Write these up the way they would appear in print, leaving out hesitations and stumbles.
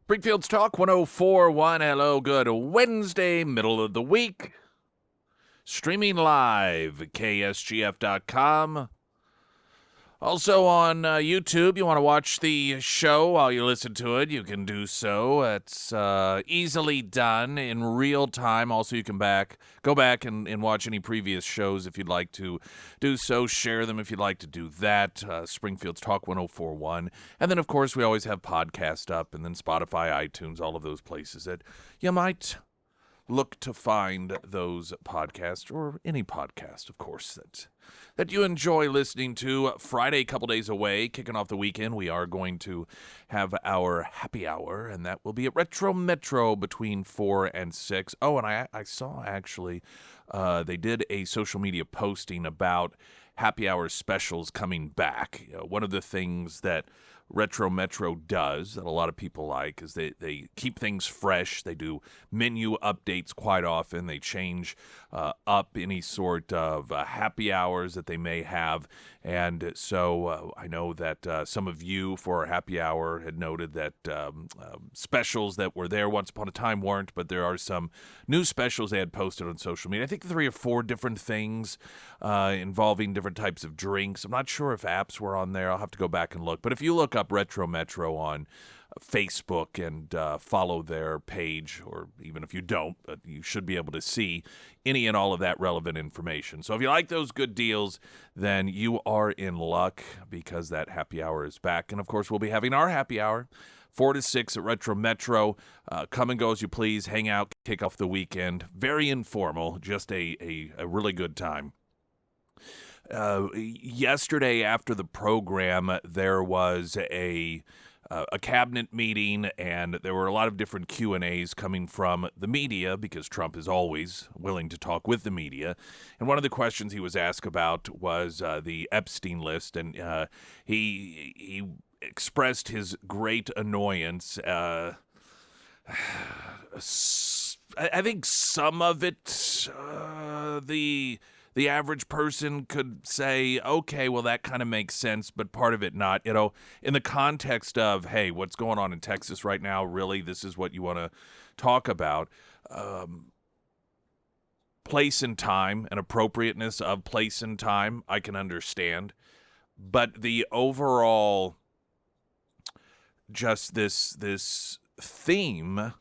Springfield's Talk 1041. Hello, good Wednesday, middle of the week. Streaming live at KSGF.com. Also on YouTube, you want to watch the show while you listen to it, you can do so. It's easily done in real time. Also, you can go back and watch any previous shows if you'd like to do so. Share them if you'd like to do that. Springfield's Talk 1041. And then, of course, we always have podcast up, and then Spotify, iTunes, all of those places that you might look to find those podcasts, or any podcast, of course, that you enjoy listening to. Friday, a couple days away, kicking off the weekend, we are going to have our happy hour, and that will be at Retro Metro between 4 and 6. Oh, and I saw, actually, they did a social media posting about happy hour specials coming back. One of the things that Retro Metro does that a lot of people like is they keep things fresh. They do menu updates quite often. They change up any sort of happy hours that they may have. And so I know that some of you for our happy hour had noted that specials that were there once upon a time weren't, but there are some new specials they had posted on social media. I think 3 or 4 different things involving different types of drinks. I'm not sure if apps were on there. I'll have to go back and look. But if you look up Retro Metro on Facebook and follow their page, or even if you don't, you should be able to see any and all of that relevant information. So if you like those good deals, then you are in luck, because that happy hour is back. And of course, we'll be having our happy hour 4 to 6 at Retro Metro. Come and go as you please. Hang out, kick off the weekend. Very informal, just a really good time. Yesterday after the program, there was a cabinet meeting, and there were a lot of different Q&As coming from the media, because Trump is always willing to talk with the media. And one of the questions he was asked about was the Epstein list, and he expressed his great annoyance. I think some of it, the average person could say, okay, well, that kind of makes sense, but part of it not. In the context of, hey, what's going on in Texas right now, really, this is what you want to talk about. Place and time and appropriateness of place and time, I can understand. But the overall, just this theme,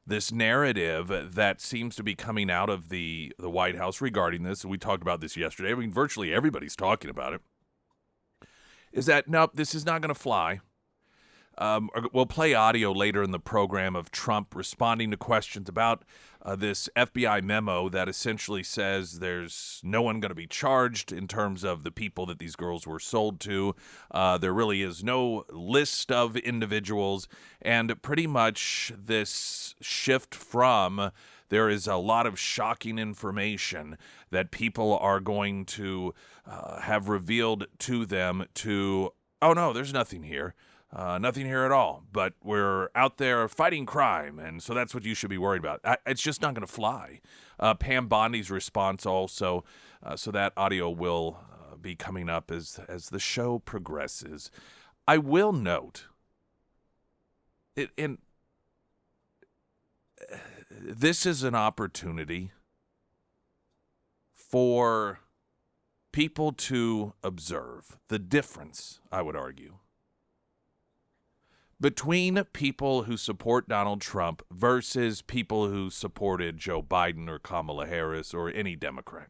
this narrative that seems to be coming out of the White House regarding this, and we talked about this yesterday, I mean, virtually everybody's talking about it, is that, nope, this is not going to fly. We'll play audio later in the program of Trump responding to questions about this FBI memo that essentially says there's no one going to be charged in terms of the people that these girls were sold to. There really is no list of individuals, and pretty much this shift from there is a lot of shocking information that people are going to have revealed to them to, oh no, there's nothing here. Nothing here at all, but we're out there fighting crime, and so that's what you should be worried about. It's just not going to fly. Pam Bondi's response also, so that audio will be coming up as the show progresses. I will note, this is an opportunity for people to observe the difference, I would argue, between people who support Donald Trump versus people who supported Joe Biden or Kamala Harris or any Democrat.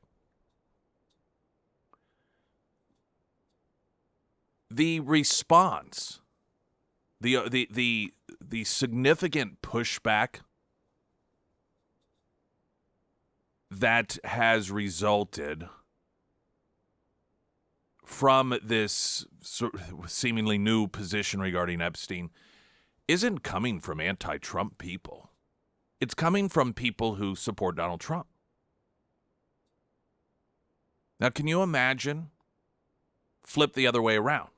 The response, the significant pushback that has resulted from this seemingly new position regarding Epstein isn't coming from anti-Trump people. It's coming from people who support Donald Trump. Now, can you imagine? Flip the other way around.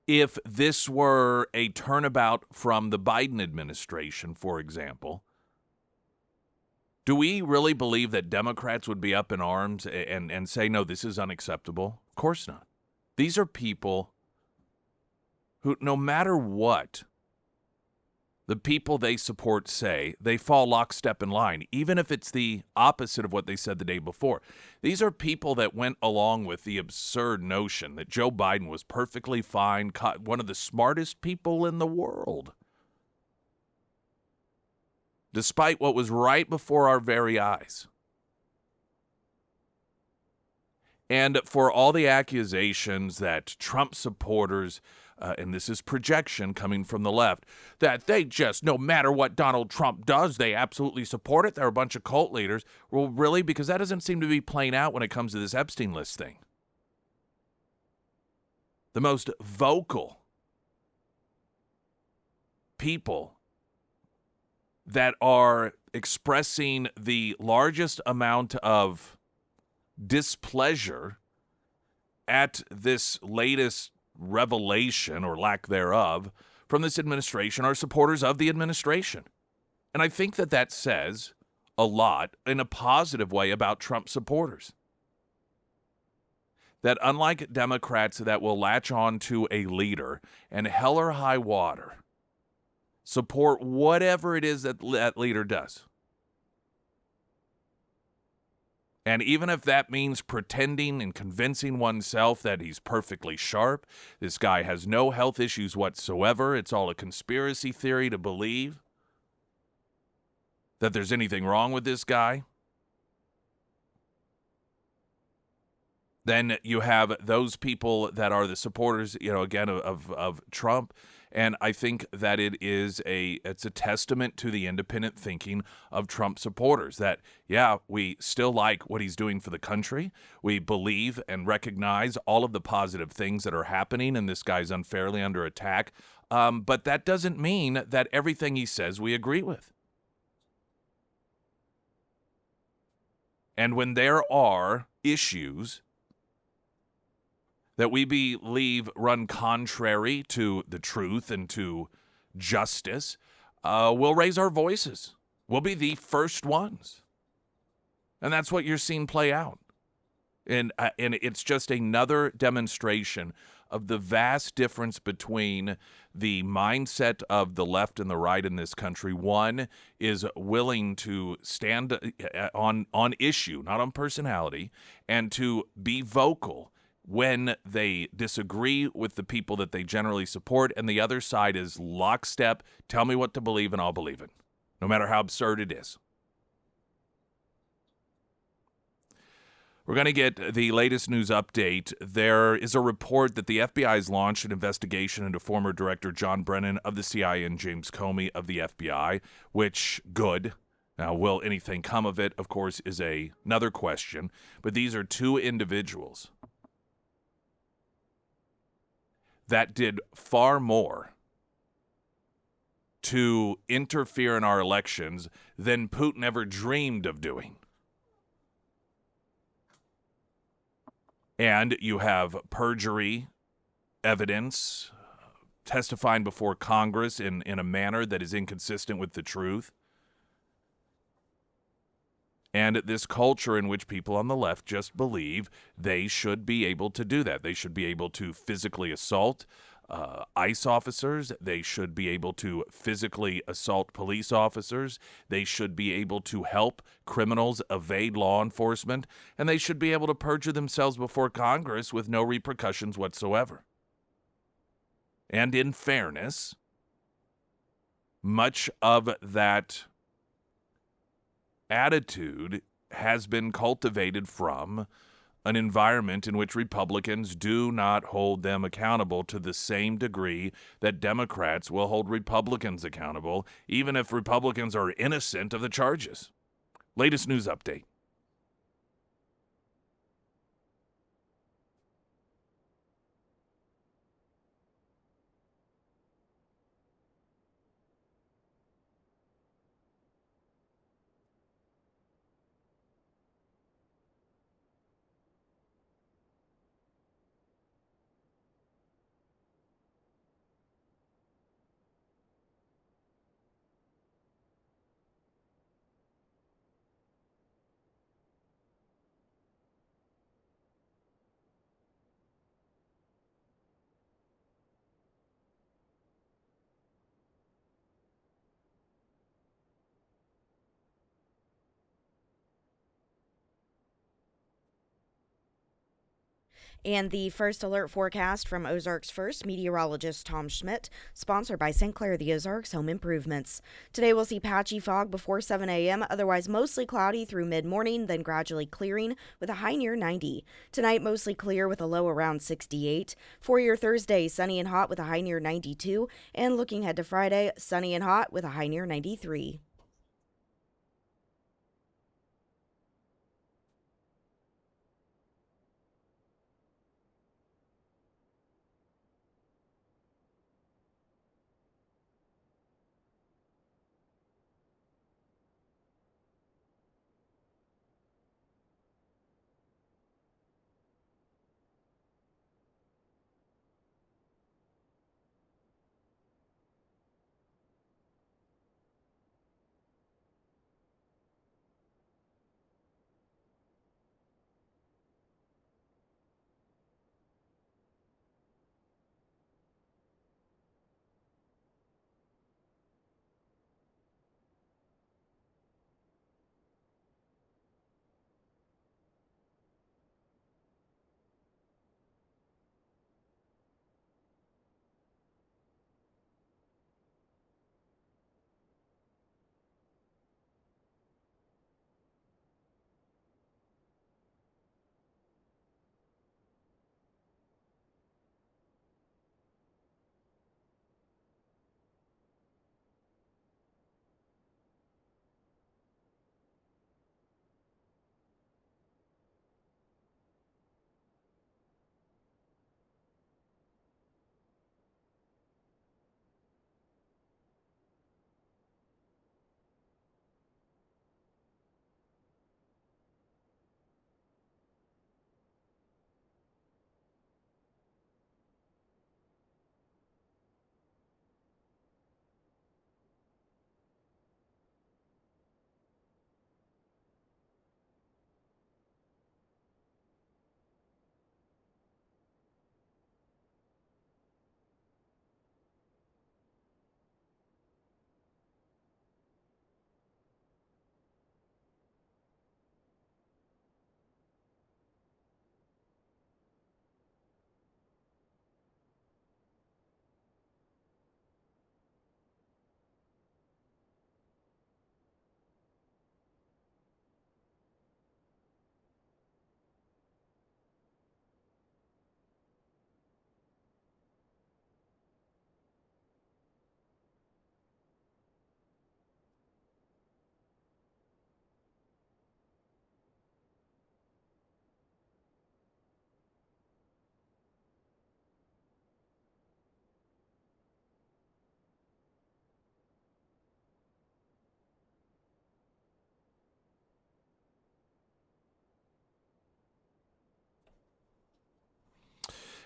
If this were a turnabout from the Biden administration, for example, do we really believe that Democrats would be up in arms and say, no, this is unacceptable? Of course not. These are people who, no matter what the people they support say, they fall lockstep in line, even if it's the opposite of what they said the day before. These are people that went along with the absurd notion that Joe Biden was perfectly fine, one of the smartest people in the world, despite what was right before our very eyes. And for all the accusations that Trump supporters, and this is projection coming from the left, that they just, no matter what Donald Trump does, they absolutely support it. They're a bunch of cult leaders. Well, really? Because that doesn't seem to be playing out when it comes to this Epstein list thing. The most vocal people that are expressing the largest amount of displeasure at this latest revelation, or lack thereof, from this administration are supporters of the administration. And I think that that says a lot in a positive way about Trump supporters. That unlike Democrats that will latch on to a leader and hell or high water, support whatever it is that that leader does. And even if that means pretending and convincing oneself that he's perfectly sharp, this guy has no health issues whatsoever, it's all a conspiracy theory to believe that there's anything wrong with this guy, then you have those people that are the supporters, again, of Trump. And I think that it's a testament to the independent thinking of Trump supporters that, yeah, we still like what he's doing for the country. We believe and recognize all of the positive things that are happening, and this guy's unfairly under attack. But that doesn't mean that everything he says we agree with. And when there are issues that we believe run contrary to the truth and to justice, we'll raise our voices. We'll be the first ones. And that's what you're seeing play out. And it's just another demonstration of the vast difference between the mindset of the left and the right in this country. One is willing to stand on issue, not on personality, and to be vocal when they disagree with the people that they generally support, and the other side is lockstep, tell me what to believe and I'll believe it, no matter how absurd it is. We're going to get the latest news update. There is a report that the FBI has launched an investigation into former Director John Brennan of the CIA and James Comey of the FBI, which, good. Now, will anything come of it, of course, is another question. But these are two individuals that did far more to interfere in our elections than Putin ever dreamed of doing. And you have perjury evidence, testifying before Congress in a manner that is inconsistent with the truth. And this culture in which people on the left just believe they should be able to do that. They should be able to physically assault ICE officers. They should be able to physically assault police officers. They should be able to help criminals evade law enforcement. And they should be able to perjure themselves before Congress with no repercussions whatsoever. And in fairness, much of that attitude has been cultivated from an environment in which Republicans do not hold them accountable to the same degree that Democrats will hold Republicans accountable, even if Republicans are innocent of the charges. Latest news update. And the first alert forecast from Ozarks First meteorologist Tom Schmidt, sponsored by St. Clair the Ozarks Home Improvements. Today we'll see patchy fog before 7 a.m., otherwise mostly cloudy through mid-morning, then gradually clearing with a high near 90. Tonight mostly clear with a low around 68. For your Thursday, sunny and hot with a high near 92. And looking ahead to Friday, sunny and hot with a high near 93.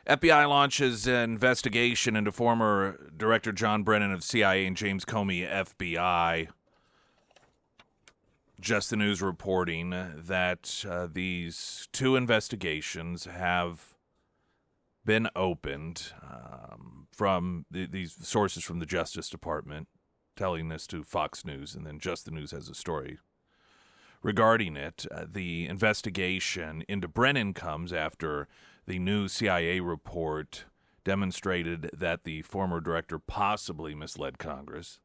FBI launches an investigation into former Director John Brennan of CIA and James Comey, FBI. Just the News reporting that these two investigations have been opened from these sources from the Justice Department, telling this to Fox News, and then Just the News has a story regarding it. The investigation into Brennan comes after the new CIA report demonstrated that the former director possibly misled Congress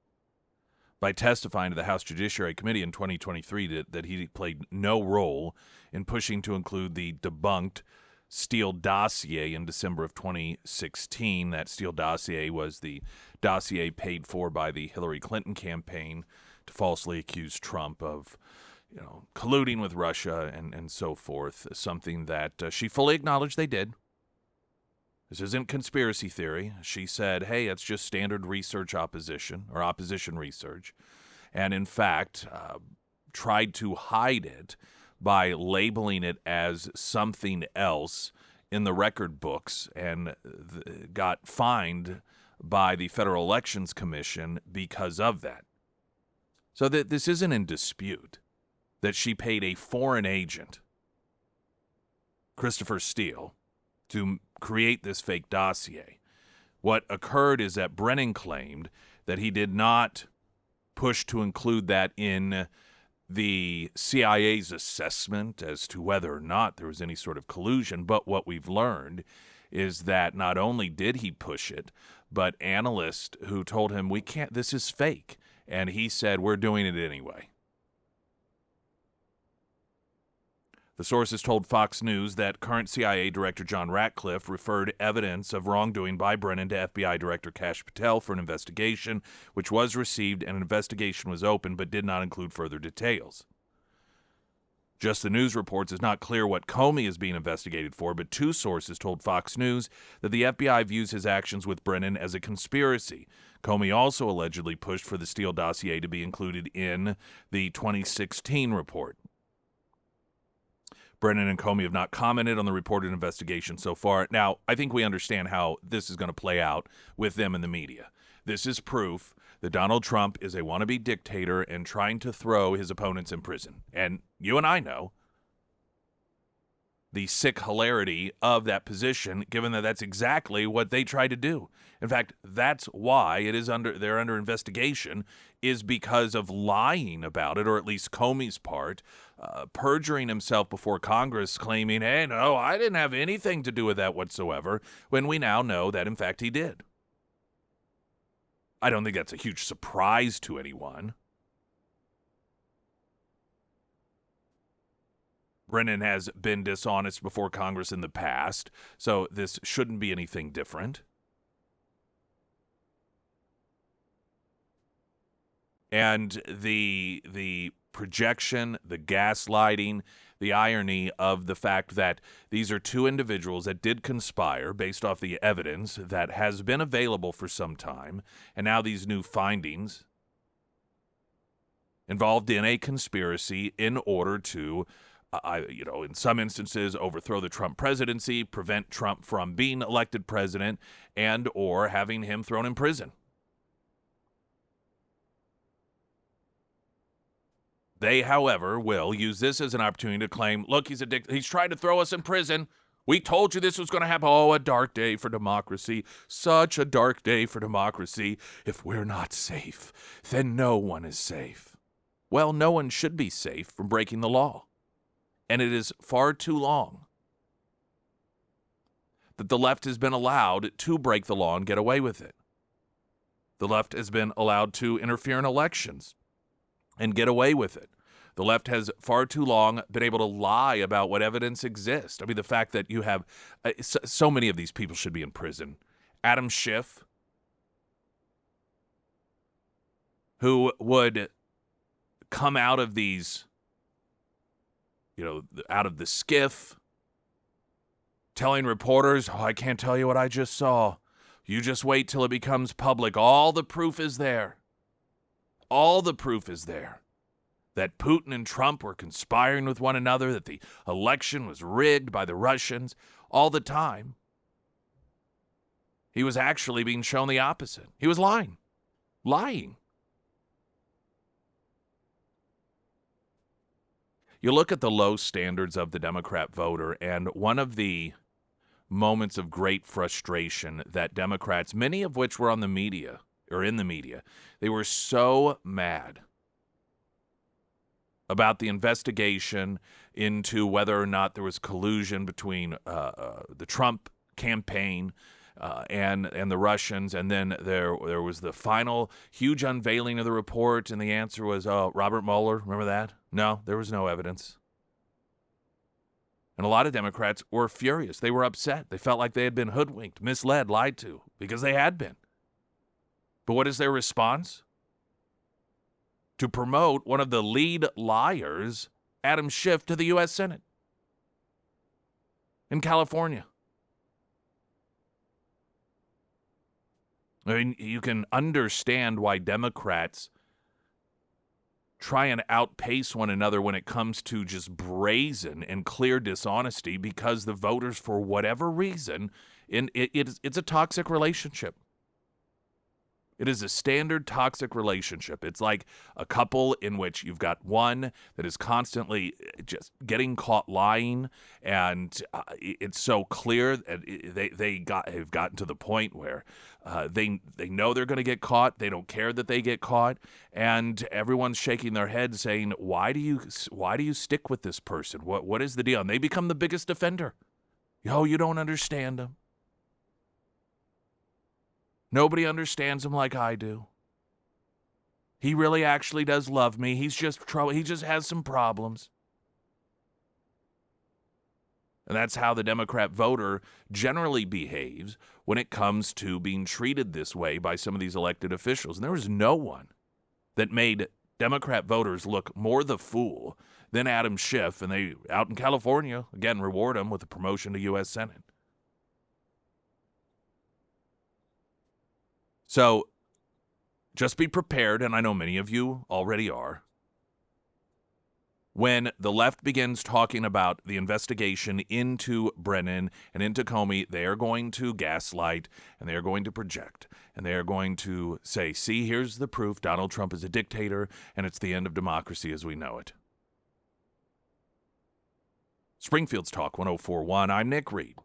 by testifying to the House Judiciary Committee in 2023 that he played no role in pushing to include the debunked Steele dossier in December of 2016. That Steele dossier was the dossier paid for by the Hillary Clinton campaign to falsely accuse Trump of colluding with Russia and so forth, something that she fully acknowledged they did. This isn't conspiracy theory. She said, hey, it's just standard research opposition research, and in fact tried to hide it by labeling it as something else in the record books, and got fined by the Federal Elections Commission because of that. So that this isn't in dispute, that she paid a foreign agent, Christopher Steele, to create this fake dossier. What occurred is that Brennan claimed that he did not push to include that in the CIA's assessment as to whether or not there was any sort of collusion, but what we've learned is that not only did he push it, but analysts who told him, we can't, this is fake, and he said, we're doing it anyway. The sources told Fox News that current CIA Director John Ratcliffe referred evidence of wrongdoing by Brennan to FBI Director Kash Patel for an investigation, which was received, and an investigation was opened but did not include further details. Just the News reports it's not clear what Comey is being investigated for, but two sources told Fox News that the FBI views his actions with Brennan as a conspiracy. Comey also allegedly pushed for the Steele dossier to be included in the 2016 report. Brennan and Comey have not commented on the reported investigation so far. Now, I think we understand how this is going to play out with them in the media. This is proof that Donald Trump is a wannabe dictator and trying to throw his opponents in prison. And you and I know the sick hilarity of that position, given that that's exactly what they tried to do. In fact, that's why they're under investigation, is because of lying about it, or at least Comey's part, perjuring himself before Congress, claiming, hey, no, I didn't have anything to do with that whatsoever, when we now know that, in fact, he did. I don't think that's a huge surprise to anyone. Brennan has been dishonest before Congress in the past, so this shouldn't be anything different. And the projection, the gaslighting, the irony of the fact that these are two individuals that did conspire based off the evidence that has been available for some time, and now these new findings involved in a conspiracy in order to, in some instances, overthrow the Trump presidency, prevent Trump from being elected president, and or having him thrown in prison. They, however, will use this as an opportunity to claim, look, he's trying to throw us in prison. We told you this was going to happen. Oh, a dark day for democracy. Such a dark day for democracy. If we're not safe, then no one is safe. Well, no one should be safe from breaking the law. And it is far too long that the left has been allowed to break the law and get away with it. The left has been allowed to interfere in elections and get away with it. The left has far too long been able to lie about what evidence exists. I mean, the fact that you have so many of these people should be in prison. Adam Schiff, who would come out of these, out of the skiff, telling reporters, I can't tell you what I just saw. You just wait till it becomes public. All the proof is there. All the proof is there that Putin and Trump were conspiring with one another, that the election was rigged by the Russians all the time. He was actually being shown the opposite. He was lying. Lying. You look at the low standards of the Democrat voter, and one of the moments of great frustration that Democrats, many of which were on the media, or in the media, they were so mad about the investigation into whether or not there was collusion between the Trump campaign and the Russians, and then there was the final huge unveiling of the report, and the answer was, Robert Mueller, remember that? No, there was no evidence. And a lot of Democrats were furious. They were upset. They felt like they had been hoodwinked, misled, lied to, because they had been. But what is their response? To promote one of the lead liars, Adam Schiff, to the U.S. Senate in California. I mean, you can understand why Democrats try and outpace one another when it comes to just brazen and clear dishonesty, because the voters, for whatever reason, it's a toxic relationship. It is a standard toxic relationship. It's like a couple in which you've got one that is constantly just getting caught lying, and it's so clear that have gotten to the point where they know they're going to get caught. They don't care that they get caught, and everyone's shaking their head saying, "Why do you stick with this person? What is the deal?" And they become the biggest offender. Oh, you don't understand them. Nobody understands him like I do. He really actually does love me. He just has some problems. And that's how the Democrat voter generally behaves when it comes to being treated this way by some of these elected officials. And there was no one that made Democrat voters look more the fool than Adam Schiff. And they, out in California, again, reward him with a promotion to U.S. Senate. So just be prepared, and I know many of you already are. When the left begins talking about the investigation into Brennan and into Comey, they are going to gaslight and they are going to project and they are going to say, see, here's the proof. Donald Trump is a dictator and it's the end of democracy as we know it. Springfield's Talk 104.1. I'm Nick Reed.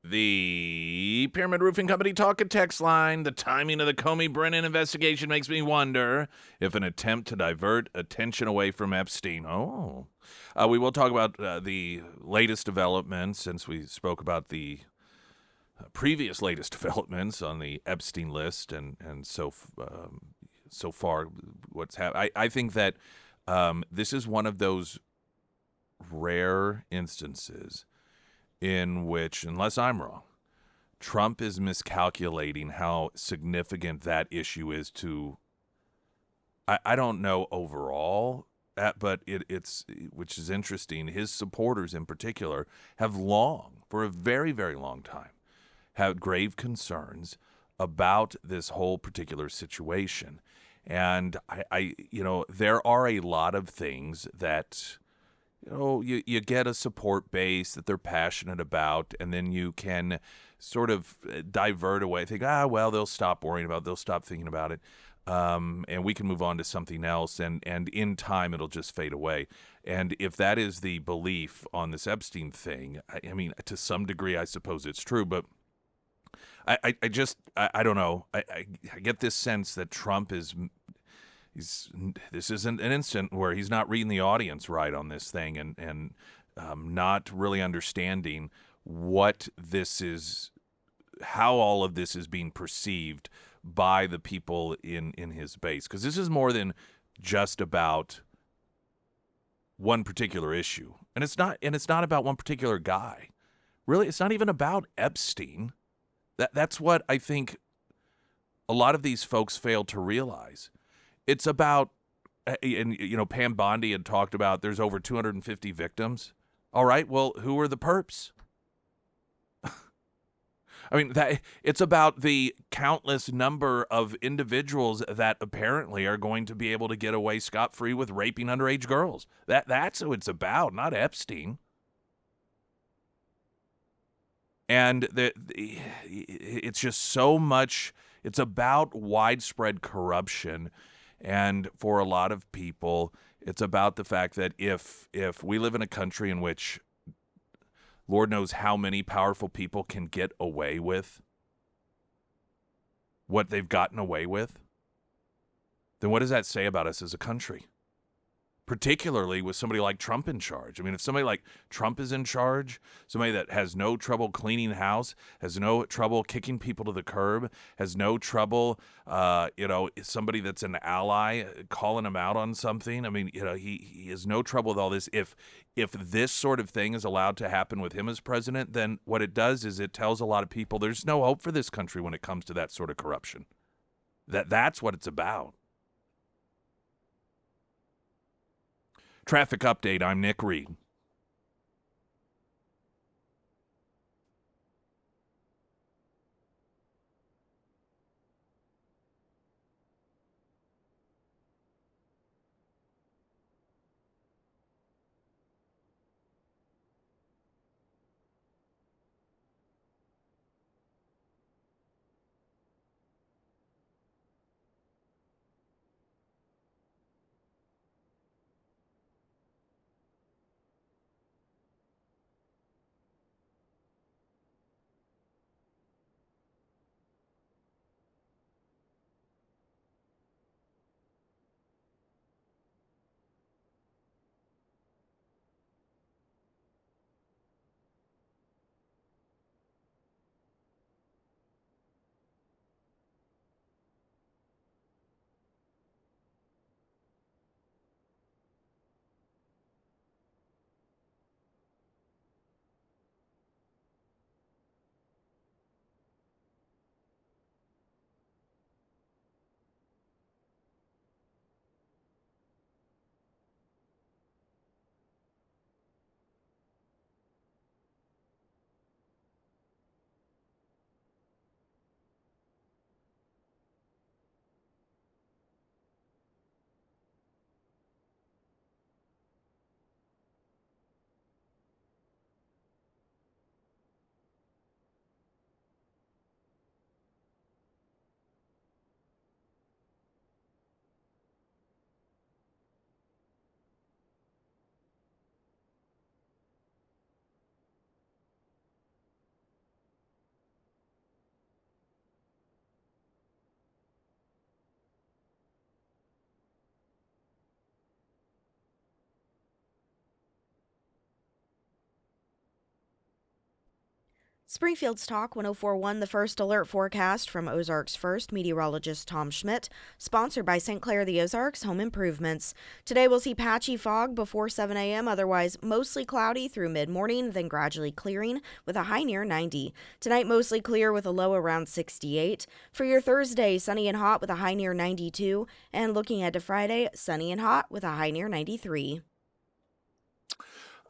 The Pyramid Roofing Company talk and text line. The timing of the Comey Brennan investigation makes me wonder if an attempt to divert attention away from Epstein. We will talk about the latest developments since we spoke about the previous latest developments on the Epstein list and so far what's happened. I think that this is one of those rare instances in which, unless I'm wrong, Trump is miscalculating how significant that issue is to I don't know overall, but it's which is interesting. His supporters, in particular, have long, for a very, very long time, had grave concerns about this whole particular situation. And there are a lot of things that you get a support base that they're passionate about, and then you can sort of divert away, think, well, they'll stop worrying about it, they'll stop thinking about it, and we can move on to something else, and in time it'll just fade away. And if that is the belief on this Epstein thing, I mean, to some degree, I suppose it's true, but I don't know. I get this sense that Trump he's this isn't an instant where he's not reading the audience right on this thing, and not really understanding what this is, how all of this is being perceived by the people in his base, because this is more than just about one particular issue, and it's not about one particular guy. Really, it's not even about Epstein. That's what I think a lot of these folks fail to realize. It's about, and Pam Bondi had talked about there's over 250 victims. All right, well, who are the perps? I mean, it's about the countless number of individuals that apparently are going to be able to get away scot-free with raping underage girls. That's who it's about, not Epstein. And it's just so much. It's about widespread corruption, and for a lot of people, it's about the fact that if we live in a country in which Lord knows how many powerful people can get away with what they've gotten away with, then what does that say about us as a country? Particularly with somebody like Trump in charge. I mean, if somebody like Trump is in charge, somebody that has no trouble cleaning the house, has no trouble kicking people to the curb, has no trouble, somebody that's an ally calling him out on something. I mean, he has no trouble with all this. If this sort of thing is allowed to happen with him as president, then what it does is it tells a lot of people there's no hope for this country when it comes to that sort of corruption. That's what it's about. Traffic update, I'm Nick Reed. Springfield's Talk 1041, the first alert forecast from Ozarks First meteorologist Tom Schmidt, sponsored by St. Clair the Ozarks Home Improvements. Today we'll see patchy fog before 7 a.m., otherwise mostly cloudy through mid-morning, then gradually clearing with a high near 90. Tonight mostly clear with a low around 68. For your Thursday, sunny and hot with a high near 92, and looking ahead to Friday, sunny and hot with a high near 93.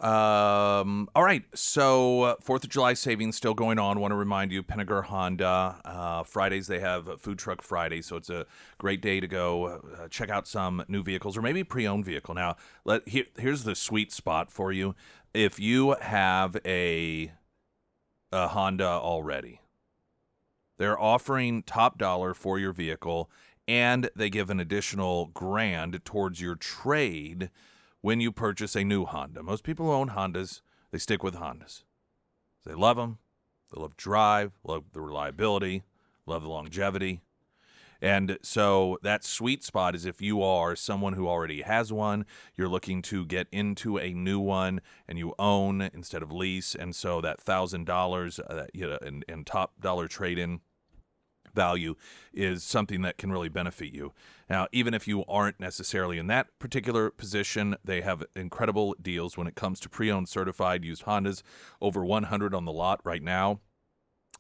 All right. So 4th of July savings still going on. Want to remind you, Pinnaker Honda, Fridays they have Food Truck Friday. So it's a great day to go check out some new vehicles or maybe pre-owned vehicle. Now, here's the sweet spot for you. If you have a Honda already, they're offering top dollar for your vehicle, and they give an additional $1,000 towards your trade when you purchase a new Honda. Most people who own Hondas, they stick with Hondas. They love them. They love drive, love the reliability, love the longevity. And so that sweet spot is if you are someone who already has one, you're looking to get into a new one, and you own instead of lease. And so that $1,000 and top dollar trade-in value is something that can really benefit you. Now, even if you aren't necessarily in that particular position, they have incredible deals when it comes to pre-owned certified used Hondas, over 100 on the lot right now.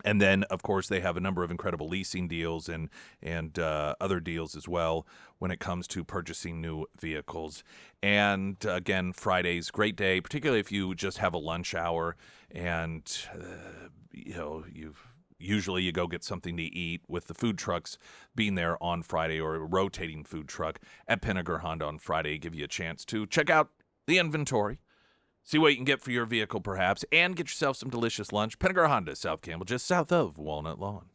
And then, of course, they have a number of incredible leasing deals and other deals as well when it comes to purchasing new vehicles. And again, Friday's great day, particularly if you just have a lunch hour and usually you go get something to eat, with the food trucks being there on Friday, or a rotating food truck at Pinnaker Honda on Friday, give you a chance to check out the inventory, see what you can get for your vehicle perhaps, and get yourself some delicious lunch. Pinnaker Honda, South Campbell, just south of Walnut Lawn.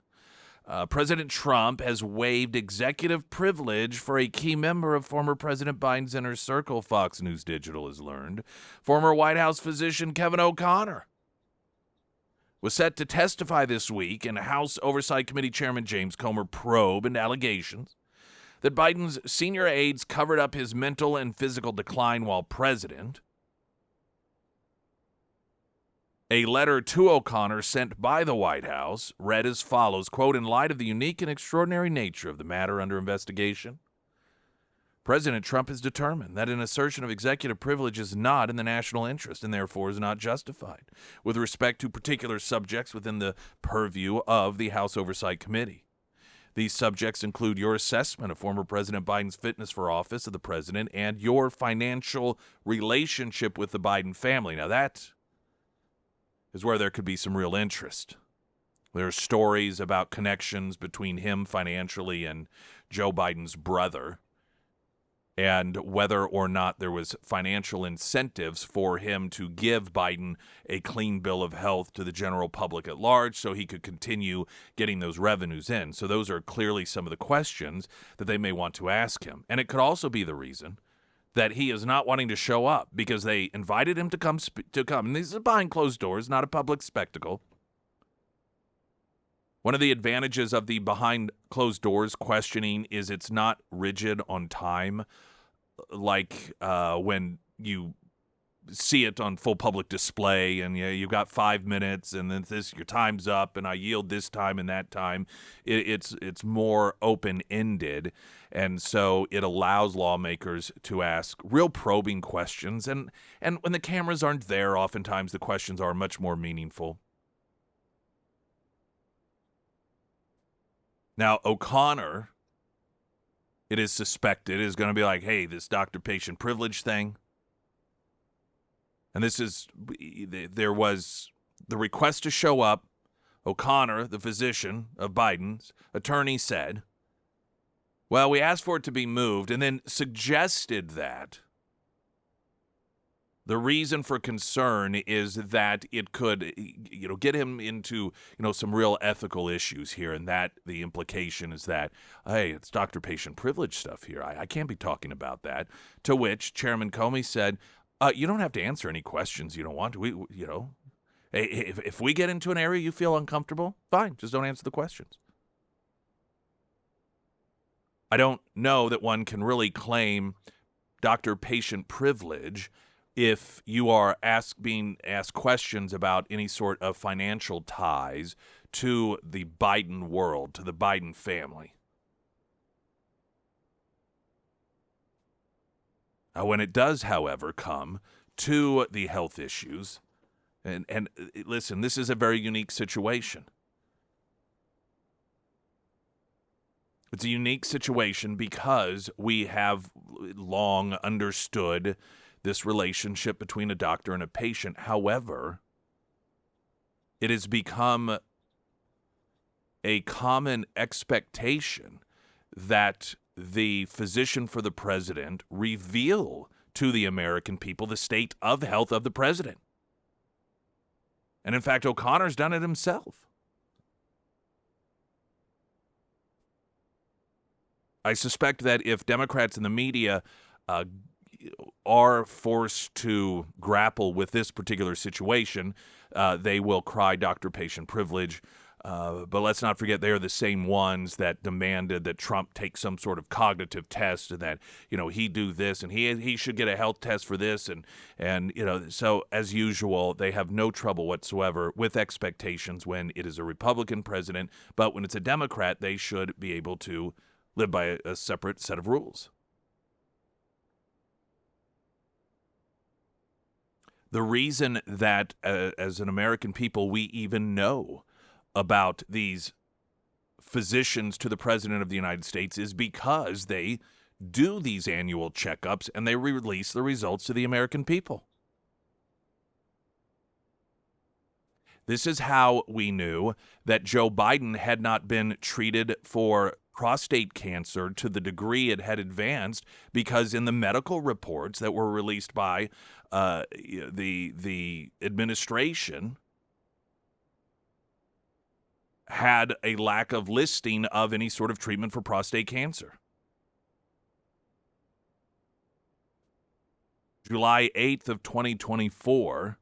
President Trump has waived executive privilege for a key member of former President Biden's inner circle, Fox News Digital has learned. Former White House physician Kevin O'Connor was set to testify this week in House Oversight Committee Chairman James Comer probe into allegations that Biden's senior aides covered up his mental and physical decline while president. A letter to O'Connor sent by the White House read as follows, quote, "In light of the unique and extraordinary nature of the matter under investigation, President Trump is determined that an assertion of executive privilege is not in the national interest and therefore is not justified with respect to particular subjects within the purview of the House Oversight Committee. These subjects include your assessment of former President Biden's fitness for office of the president and your financial relationship with the Biden family." Now that is where there could be some real interest. There are stories about connections between him financially and Joe Biden's brother, and whether or not there was financial incentives for him to give Biden a clean bill of health to the general public at large so he could continue getting those revenues in. So those are clearly some of the questions that they may want to ask him. And it could also be the reason that he is not wanting to show up because they invited him to come. And this is behind closed doors, not a public spectacle. One of the advantages of the behind closed doors questioning is it's not rigid on time, like when you see it on full public display and you've got 5 minutes and then your time's up and I yield this time and that time. It's more open-ended, and so it allows lawmakers to ask real probing questions, and when the cameras aren't there, oftentimes the questions are much more meaningful. Now, O'Connor, it is suspected, is going to be like, hey, this doctor-patient privilege thing. And there was the request to show up. O'Connor, the physician of Biden's attorney, said, well, we asked for it to be moved, and then suggested that the reason for concern is that it could, get him into, some real ethical issues here, and that the implication is that, hey, it's doctor-patient privilege stuff here. I can't be talking about that. To which Chairman Comey said, you don't have to answer any questions you don't want to. If we get into an area you feel uncomfortable, fine, just don't answer the questions. I don't know that one can really claim doctor-patient privilege if you are being asked questions about any sort of financial ties to the Biden world, to the Biden family. When it does, however, come to the health issues, and listen, this is a very unique situation. It's a unique situation because we have long understood this relationship between a doctor and a patient. However, it has become a common expectation that the physician for the president reveal to the American people the state of health of the president. And in fact, O'Connor's done it himself. I suspect that if Democrats in the media are forced to grapple with this particular situation, they will cry doctor-patient privilege. But let's not forget, they are the same ones that demanded that Trump take some sort of cognitive test and that, he do this and he should get a health test for this. And so as usual, they have no trouble whatsoever with expectations when it is a Republican president. But when it's a Democrat, they should be able to live by a separate set of rules. The reason that as an American people, we even know about these physicians to the President of the United States is because they do these annual checkups and they release the results to the American people. This is how we knew that Joe Biden had not been treated for prostate cancer to the degree it had advanced, because in the medical reports that were released by the administration had a lack of listing of any sort of treatment for prostate cancer. July 8th of 2024,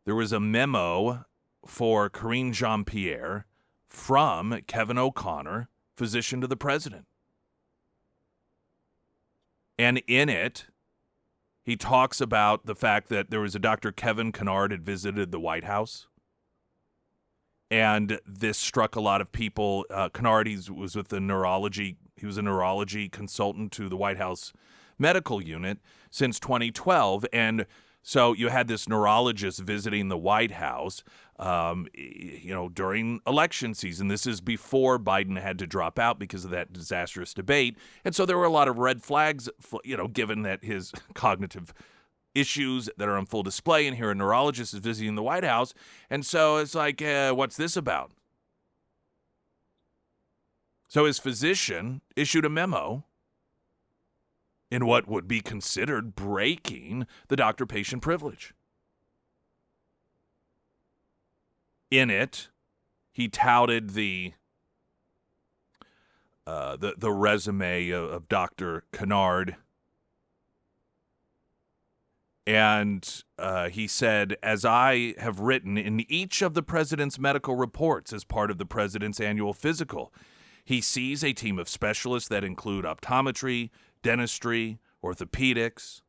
there was a memo for Karine Jean-Pierre from Kevin O'Connor, physician to the president. And in it, he talks about the fact that there was a Dr. Kevin Kennard had visited the White House. And this struck a lot of people. Kennard was with the neurology. He was a neurology consultant to the White House medical unit since 2012. And so you had this neurologist visiting the White House, during election season. This is before Biden had to drop out because of that disastrous debate. And so there were a lot of red flags, given that his cognitive issues that are on full display, and here a neurologist is visiting the White House. And so it's like, what's this about? So his physician issued a memo in what would be considered breaking the doctor-patient privilege. In it, he touted the resume of Dr. Kennard. And he said, as I have written in each of the president's medical reports as part of the president's annual physical, he sees a team of specialists that include optometry, dentistry, orthopedics,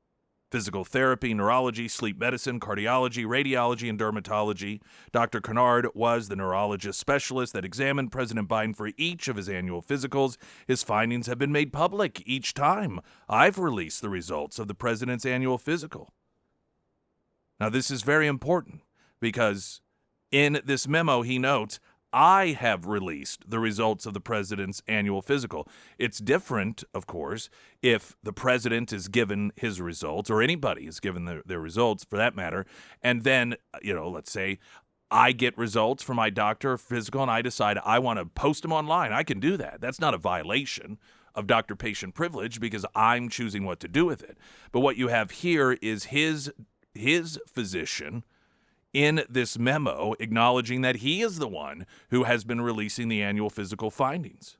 physical therapy, neurology, sleep medicine, cardiology, radiology, and dermatology. Dr. Kennard was the neurologist specialist that examined President Biden for each of his annual physicals. His findings have been made public each time I've released the results of the president's annual physical. Now, this is very important because in this memo, he notes, I have released the results of the president's annual physical. It's different, of course, if the president is given his results, or anybody is given their results for that matter, and then, let's say I get results from my doctor physical and I decide I want to post them online. I can do that. That's not a violation of doctor-patient privilege because I'm choosing what to do with it. But what you have here is his physician in this memo acknowledging that he is the one who has been releasing the annual physical findings.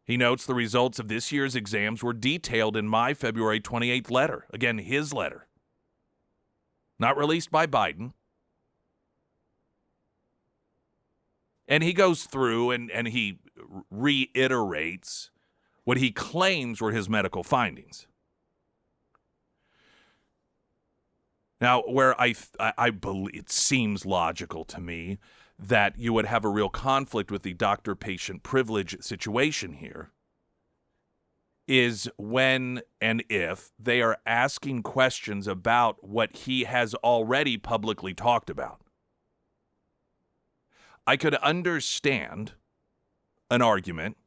He notes the results of this year's exams were detailed in my February 28th letter. Again, his letter. Not released by Biden. And he goes through and he reiterates what he claims were his medical findings. Now, where I believe it seems logical to me that you would have a real conflict with the doctor-patient privilege situation here is when and if they are asking questions about what he has already publicly talked about. I could understand an argument,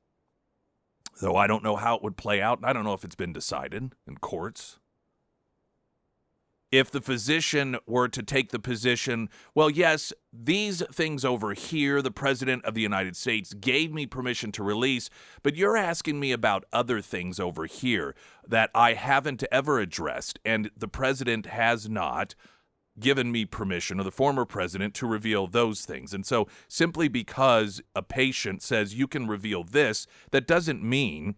though I don't know how it would play out, and I don't know if it's been decided in courts. If the physician were to take the position, well, yes, these things over here, the President of the United States gave me permission to release, but you're asking me about other things over here that I haven't ever addressed, and the President has not given me permission, or the former president, to reveal those things. And so simply because a patient says you can reveal this, that doesn't mean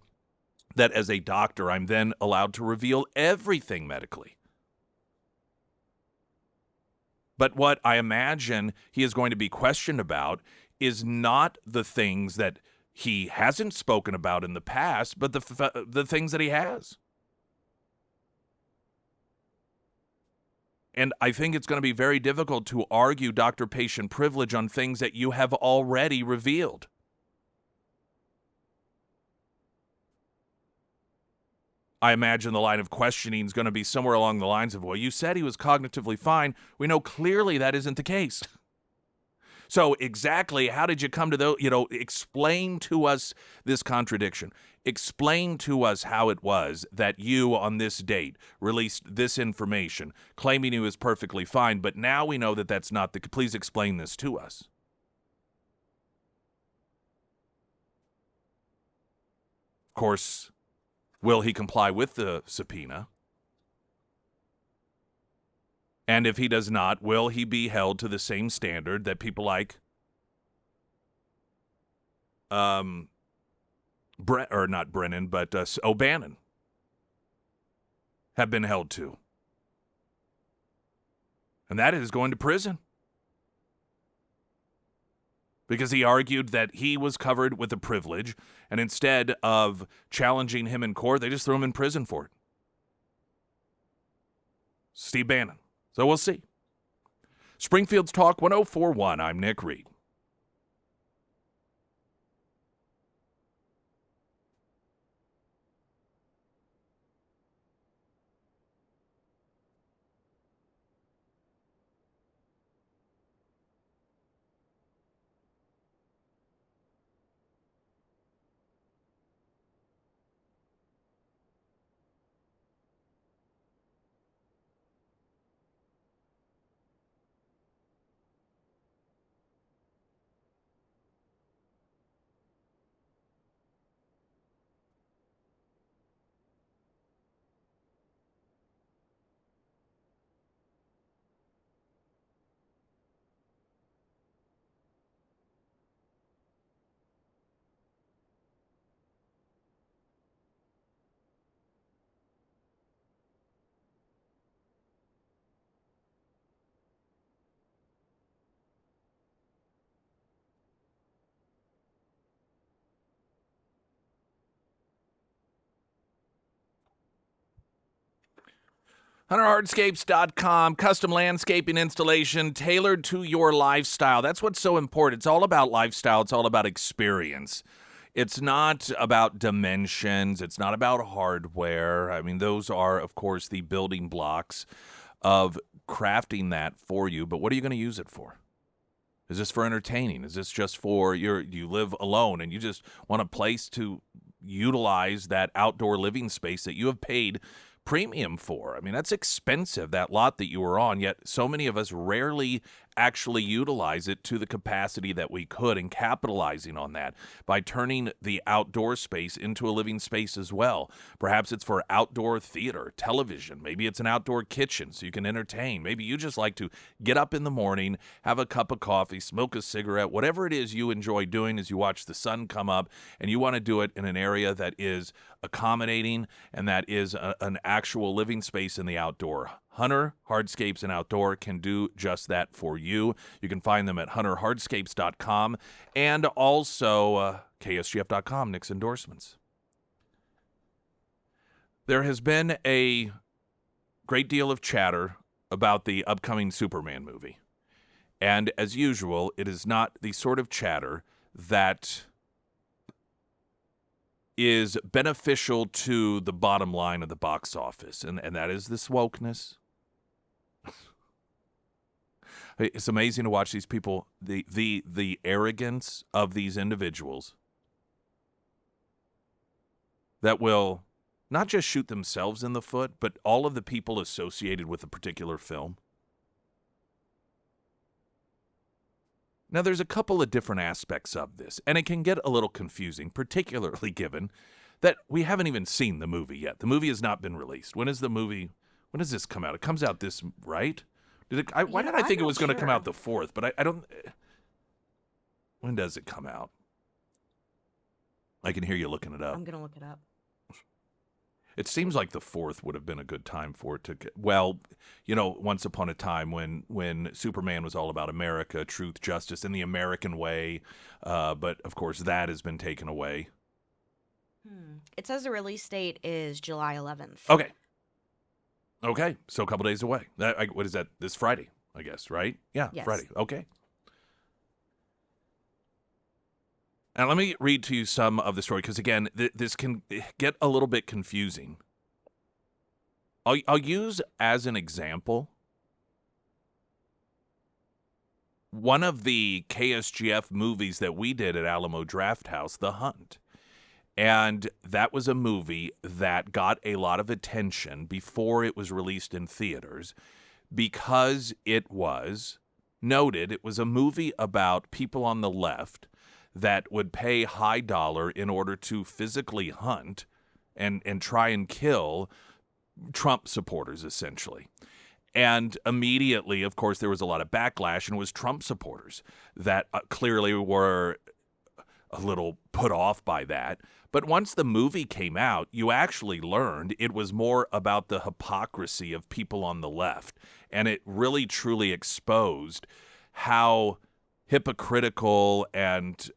that as a doctor I'm then allowed to reveal everything medically. But what I imagine he is going to be questioned about is not the things that he hasn't spoken about in the past, but the things that he has. And I think it's going to be very difficult to argue doctor-patient privilege on things that you have already revealed. I imagine the line of questioning is going to be somewhere along the lines of, well, you said he was cognitively fine. We know clearly that isn't the case. So exactly how did you come to those, explain to us this contradiction. Explain to us how it was that you on this date released this information claiming he was perfectly fine, but now we know that that's not the, please explain this to us. Of course, will he comply with the subpoena? And if he does not, will he be held to the same standard that people like not Brennan, but O'Bannon have been held to? And that is going to prison. Because he argued that he was covered with a privilege, and instead of challenging him in court, they just threw him in prison for it. Steve Bannon. So we'll see. Springfield's Talk 1041. I'm Nick Reed. HunterHardscapes.com, custom landscaping installation tailored to your lifestyle. That's what's so important. It's all about lifestyle. It's all about experience. It's not about dimensions. It's not about hardware. I mean, those are, of course, the building blocks of crafting that for you. But what are you going to use it for? Is this for entertaining? Is this just for you live alone and you just want a place to utilize that outdoor living space that you have paid premium for? I mean, that's expensive, that lot that you were on, yet so many of us rarely actually utilize it to the capacity that we could, and capitalizing on that by turning the outdoor space into a living space as well. Perhaps it's for outdoor theater, television. Maybe it's an outdoor kitchen so you can entertain. Maybe you just like to get up in the morning, have a cup of coffee, smoke a cigarette, whatever it is you enjoy doing as you watch the sun come up, and you want to do it in an area that is accommodating and that is an actual living space in the outdoor. Hunter Hardscapes and Outdoor can do just that for you. You can find them at hunterhardscapes.com and also KSGF.com, Nick's endorsements. There has been a great deal of chatter about the upcoming Superman movie. And as usual, it is not the sort of chatter that is beneficial to the bottom line of the box office, and that is this wokeness. It's amazing to watch these people, the arrogance of these individuals that will not just shoot themselves in the foot, but all of the people associated with a particular film. Now, there's a couple of different aspects of this, and it can get a little confusing, particularly given that we haven't even seen the movie yet. The movie has not been released. When does this come out? It comes out this, right? Why did I think it was going to come out the 4th? But I don't. When does it come out? I can hear you looking it up. I'm going to look it up. It seems like the 4th would have been a good time for it to get, well, once upon a time when Superman was all about America, truth, justice, and the American way. But, of course, that has been taken away. It says the release date is July 11th. Okay. So a couple days away. What is that? This Friday, I guess, right? Yeah, yes. Friday. Okay. Now, let me read to you some of the story, because, again, this can get a little bit confusing. I'll use as an example one of the KSGF movies that we did at Alamo Drafthouse, The Hunt. And that was a movie that got a lot of attention before it was released in theaters because it was noted it was a movie about people on the left that would pay high dollar in order to physically hunt and try and kill Trump supporters, essentially. And immediately, of course, there was a lot of backlash, and it was Trump supporters that clearly were a little put off by that. But once the movie came out, you actually learned it was more about the hypocrisy of people on the left. And it really, truly exposed how hypocritical and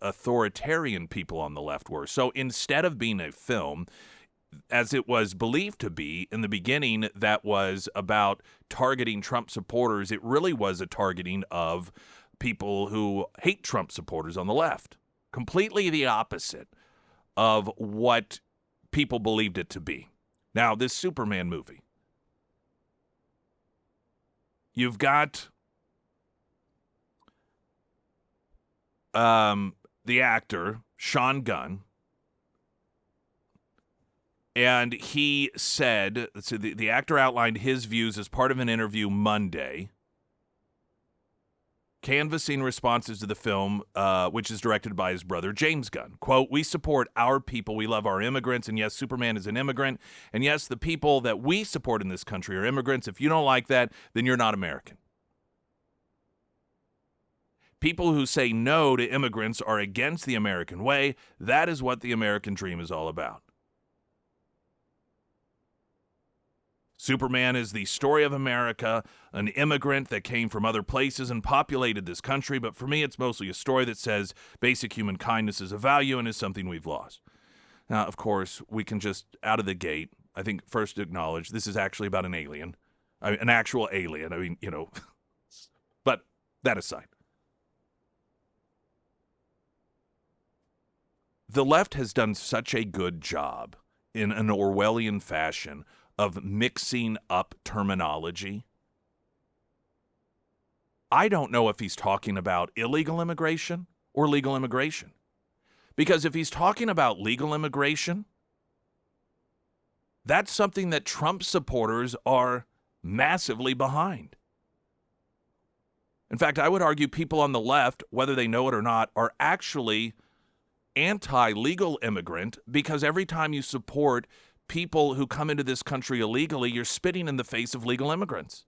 authoritarian people on the left were. So instead of being a film, as it was believed to be in the beginning, that was about targeting Trump supporters, it really was a targeting of people who hate Trump supporters on the left. Completely the opposite of what people believed it to be. Now, this Superman movie, you've got the actor, Sean Gunn, and he said, so the actor outlined his views as part of an interview Monday, canvassing responses to the film, which is directed by his brother, James Gunn. Quote, "We support our people. We love our immigrants. And yes, Superman is an immigrant. And yes, the people that we support in this country are immigrants. If you don't like that, then you're not American. People who say no to immigrants are against the American way. That is what the American dream is all about. Superman is the story of America, an immigrant that came from other places and populated this country. But for me, it's mostly a story that says basic human kindness is a value and is something we've lost." Now, of course, we can just, out of the gate, I think, first acknowledge this is actually about an alien. An actual alien. I mean, but that aside. The left has done such a good job in an Orwellian fashion of mixing up terminology. I don't know if he's talking about illegal immigration or legal immigration. Because if he's talking about legal immigration, that's something that Trump supporters are massively behind. In fact, I would argue people on the left, whether they know it or not, are actually anti-legal immigrant, because every time you support people who come into this country illegally, you're spitting in the face of legal immigrants.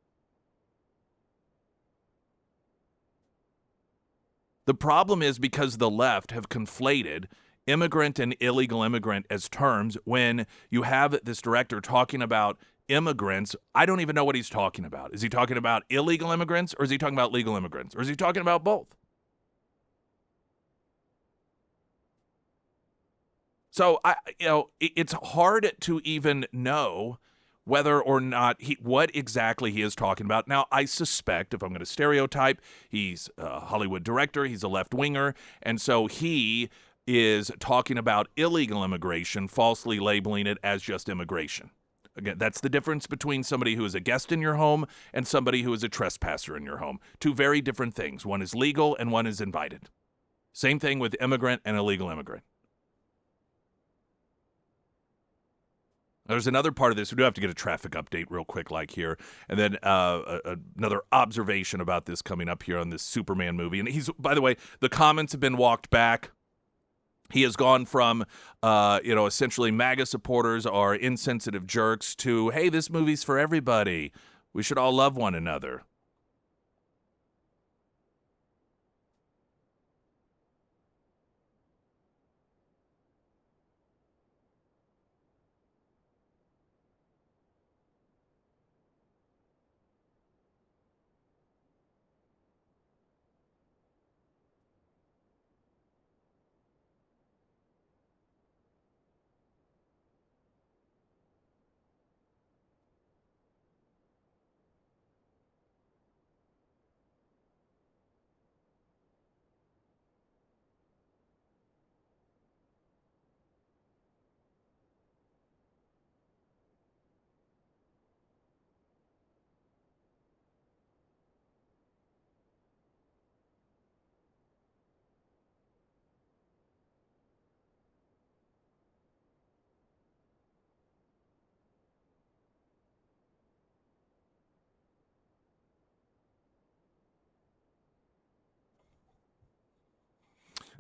The problem is because the left have conflated immigrant and illegal immigrant as terms. When you have this director talking about immigrants, I don't even know what he's talking about. Is he talking about illegal immigrants, or is he talking about legal immigrants, or is he talking about both? So it's hard to even know whether or not what exactly he is talking about. Now, I suspect, if I'm going to stereotype, he's a Hollywood director, he's a left winger, and so he is talking about illegal immigration, falsely labeling it as just immigration. Again, that's the difference between somebody who is a guest in your home and somebody who is a trespasser in your home. Two very different things. One is legal and one is invited. Same thing with immigrant and illegal immigrant. There's another part of this. We do have to get a traffic update real quick, like here. And then another observation about this coming up here on this Superman movie. And by the way, the comments have been walked back. He has gone from, essentially MAGA supporters are insensitive jerks to, hey, this movie's for everybody. We should all love one another.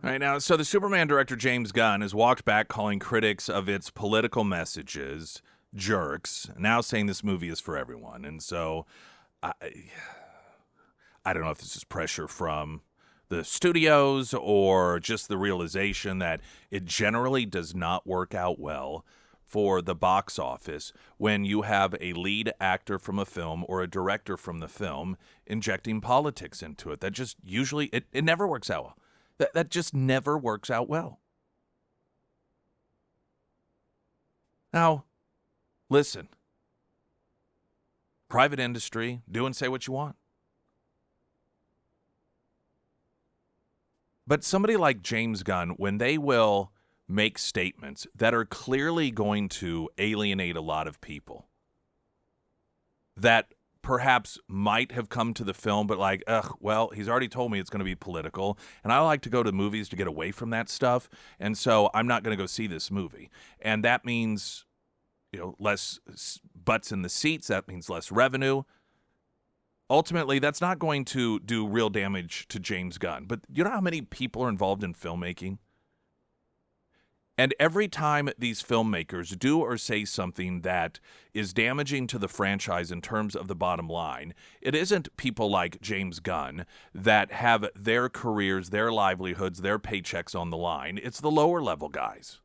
All right, now, so the Superman director James Gunn has walked back, calling critics of its political messages jerks, now saying this movie is for everyone. And so I, I don't know if this is pressure from the studios or just the realization that it generally does not work out well for the box office when you have a lead actor from a film or a director from the film injecting politics into it. That just usually, it never works out well. That just never works out well. Now, listen, private industry, do and say what you want. But somebody like James Gunn, when they will make statements that are clearly going to alienate a lot of people, that perhaps might have come to the film, but like, well, he's already told me it's going to be political, and I like to go to movies to get away from that stuff, and so I'm not going to go see this movie. And that means, less butts in the seats. That means less revenue. Ultimately, that's not going to do real damage to James Gunn. But you know how many people are involved in filmmaking? And every time these filmmakers do or say something that is damaging to the franchise in terms of the bottom line, it isn't people like James Gunn that have their careers, their livelihoods, their paychecks on the line. It's the lower level guys.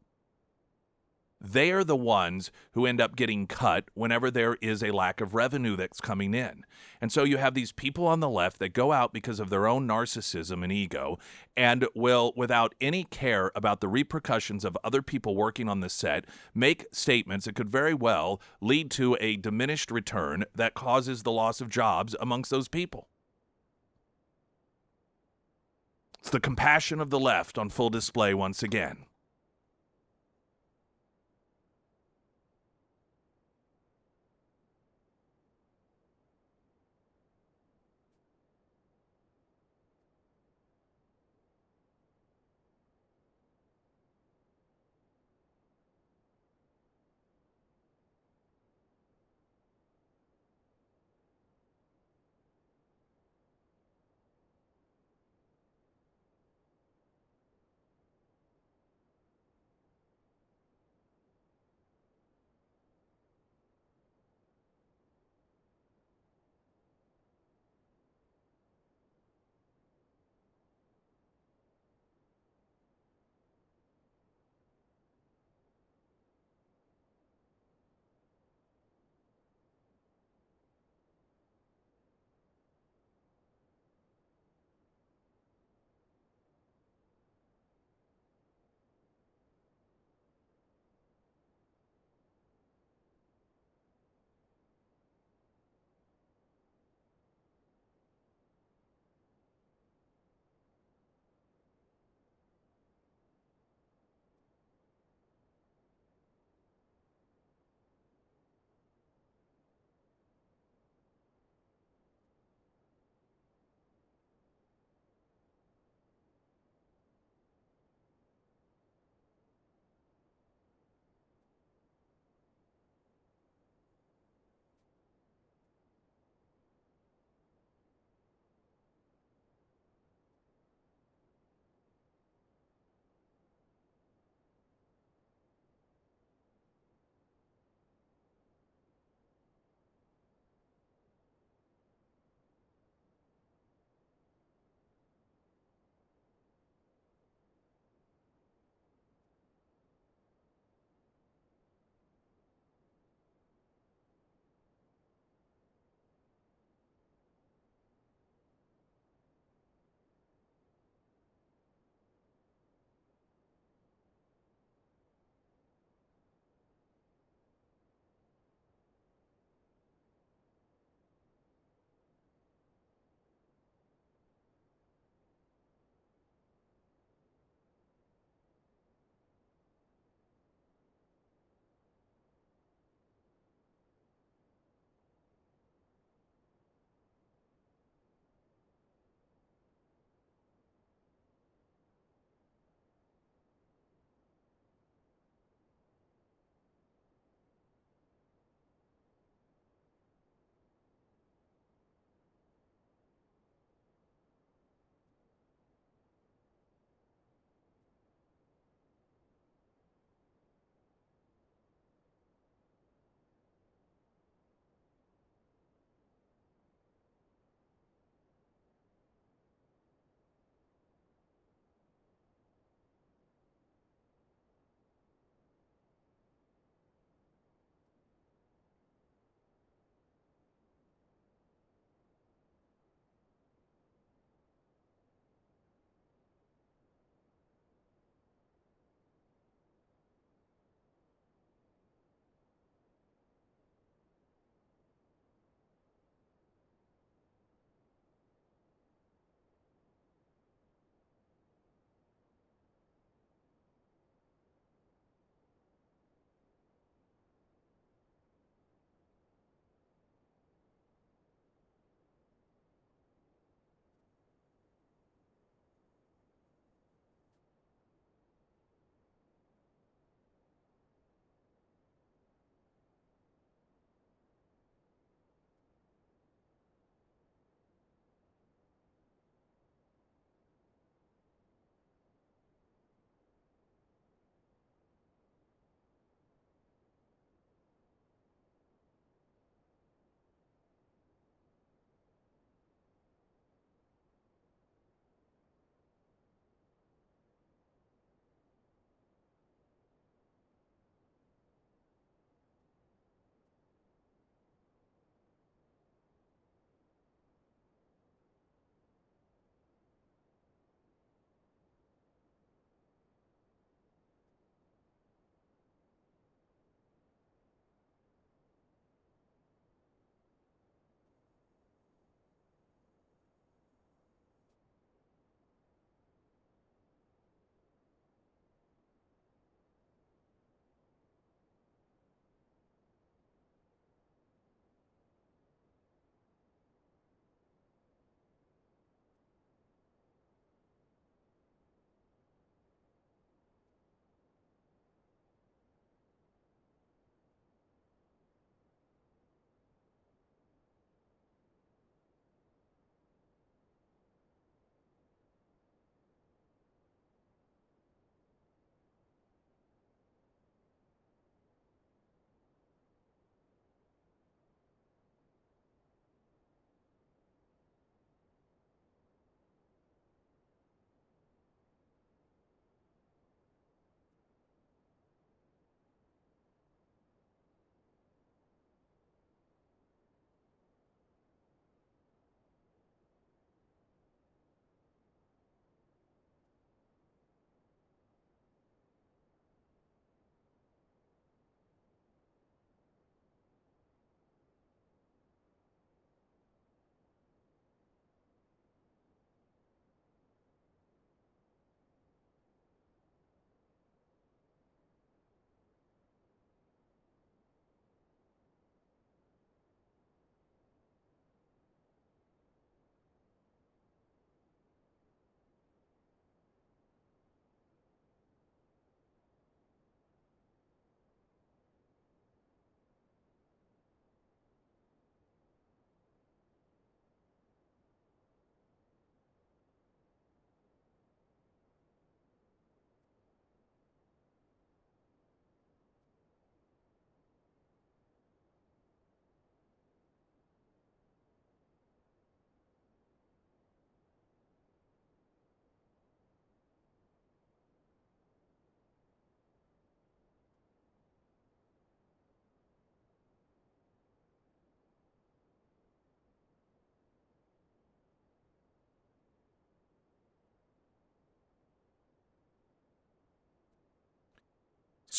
They are the ones who end up getting cut whenever there is a lack of revenue that's coming in. And so you have these people on the left that go out because of their own narcissism and ego and will, without any care about the repercussions of other people working on the set, make statements that could very well lead to a diminished return that causes the loss of jobs amongst those people. It's the compassion of the left on full display once again.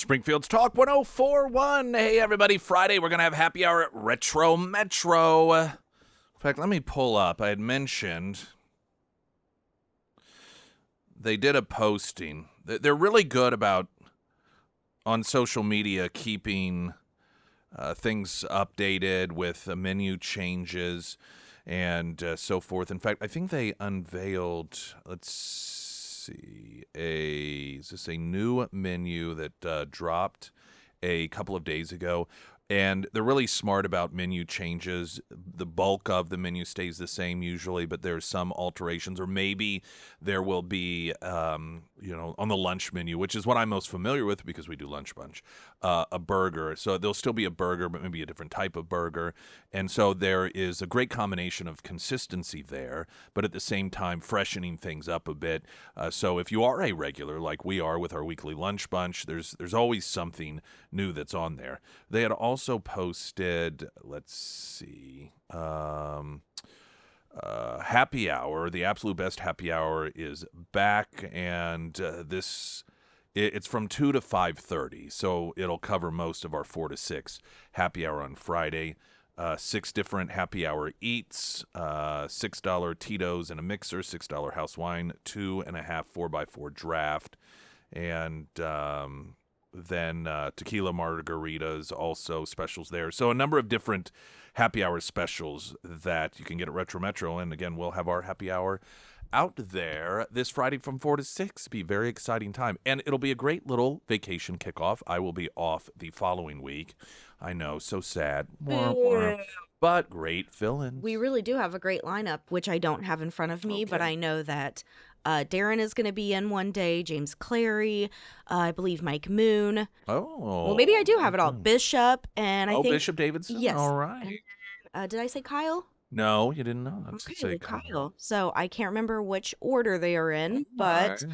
Springfield's Talk 1041. Hey, everybody. Friday, we're going to have happy hour at Retro Metro. In fact, let me pull up. I had mentioned they did a posting. They're really good about, on social media, keeping things updated with menu changes and so forth. In fact, I think they unveiled, let's see, is this a new menu that dropped a couple of days ago? And they're really smart about menu changes. The bulk of the menu stays the same usually, but there's some alterations, or maybe there will be, on the lunch menu, which is what I'm most familiar with because we do Lunch Bunch, a burger. So there'll still be a burger, but maybe a different type of burger. And so there is a great combination of consistency there, but at the same time freshening things up a bit. So if you are a regular, like we are with our weekly Lunch Bunch, there's always something new that's on there. They had also posted, let's see, happy hour. The absolute best happy hour is back, and it's from 2 to 5:30, so it'll cover most of our 4 to 6 happy hour on Friday. 6 different happy hour eats, $6 Tito's and a mixer, $6 house wine, 2.5 4x4 draft, and then tequila margaritas, also specials there. So a number of different happy hour specials that you can get at Retro Metro. And again, we'll have our happy hour out there this Friday from 4 to 6. Be a very exciting time. And it'll be a great little vacation kickoff. I will be off the following week. I know, so sad. But great fill-ins. We really do have a great lineup, which I don't have in front of me, but I know that Darren is going to be in one day, James Clary, I believe Mike Moon. Oh. Well, maybe I do have it all. Bishop, and I think... Bishop Davidson? Yes. All right. And, did I say Kyle? No, you didn't know. Okay, Kyle. So I can't remember which order they are in, but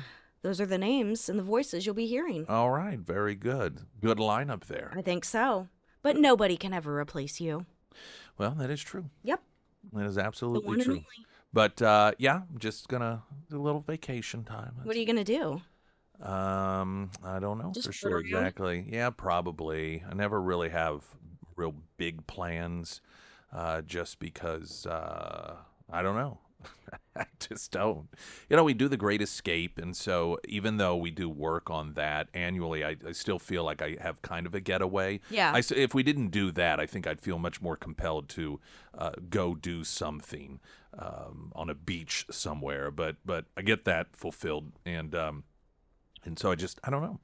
those are the names and the voices you'll be hearing. All right, very good. Good lineup there. I think so. But nobody can ever replace you. Well, that is true. Yep. That is absolutely true. But, I'm just going to do a little vacation time. What are you going to do? I don't know for sure exactly. Yeah, probably. I never really have real big plans just because, I don't know. I just don't. We do the Great Escape, and so even though we do work on that annually, I still feel like I have kind of a getaway. Yeah. If we didn't do that, I think I'd feel much more compelled to go do something on a beach somewhere. But I get that fulfilled, and so I don't know.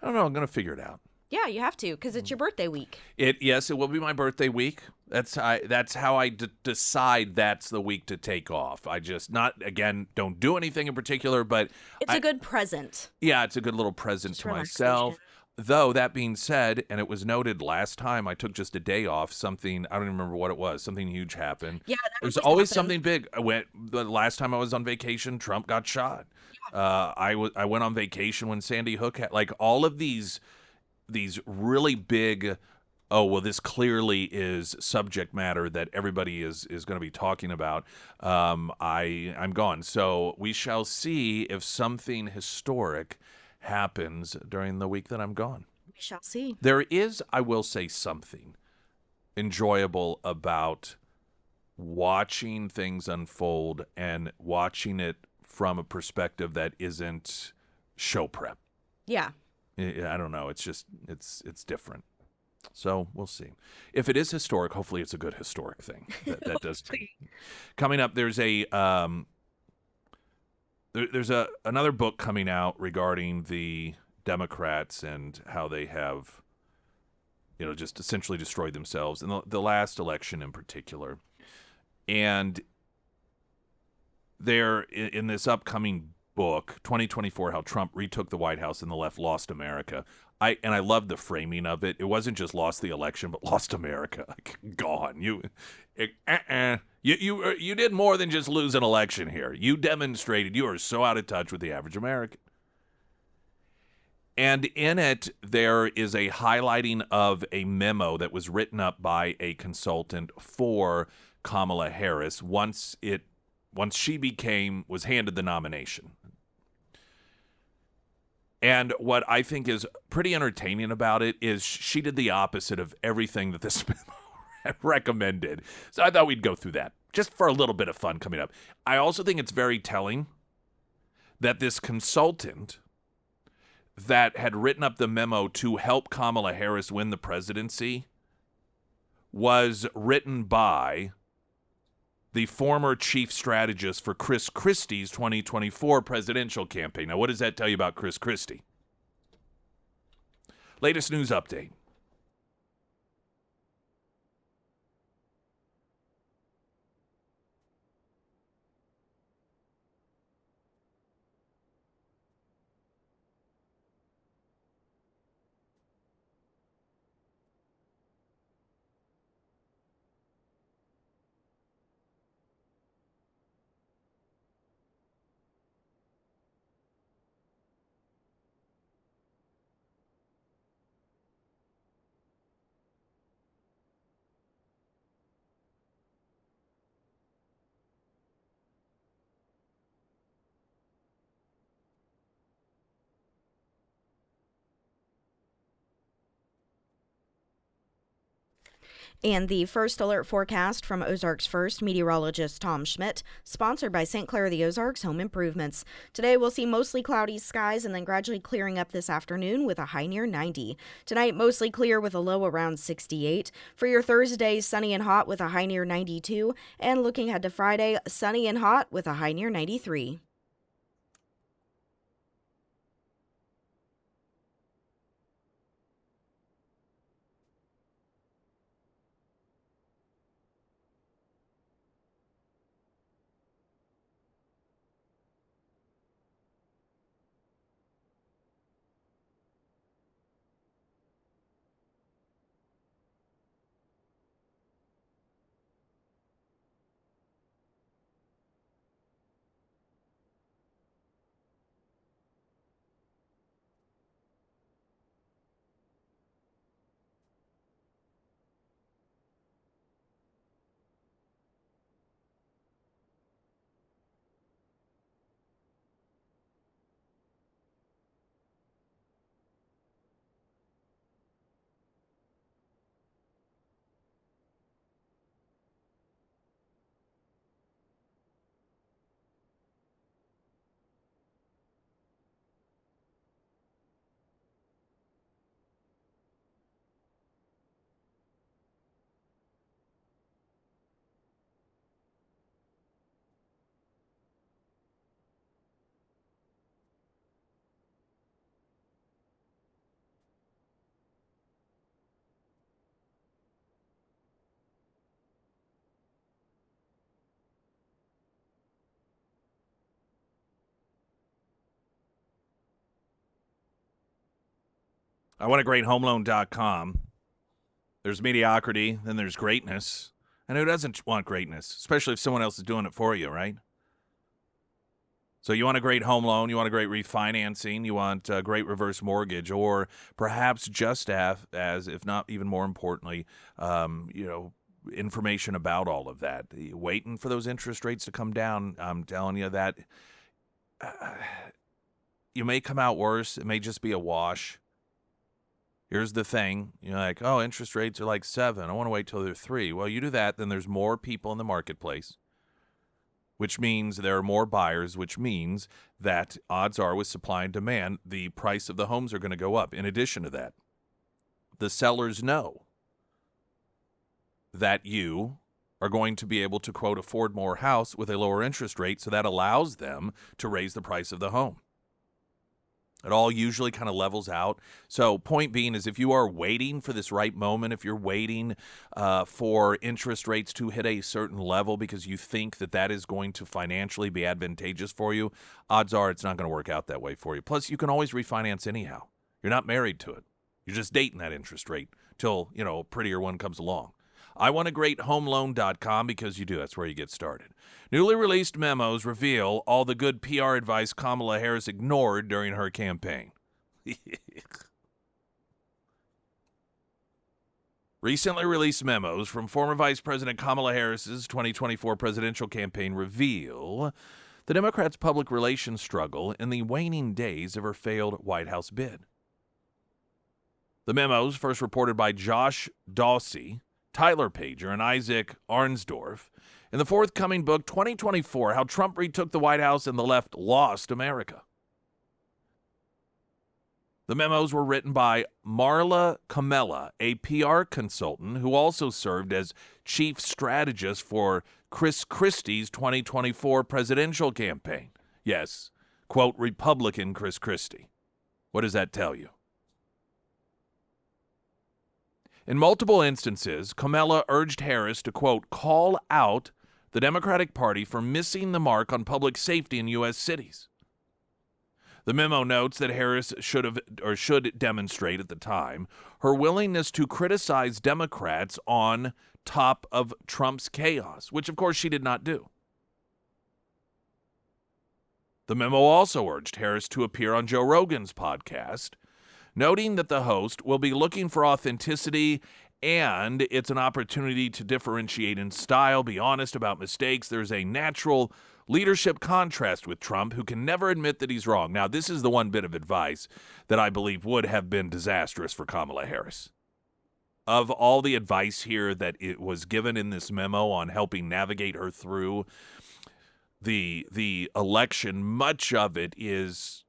I'm going to figure it out. Yeah, you have to, because it's your birthday week. Yes, it will be my birthday week. That's how I decide that's the week to take off. I just don't do anything in particular, but it's a good present. Yeah, it's a good little present to myself. Though that being said, and it was noted last time I took just a day off, something I don't even remember what it was. Something huge happened. Yeah, there's always something big. The last time I was on vacation, Trump got shot. Yeah. I went on vacation when Sandy Hook had all of these really big, this clearly is subject matter that everybody is going to be talking about. I'm gone. So we shall see if something historic happens during the week that I'm gone. We shall see. There is, I will say, something enjoyable about watching things unfold and watching it from a perspective that isn't show prep. Yeah. I don't know. It's just, it's different. So we'll see. If it is historic, hopefully it's a good historic thing. That does. Coming up, there's another book coming out regarding the Democrats and how they have, just essentially destroyed themselves in the last election in particular. And they're in this upcoming book, 2024, How Trump Retook the White House and the Left Lost America. I love the framing of it. It wasn't just lost the election, but lost America. Gone. You did more than just lose an election here. You demonstrated you are so out of touch with the average American. And in it, there is a highlighting of a memo that was written up by a consultant for Kamala Harris once she was handed the nomination. And what I think is pretty entertaining about it is she did the opposite of everything that this memo recommended. So I thought we'd go through that just for a little bit of fun coming up. I also think it's very telling that this consultant that had written up the memo to help Kamala Harris win the presidency was written by the former chief strategist for Chris Christie's 2024 presidential campaign. Now, what does that tell you about Chris Christie? Latest news update. And the first alert forecast from Ozarks First meteorologist Tom Schmidt, sponsored by St. Clair the Ozarks Home Improvements. Today we'll see mostly cloudy skies and then gradually clearing up this afternoon with a high near 90. Tonight mostly clear with a low around 68. For your Thursday, sunny and hot with a high near 92. And looking ahead to Friday, sunny and hot with a high near 93. I want a great homeloan.com. There's mediocrity, then there's greatness. And who doesn't want greatness, especially if someone else is doing it for you, right? So you want a great home loan, you want a great refinancing, you want a great reverse mortgage, or perhaps just as if not even more importantly, information about all of that. Waiting for those interest rates to come down, I'm telling you that you may come out worse. It may just be a wash. Here's the thing. You're like, oh, interest rates are like 7. I want to wait till they're 3. Well, you do that, then there's more people in the marketplace, which means there are more buyers, which means that odds are with supply and demand, the price of the homes are going to go up. In addition to that, the sellers know that you are going to be able to, quote, afford more house with a lower interest rate, so that allows them to raise the price of the home. It all usually kind of levels out. So point being is if you are waiting for this right moment, if you're waiting for interest rates to hit a certain level because you think that that is going to financially be advantageous for you, odds are it's not going to work out that way for you. Plus, you can always refinance anyhow. You're not married to it. You're just dating that interest rate till, a prettier one comes along. I want a great homeloan.com because you do. That's where you get started. Newly released memos reveal all the good PR advice Kamala Harris ignored during her campaign. Recently released memos from former Vice President Kamala Harris's 2024 presidential campaign reveal the Democrats' public relations struggle in the waning days of her failed White House bid. The memos, first reported by Josh Dawsey, Tyler Pager, and Isaac Arnsdorf, in the forthcoming book, 2024, How Trump Retook the White House and the Left Lost America. The memos were written by Marla Camella, a PR consultant who also served as chief strategist for Chris Christie's 2024 presidential campaign. Yes, quote, Republican Chris Christie. What does that tell you? In multiple instances, Camella urged Harris to, quote, call out the Democratic Party for missing the mark on public safety in U.S. cities. The memo notes that Harris should demonstrate at the time her willingness to criticize Democrats on top of Trump's chaos, which of course she did not do. The memo also urged Harris to appear on Joe Rogan's podcast, noting that the host will be looking for authenticity and it's an opportunity to differentiate in style, be honest about mistakes. There's a natural leadership contrast with Trump, who can never admit that he's wrong. Now, this is the one bit of advice that I believe would have been disastrous for Kamala Harris. Of all the advice here that it was given in this memo on helping navigate her through the election, much of it is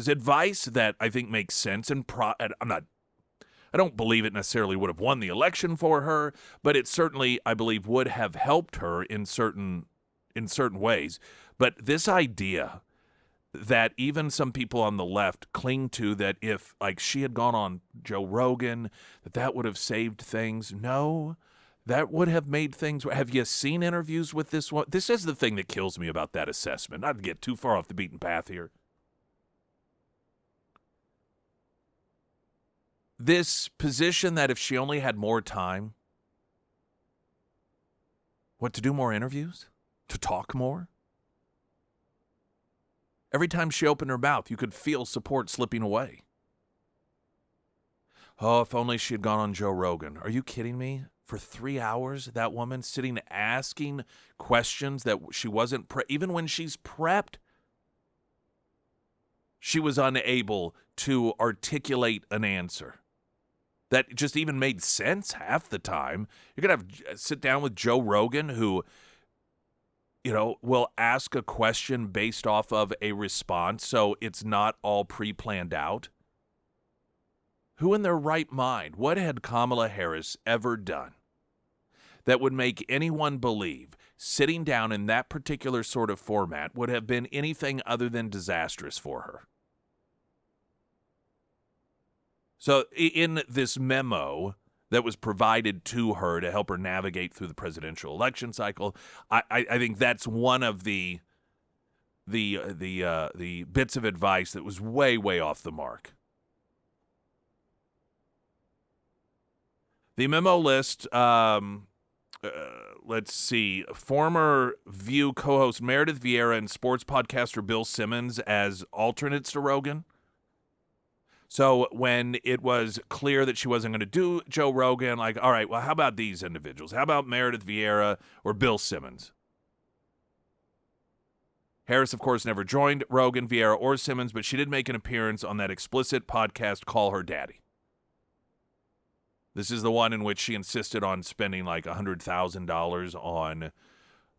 advice that I think makes sense, and I don't believe it necessarily would have won the election for her, but it certainly, I believe, would have helped her in certain ways. But this idea that even some people on the left cling to, that if, like, she had gone on Joe Rogan, that would have saved things. No, that would have made things. Have you seen interviews with this one? This is the thing that kills me about that assessment. Not to get too far off the beaten path here. This position that if she only had more time, to do more interviews? To talk more? Every time she opened her mouth, you could feel support slipping away. Oh, if only she had gone on Joe Rogan. Are you kidding me? For 3 hours, that woman sitting asking questions that she wasn't, even when she's prepped, she was unable to articulate an answer that just even made sense half the time. You're going to have sit down with Joe Rogan, who, will ask a question based off of a response, so it's not all pre-planned out. Who in their right mind, what had Kamala Harris ever done that would make anyone believe sitting down in that particular sort of format would have been anything other than disastrous for her? So in this memo that was provided to her to help her navigate through the presidential election cycle, I think that's one of the bits of advice that was way, way off the mark. The memo list, let's see, former View co-host Meredith Vieira and sports podcaster Bill Simmons as alternates to Rogan. So when it was clear that she wasn't going to do Joe Rogan, like, all right, well, how about these individuals? How about Meredith Vieira or Bill Simmons? Harris, of course, never joined Rogan, Vieira, or Simmons, but she did make an appearance on that explicit podcast, Call Her Daddy. This is the one in which she insisted on spending like $100,000 on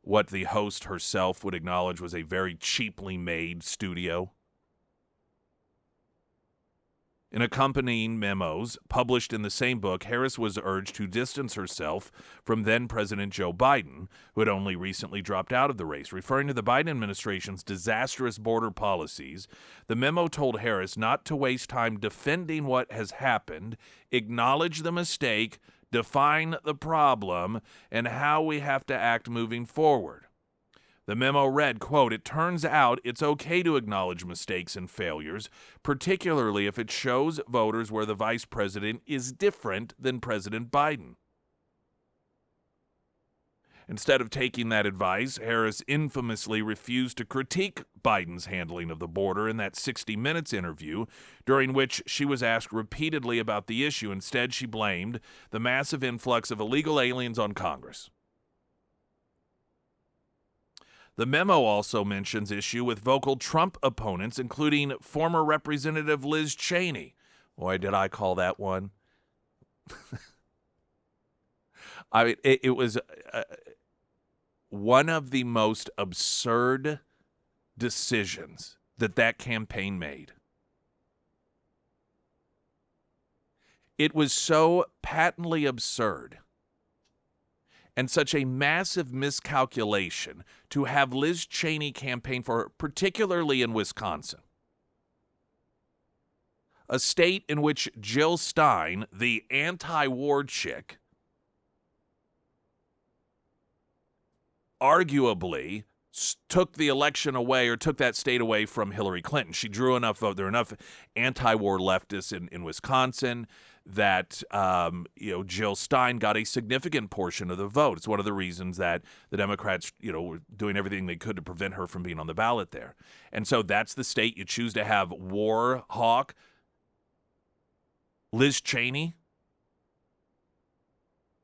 what the host herself would acknowledge was a very cheaply made studio. In accompanying memos published in the same book, Harris was urged to distance herself from then-President Joe Biden, who had only recently dropped out of the race. Referring to the Biden administration's disastrous border policies, the memo told Harris not to waste time defending what has happened, acknowledge the mistake, define the problem, and how we have to act moving forward. The memo read, quote, "It turns out it's okay to acknowledge mistakes and failures, particularly if it shows voters where the vice president is different than President Biden." Instead of taking that advice, Harris infamously refused to critique Biden's handling of the border in that 60 Minutes interview, during which she was asked repeatedly about the issue. Instead, she blamed the massive influx of illegal aliens on Congress. The memo also mentions issue with vocal Trump opponents, including former Representative Liz Cheney. Boy, did I call that one. I mean, it was one of the most absurd decisions that campaign made. It was so patently absurd and such a massive miscalculation to have Liz Cheney campaign for her, particularly in Wisconsin, a state in which Jill Stein, the anti-war chick, arguably took the election away or took that state away from Hillary Clinton. She drew enough vote. There were enough anti-war leftists in Wisconsin that Jill Stein got a significant portion of the vote. It's one of the reasons that the Democrats were doing everything they could to prevent her from being on the ballot there. And so that's the state you choose to have war hawk Liz Cheney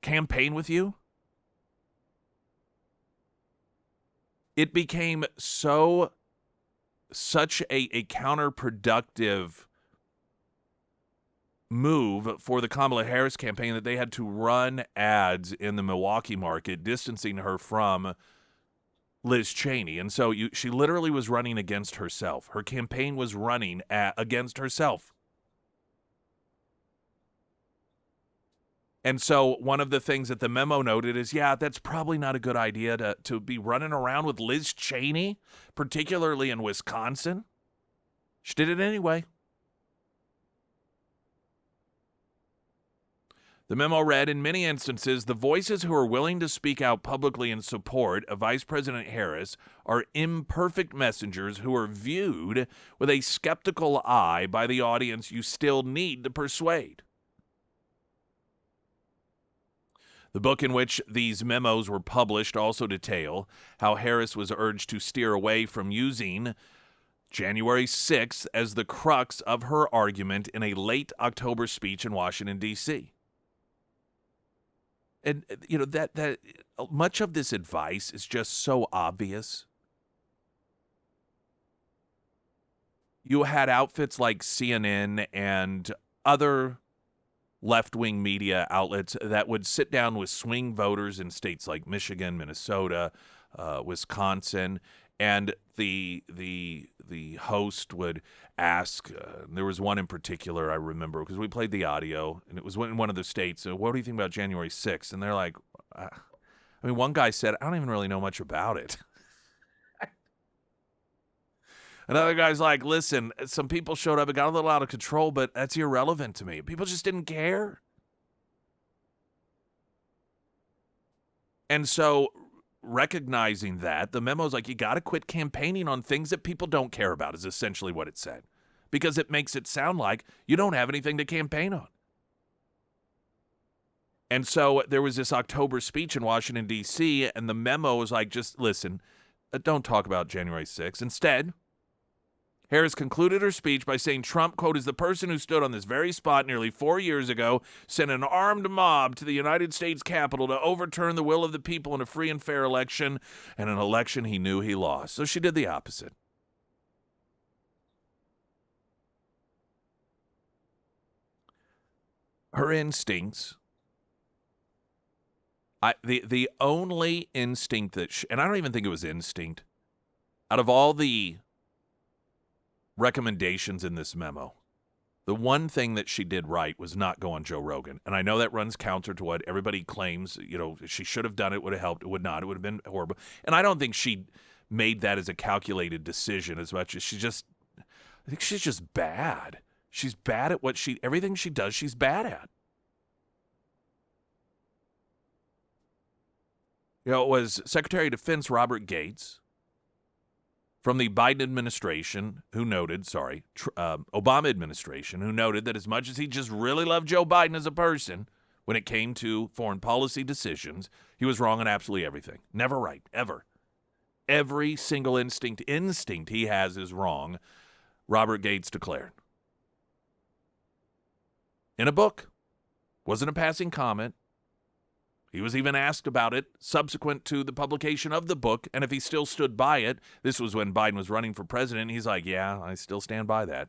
campaign with you. It became such a counterproductive move for the Kamala Harris campaign that they had to run ads in the Milwaukee market distancing her from Liz Cheney. And so she literally was running against herself. Her campaign was running against herself. And so one of the things that the memo noted is, that's probably not a good idea to be running around with Liz Cheney, particularly in Wisconsin. She did it anyway. The memo read, in many instances, the voices who are willing to speak out publicly in support of Vice President Harris are imperfect messengers who are viewed with a skeptical eye by the audience you still need to persuade. The book in which these memos were published also detail how Harris was urged to steer away from using January 6th as the crux of her argument in a late October speech in Washington, D.C. And, that much of this advice is just so obvious. You had outfits like CNN and other left-wing media outlets that would sit down with swing voters in states like Michigan, Minnesota, Wisconsin, and the host would ask. There was one in particular I remember because we played the audio, and it was in one of the states. What do you think about January 6th? And they're like, one guy said, I don't even really know much about it. Another guy's like, listen, some people showed up. It got a little out of control, but that's irrelevant to me. People just didn't care. And so recognizing that, the memo's like, you got to quit campaigning on things that people don't care about is essentially what it said. Because it makes it sound like you don't have anything to campaign on. And so there was this October speech in Washington, D.C., and the memo was like, just listen, don't talk about January 6th. Instead, Harris concluded her speech by saying Trump, quote, is the person who stood on this very spot nearly 4 years ago, sent an armed mob to the United States Capitol to overturn the will of the people in a free and fair election, and an election he knew he lost. So she did the opposite. Her instincts, the only instinct that, and I don't even think it was instinct, out of all the recommendations in this memo, the one thing that she did right was not go on Joe Rogan. And I know that runs counter to what everybody claims, she should have done it, would have helped. It would not. It would have been horrible. And I don't think she made that as a calculated decision as much as I think she's just bad. She's bad at everything she does, she's bad at. It was Secretary of Defense Robert Gates from the Obama administration, who noted that as much as he just really loved Joe Biden as a person, when it came to foreign policy decisions, he was wrong on absolutely everything. Never right, ever. Every single instinct he has is wrong, Robert Gates declared. In a book. Wasn't a passing comment. He was even asked about it subsequent to the publication of the book, and if he still stood by it. This was when Biden was running for president. He's like, yeah, I still stand by that.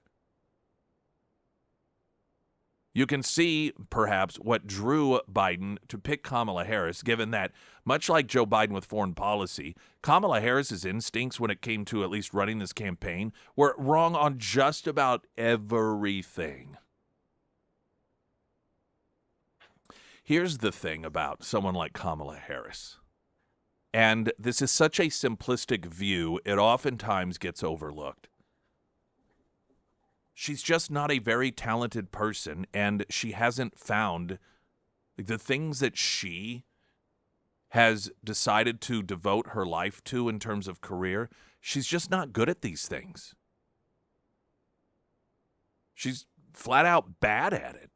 You can see, perhaps, what drew Biden to pick Kamala Harris, given that, much like Joe Biden with foreign policy, Kamala Harris's instincts when it came to at least running this campaign were wrong on just about everything. Here's the thing about someone like Kamala Harris, and this is such a simplistic view, it oftentimes gets overlooked. She's just not a very talented person, and she hasn't found the things that she has decided to devote her life to in terms of career. She's just not good at these things. She's flat out bad at it.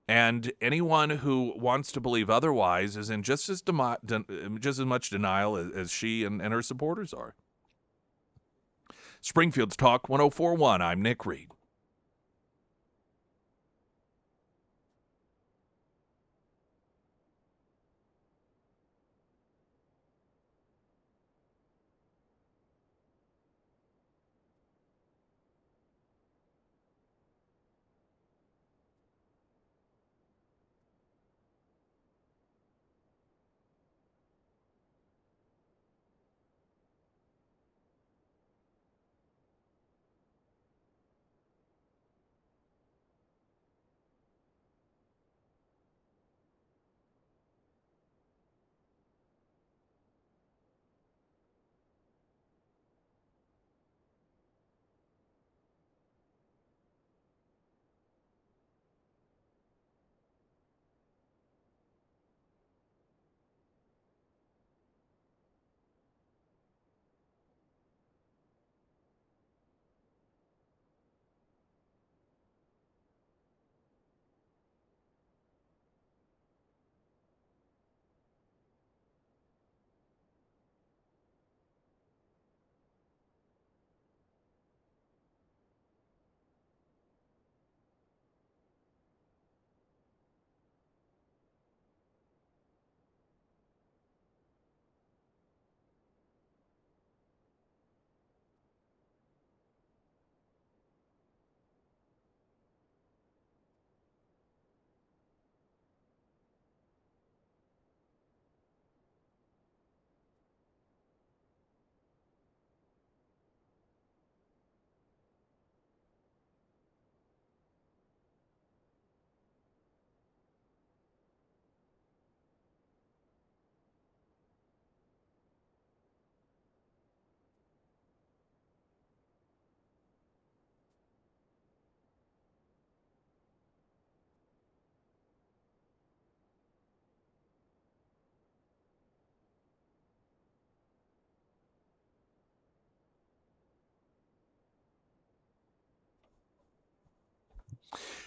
And anyone who wants to believe otherwise is in just as much denial as she and her supporters are. Springfield's Talk 1041. I'm Nick Reed.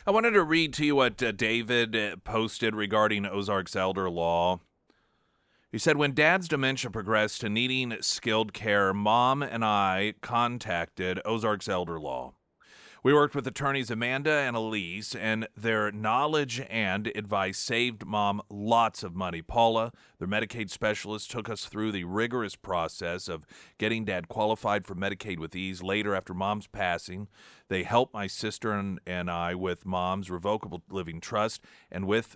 I wanted to read to you what David posted regarding Ozark's elder law. He said, when Dad's dementia progressed to needing skilled care, Mom and I contacted Ozark's elder law. We worked with attorneys Amanda and Elise, and their knowledge and advice saved Mom lots of money. Paula, their Medicaid specialist, took us through the rigorous process of getting Dad qualified for Medicaid with ease. Later, after Mom's passing, they helped my sister and I with Mom's revocable living trust and with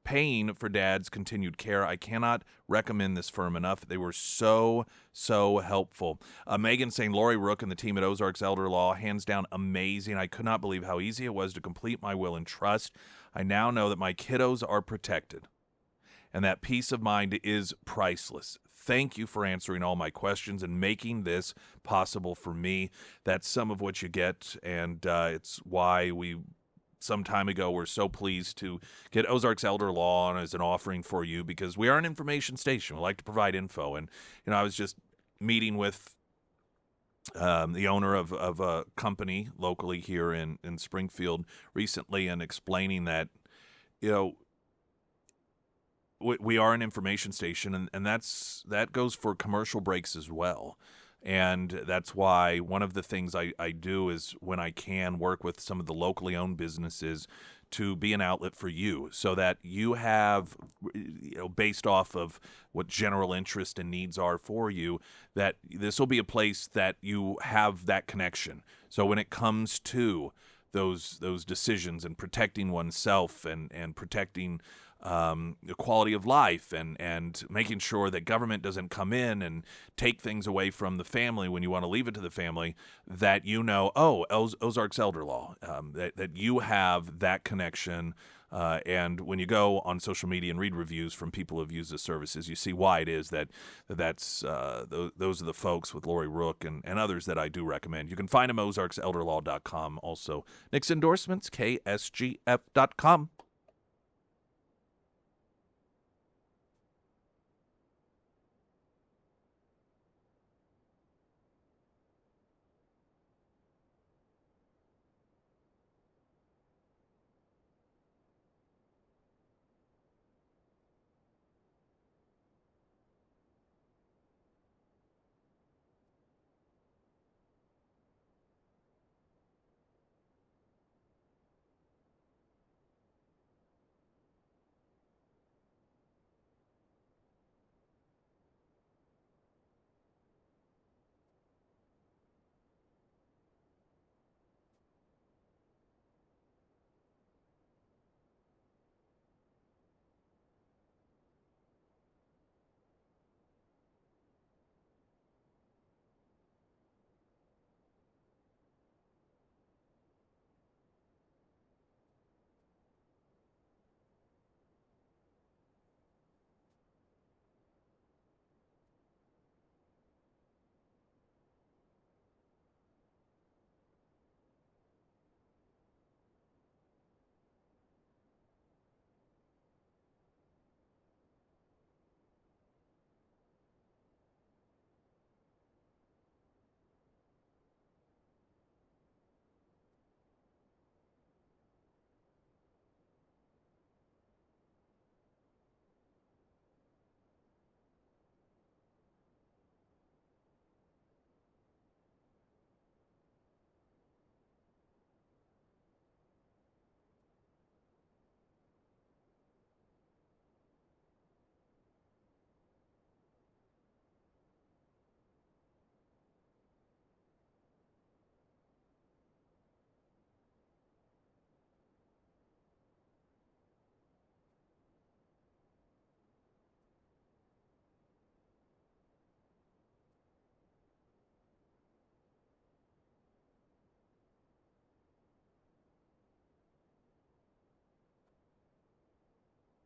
paying for Dad's continued care. I cannot recommend this firm enough. They were so helpful. Megan saying, Lori Rook and the team at Ozark's Elder Law, hands down amazing. I could not believe how easy it was to complete my will and trust. I now know that my kiddos are protected, and that peace of mind is priceless. Thank you for answering all my questions and making this possible for me. That's some of what you get, and it's why we some time ago we're so pleased to get Ozark's Elder Law on as an offering for you, because we are an information station. We like to provide info. And, I was just meeting with the owner of a company locally here in Springfield recently and explaining that, we are an information station, and that goes for commercial breaks as well. And that's why one of the things I do is when I can work with some of the locally owned businesses to be an outlet for you so that you have, based off of what general interest and needs are for you, that this will be a place that you have that connection. So when it comes to those decisions and protecting oneself and protecting the quality of life and making sure that government doesn't come in and take things away from the family when you want to leave it to the family, that Ozarks Elder Law, that you have that connection. And when you go on social media and read reviews from people who've used the services, you see why it is that's those are the folks with Lori Rook and others that I do recommend. You can find them at ozarkselderlaw.com. Also, Nick's endorsements, KSGF.com.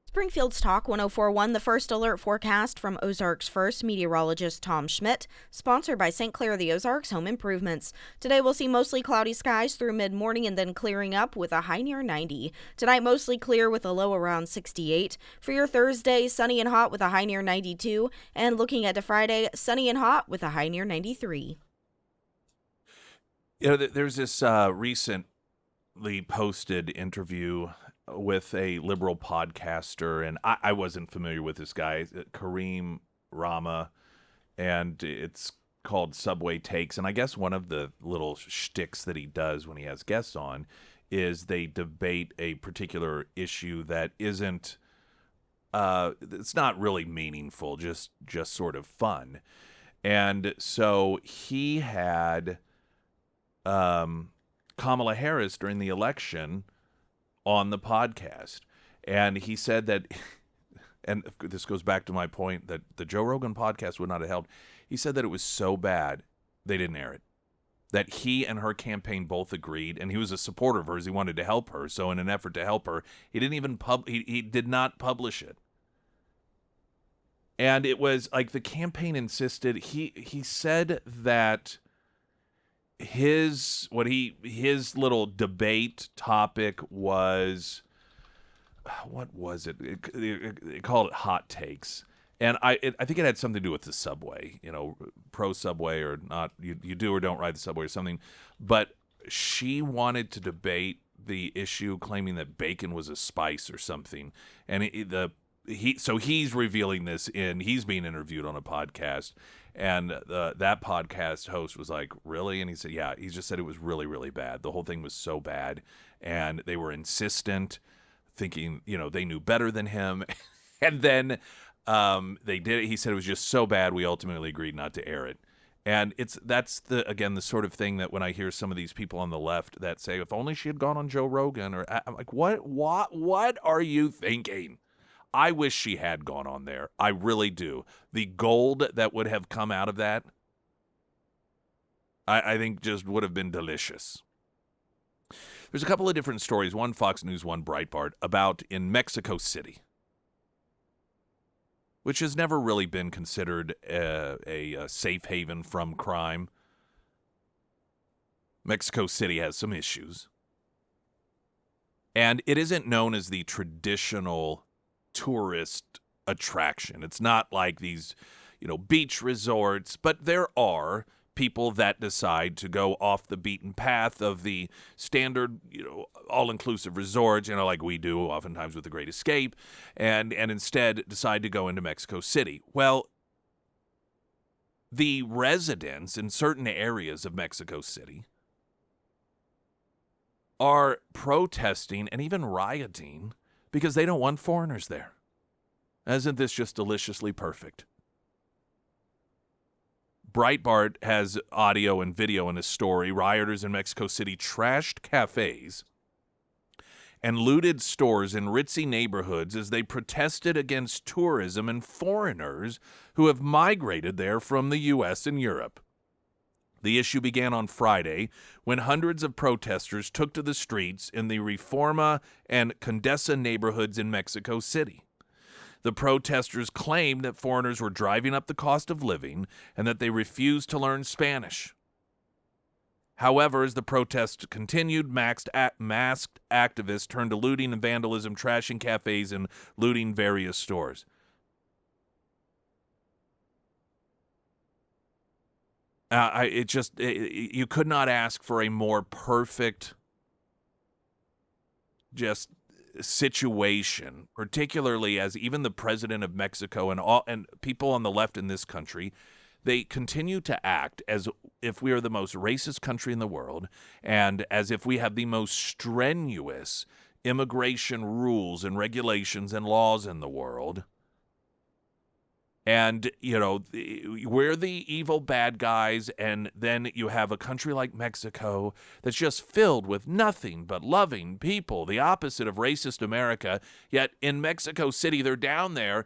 Springfield's Talk 1041, the first alert forecast from Ozarks First meteorologist Tom Schmidt, sponsored by St. Clair the Ozarks Home Improvements. Today we'll see mostly cloudy skies through mid-morning and then clearing up with a high near 90. Tonight mostly clear with a low around 68. For your Thursday, sunny and hot with a high near 92. And looking at the Friday, sunny and hot with a high near 93. There's this recently posted interview with a liberal podcaster, and I wasn't familiar with this guy, Kareem Rama, and it's called Subway Takes. And I guess one of the little shticks that he does when he has guests on is they debate a particular issue that isn't, it's not really meaningful, just sort of fun. And so he had Kamala Harris during the election on the podcast, and he said that, and this goes back to my point that the Joe Rogan podcast would not have helped. He said that it was so bad they didn't air it, that he and her campaign both agreed, and he was a supporter of hers. He wanted to help her, so in an effort to help her, he didn't even he did not publish it. And it was like the campaign insisted. He said that his little debate topic was, what was it? It called it hot takes, and I think it had something to do with the subway, pro subway or not. You do or don't ride the subway or something. But she wanted to debate the issue, claiming that bacon was a spice or something, and he's revealing this he's being interviewed on a podcast, And that podcast host was like, really? And he said, yeah. He just said it was really, really bad. The whole thing was so bad. And they were insistent, thinking, they knew better than him. And then they did it. He said it was just so bad, we ultimately agreed not to air it. And that's the sort of thing that when I hear some of these people on the left that say, if only she had gone on Joe Rogan, or I'm like, what are you thinking? I wish she had gone on there. I really do. The gold that would have come out of that, I think just would have been delicious. There's a couple of different stories, one Fox News, one Breitbart, about in Mexico City, which has never really been considered a safe haven from crime. Mexico City has some issues. And it isn't known as the traditional tourist attraction. It's not like these, beach resorts, but there are people that decide to go off the beaten path of the standard, all-inclusive resorts, like we do oftentimes with The Great Escape, and instead decide to go into Mexico City. Well, the residents in certain areas of Mexico City are protesting and even rioting because they don't want foreigners there. Isn't this just deliciously perfect? Breitbart has audio and video in his story. Rioters in Mexico City trashed cafes and looted stores in ritzy neighborhoods as they protested against tourism and foreigners who have migrated there from the U.S. and Europe. The issue began on Friday when hundreds of protesters took to the streets in the Reforma and Condesa neighborhoods in Mexico City. The protesters claimed that foreigners were driving up the cost of living and that they refused to learn Spanish. However, as the protest continued, masked activists turned to looting and vandalism, trashing cafes and looting various stores. You could not ask for a more perfect just situation, particularly as even the president of Mexico and people on the left in this country, they continue to act as if we are the most racist country in the world and as if we have the most strenuous immigration rules and regulations and laws in the world. And, we're the evil bad guys, and then you have a country like Mexico that's just filled with nothing but loving people, the opposite of racist America. Yet in Mexico City, they're down there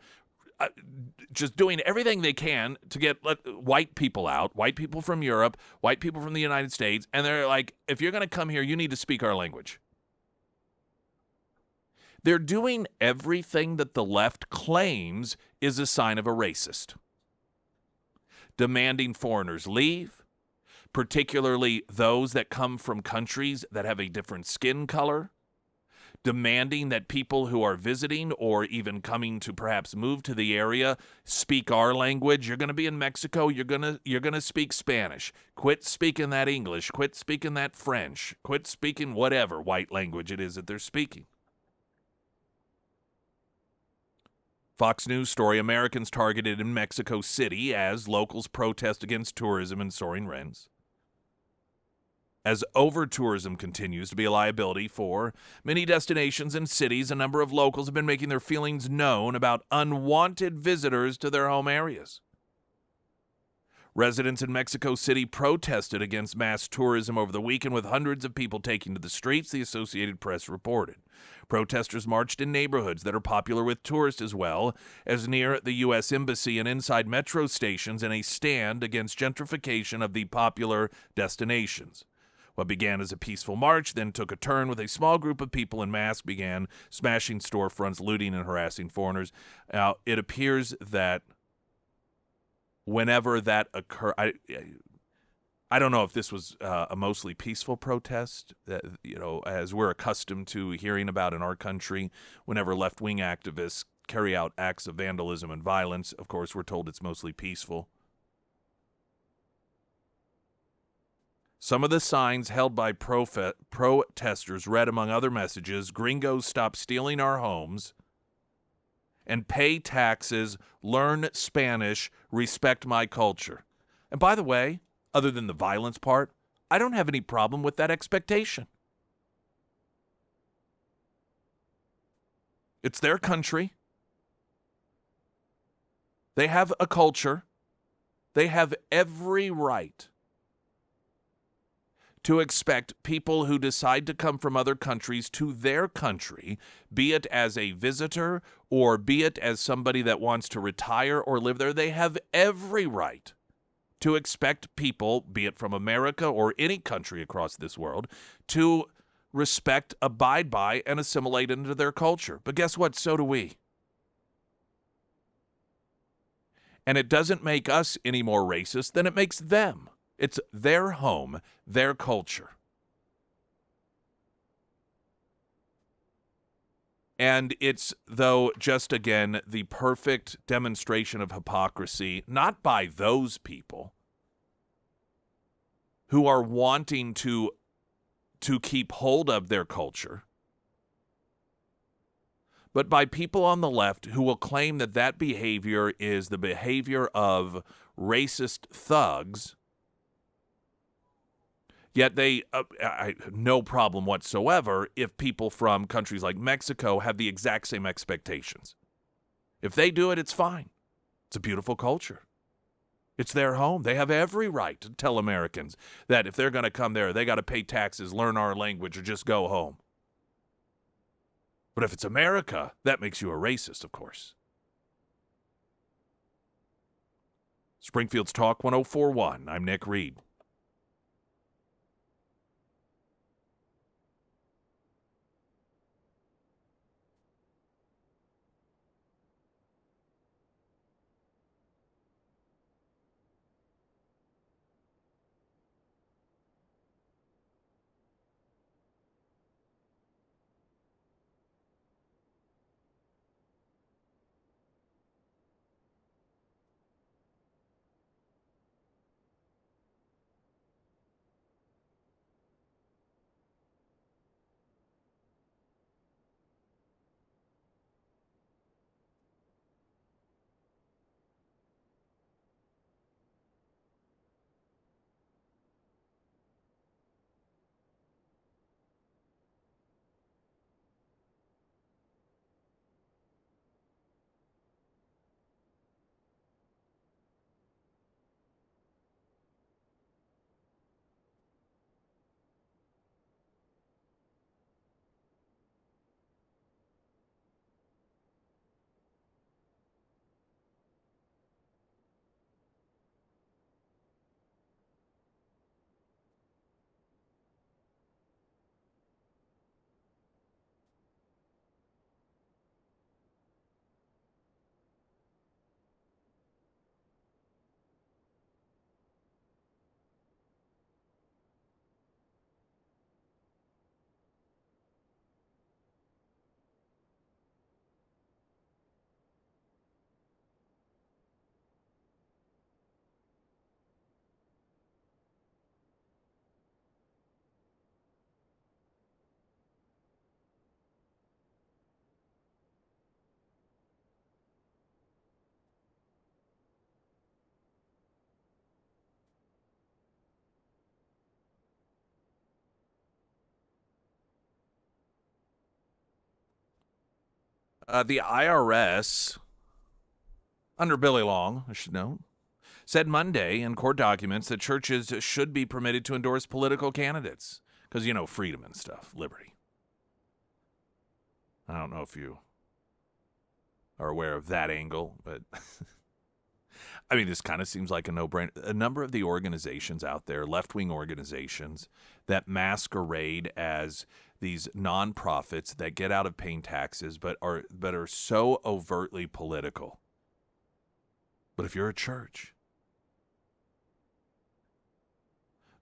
just doing everything they can to get white people out, white people from Europe, white people from the United States, and they're like, if you're going to come here, you need to speak our language. They're doing everything that the left claims is a sign of a racist. Demanding foreigners leave, particularly those that come from countries that have a different skin color. Demanding that people who are visiting or even coming to perhaps move to the area speak our language. You're going to be in Mexico, you're going to speak Spanish. Quit speaking that English, quit speaking that French, quit speaking whatever white language it is that they're speaking. Fox News story, Americans targeted in Mexico City as locals protest against tourism and soaring rents. As over-tourism continues to be a liability for many destinations and cities, a number of locals have been making their feelings known about unwanted visitors to their home areas. Residents in Mexico City protested against mass tourism over the weekend with hundreds of people taking to the streets, the Associated Press reported. Protesters marched in neighborhoods that are popular with tourists as well as near the U.S. Embassy and inside metro stations in a stand against gentrification of the popular destinations. What began as a peaceful march then took a turn with a small group of people in masks began smashing storefronts, looting and harassing foreigners. Now, it appears that whenever that occurred, I don't know if this was a mostly peaceful protest, that, as we're accustomed to hearing about in our country, whenever left-wing activists carry out acts of vandalism and violence. Of course, we're told it's mostly peaceful. Some of the signs held by protesters read, among other messages, "Gringos, stop stealing our homes," and pay taxes, learn Spanish, respect my culture. And by the way, other than the violence part, I don't have any problem with that expectation. It's their country. They have a culture. They have every right to expect people who decide to come from other countries to their country, be it as a visitor or be it as somebody that wants to retire or live there. They have every right to expect people, be it from America or any country across this world, to respect, abide by, and assimilate into their culture. But guess what? So do we. And it doesn't make us any more racist than it makes them. It's their home, their culture. And it's, though, just again, the perfect demonstration of hypocrisy, not by those people who are wanting to keep hold of their culture, but by people on the left who will claim that that behavior is the behavior of racist thugs. Yet they, no problem whatsoever if people from countries like Mexico have the exact same expectations. If they do it, it's fine. It's a beautiful culture. It's their home. They have every right to tell Americans that if they're going to come there, they got to pay taxes, learn our language, or just go home. But if it's America, that makes you a racist, of course. Springfield's Talk 1041. I'm Nick Reed. The IRS, under Billy Long, I should note, said Monday in court documents that churches should be permitted to endorse political candidates. Because, freedom and stuff, liberty. I don't know if you are aware of that angle, but I mean, this kind of seems like a no-brainer. A number of the organizations out there, left-wing organizations, that masquerade as these nonprofits that get out of paying taxes but are so overtly political. But if you're a church,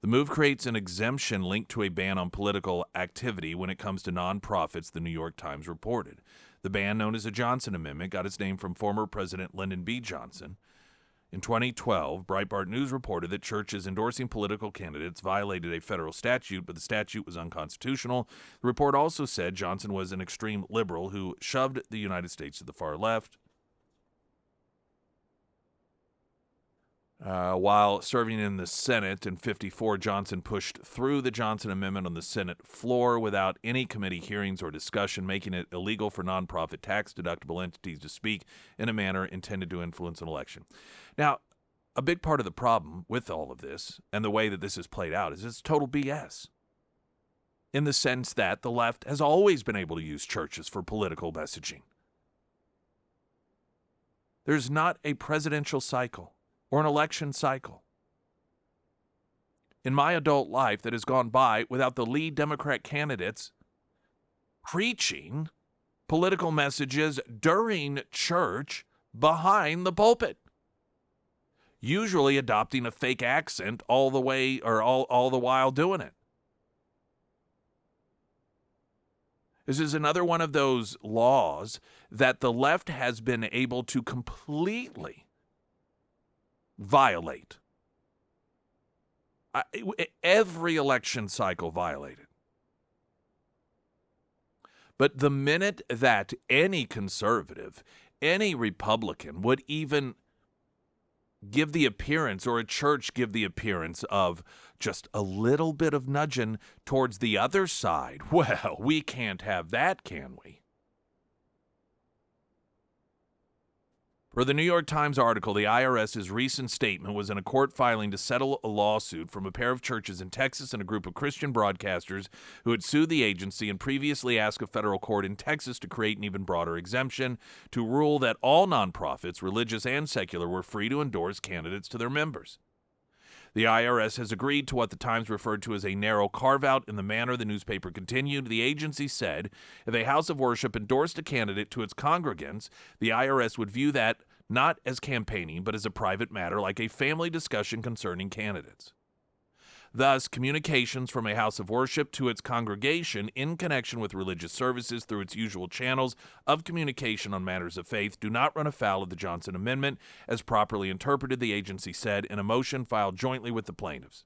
the move creates an exemption linked to a ban on political activity when it comes to nonprofits, the New York Times reported. The ban, known as the Johnson Amendment, got its name from former President Lyndon B. Johnson. In 2012, Breitbart News reported that churches endorsing political candidates violated a federal statute, but the statute was unconstitutional. The report also said Johnson was an extreme liberal who shoved the United States to the far left. While serving in the Senate in '54, Johnson pushed through the Johnson Amendment on the Senate floor without any committee hearings or discussion, making it illegal for nonprofit tax-deductible entities to speak in a manner intended to influence an election. Now, a big part of the problem with all of this and the way that this is played out is it's total BS, in the sense that the left has always been able to use churches for political messaging. There's not a presidential cycle or an election cycle in my adult life that has gone by without the lead Democrat candidates preaching political messages during church behind the pulpit, usually adopting a fake accent all the way or all the while doing it. This is another one of those laws that the left has been able to completely violate. Every election cycle violated. But the minute that any conservative, any Republican would even give the appearance, or a church give the appearance of just a little bit of nudging towards the other side, well, we can't have that, can we? Per the New York Times article, the IRS's recent statement was in a court filing to settle a lawsuit from a pair of churches in Texas and a group of Christian broadcasters who had sued the agency and previously asked a federal court in Texas to create an even broader exemption to rule that all nonprofits, religious and secular, were free to endorse candidates to their members. The IRS has agreed to what the Times referred to as a narrow carve-out in the manner the newspaper continued. The agency said if a house of worship endorsed a candidate to its congregants, the IRS would view that not as campaigning, but as a private matter like a family discussion concerning candidates. Thus, communications from a house of worship to its congregation in connection with religious services through its usual channels of communication on matters of faith do not run afoul of the Johnson Amendment, as properly interpreted, the agency said in a motion filed jointly with the plaintiffs.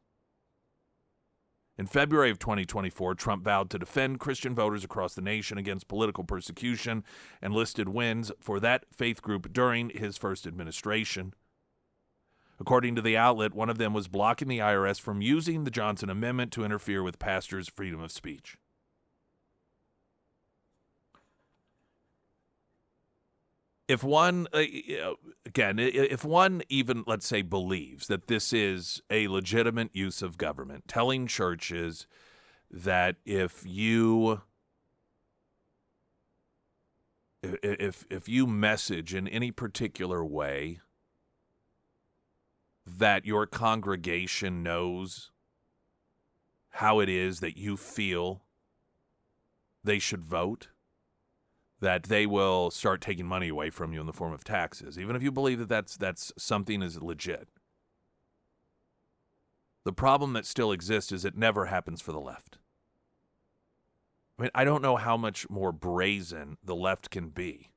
In February of 2024, Trump vowed to defend Christian voters across the nation against political persecution and listed wins for that faith group during his first administration. According to the outlet, one of them was blocking the IRS from using the Johnson Amendment to interfere with pastors' freedom of speech. If one, if one even, let's say, believes that this is a legitimate use of government, telling churches that if you message in any particular way that your congregation knows how it is that you feel they should vote, that they will start taking money away from you in the form of taxes, even if you believe that that's something is legit. The problem that still exists is it never happens for the left. I mean, I don't know how much more brazen the left can be.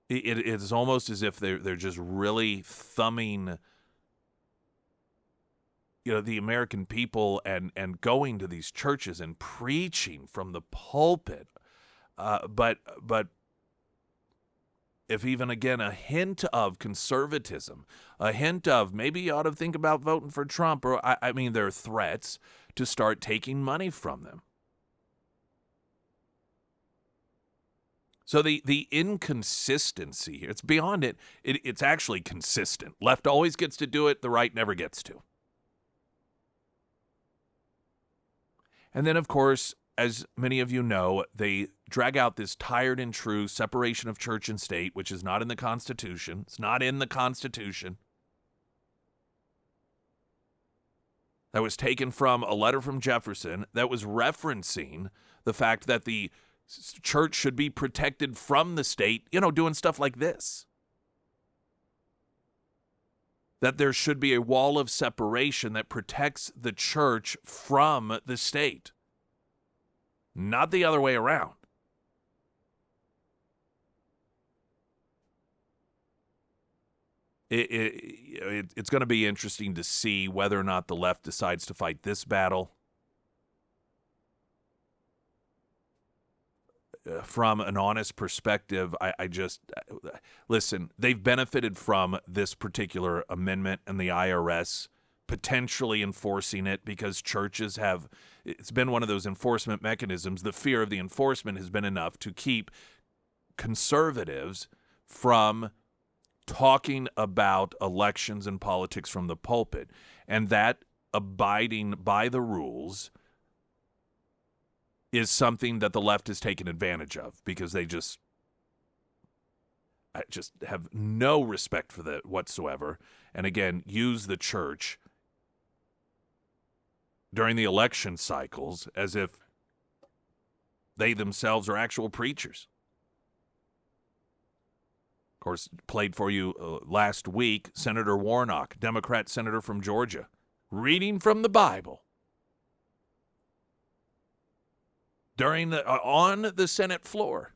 It is almost as if they're just really thumbing, the American people and going to these churches and preaching from the pulpit. But if even, again, a hint of conservatism, a hint of maybe you ought to think about voting for Trump, or there are threats to start taking money from them. So the inconsistency here, it's beyond it. It's actually consistent. Left always gets to do it. The right never gets to. And then, of course, as many of you know, they drag out this tired and true separation of church and state, which is not in the Constitution. It's not in the Constitution. That was taken from a letter from Jefferson that was referencing the fact that the church should be protected from the state, doing stuff like this. That there should be a wall of separation that protects the church from the state. Not the other way around. It's going to be interesting to see whether or not the left decides to fight this battle. From an honest perspective, I just listen. They've benefited from this particular amendment and the IRS potentially enforcing it because churches have. It's been one of those enforcement mechanisms. The fear of the enforcement has been enough to keep conservatives from talking about elections and politics from the pulpit, and that abiding by the rules is something that the left has taken advantage of because they just have no respect for that whatsoever. And again, use the church during the election cycles as if they themselves are actual preachers. Of course, played for you last week, Senator Warnock, Democrat senator from Georgia, reading from the Bible on the Senate floor.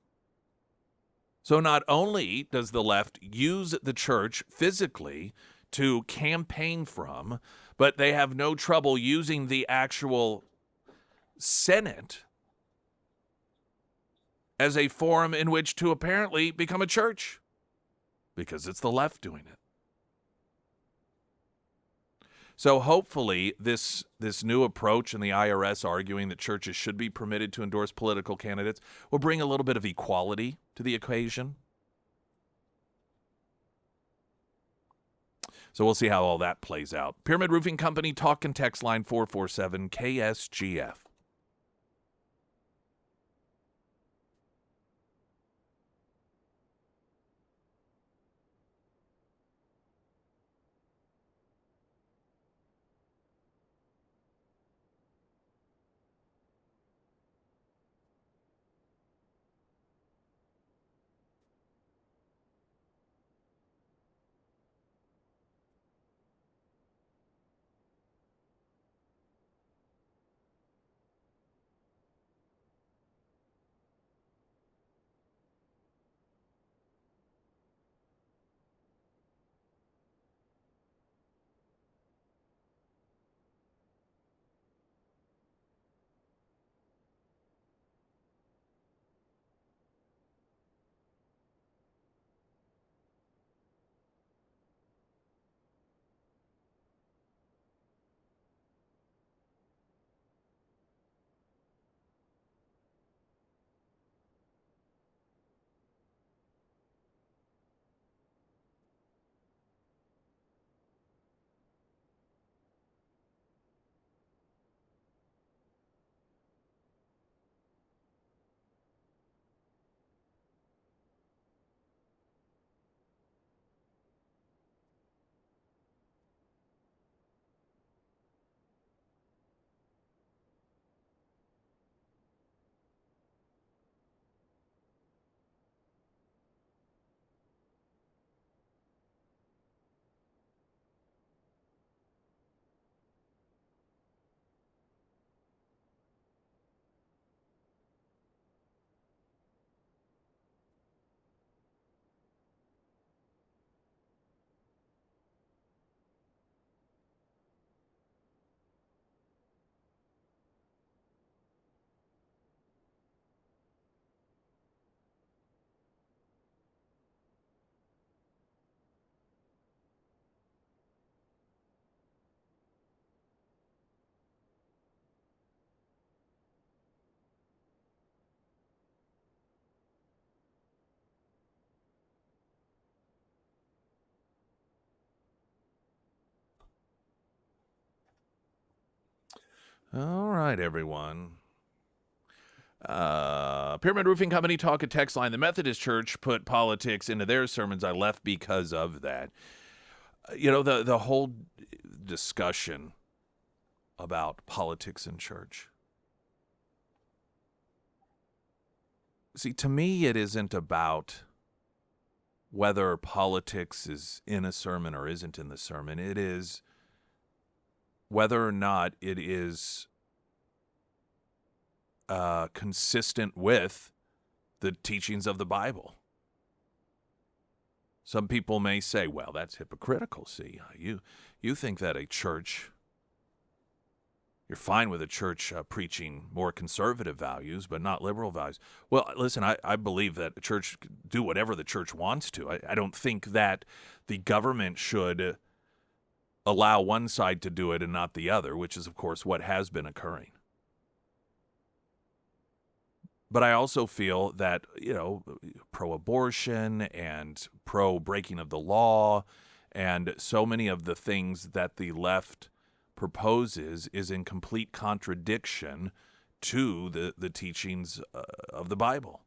So not only does the left use the church physically to campaign from, but they have no trouble using the actual Senate as a forum in which to apparently become a church, because it's the left doing it. So hopefully this new approach in the IRS arguing that churches should be permitted to endorse political candidates will bring a little bit of equality to the equation. So we'll see how all that plays out. Pyramid Roofing Company, talk and text line 447 KSGF. All right, everyone. Pyramid Roofing Company, talk and text line. The Methodist Church put politics into their sermons. I left because of that. The whole discussion about politics in church. See, to me, it isn't about whether politics is in a sermon or isn't in the sermon. It is whether or not it is consistent with the teachings of the Bible. Some people may say, well, that's hypocritical. See, you think that a church, you're fine with a church preaching more conservative values, but not liberal values. Well, listen, I believe that the church can do whatever the church wants to. I don't think that the government should allow one side to do it and not the other, which is, of course, what has been occurring. But I also feel that, pro-abortion and pro-breaking of the law and so many of the things that the left proposes is in complete contradiction to the teachings of the Bible.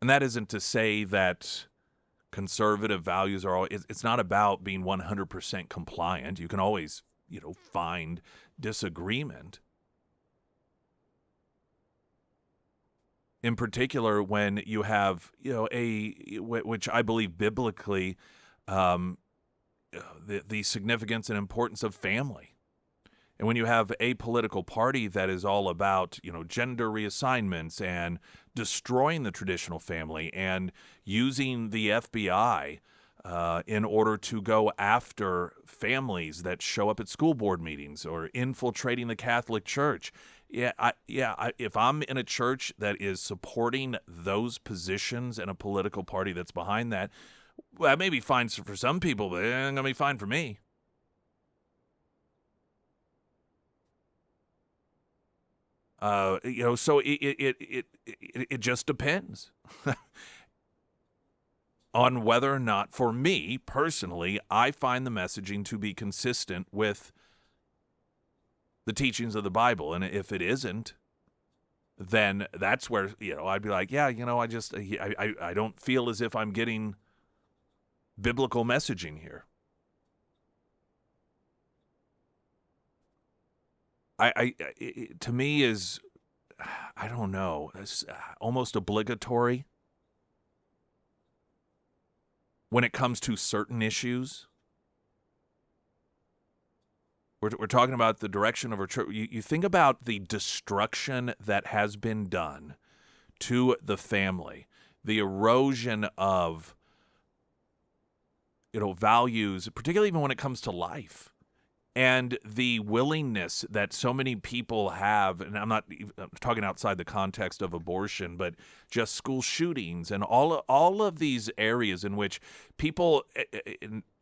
And that isn't to say that conservative values are all, it's not about being 100% compliant. You can always, find disagreement. In particular, when you have, which I believe biblically, the significance and importance of family. And when you have a political party that is all about, gender reassignments and destroying the traditional family and using the FBI in order to go after families that show up at school board meetings or infiltrating the Catholic Church. If I'm in a church that is supporting those positions and a political party that's behind that, well, that may be fine for some people, but it ain't gonna be fine for me. So it just depends on whether or not, for me personally, I find the messaging to be consistent with the teachings of the Bible. And if it isn't, then that's where, I'd be like, yeah, I don't feel as if I'm getting biblical messaging here. It, to me is, I don't know, it's almost obligatory when it comes to certain issues. We're talking about the direction of our church. You think about the destruction that has been done to the family, the erosion of, values, particularly even when it comes to life. And the willingness that so many people have, and I'm talking outside the context of abortion, but just school shootings and all of these areas in which people,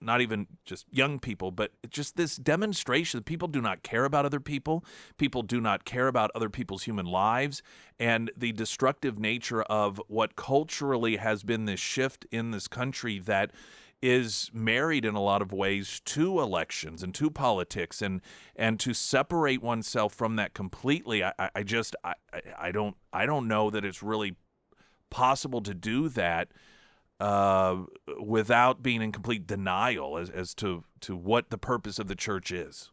not even just young people, but just this demonstration that people do not care about other people. People do not care about other people's human lives, and the destructive nature of what culturally has been this shift in this country that is married in a lot of ways to elections and to politics, and to separate oneself from that completely. I don't know that it's really possible to do that without being in complete denial as to what the purpose of the church is.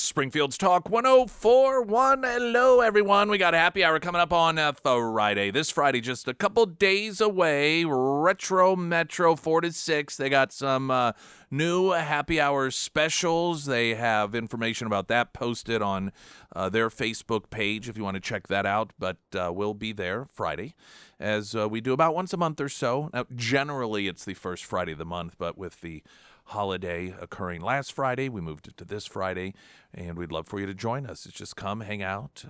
Springfield's Talk 104.1. Hello, everyone. We got a happy hour coming up on Friday. This Friday, just a couple days away. Retro Metro 4 to 6. They got some new happy hour specials. They have information about that posted on their Facebook page if you want to check that out. But we'll be there Friday, as we do about once a month or so. Now, generally, it's the first Friday of the month, but with the holiday occurring last Friday, we moved it to this Friday, and we'd love for you to join us. It's just come, hang out,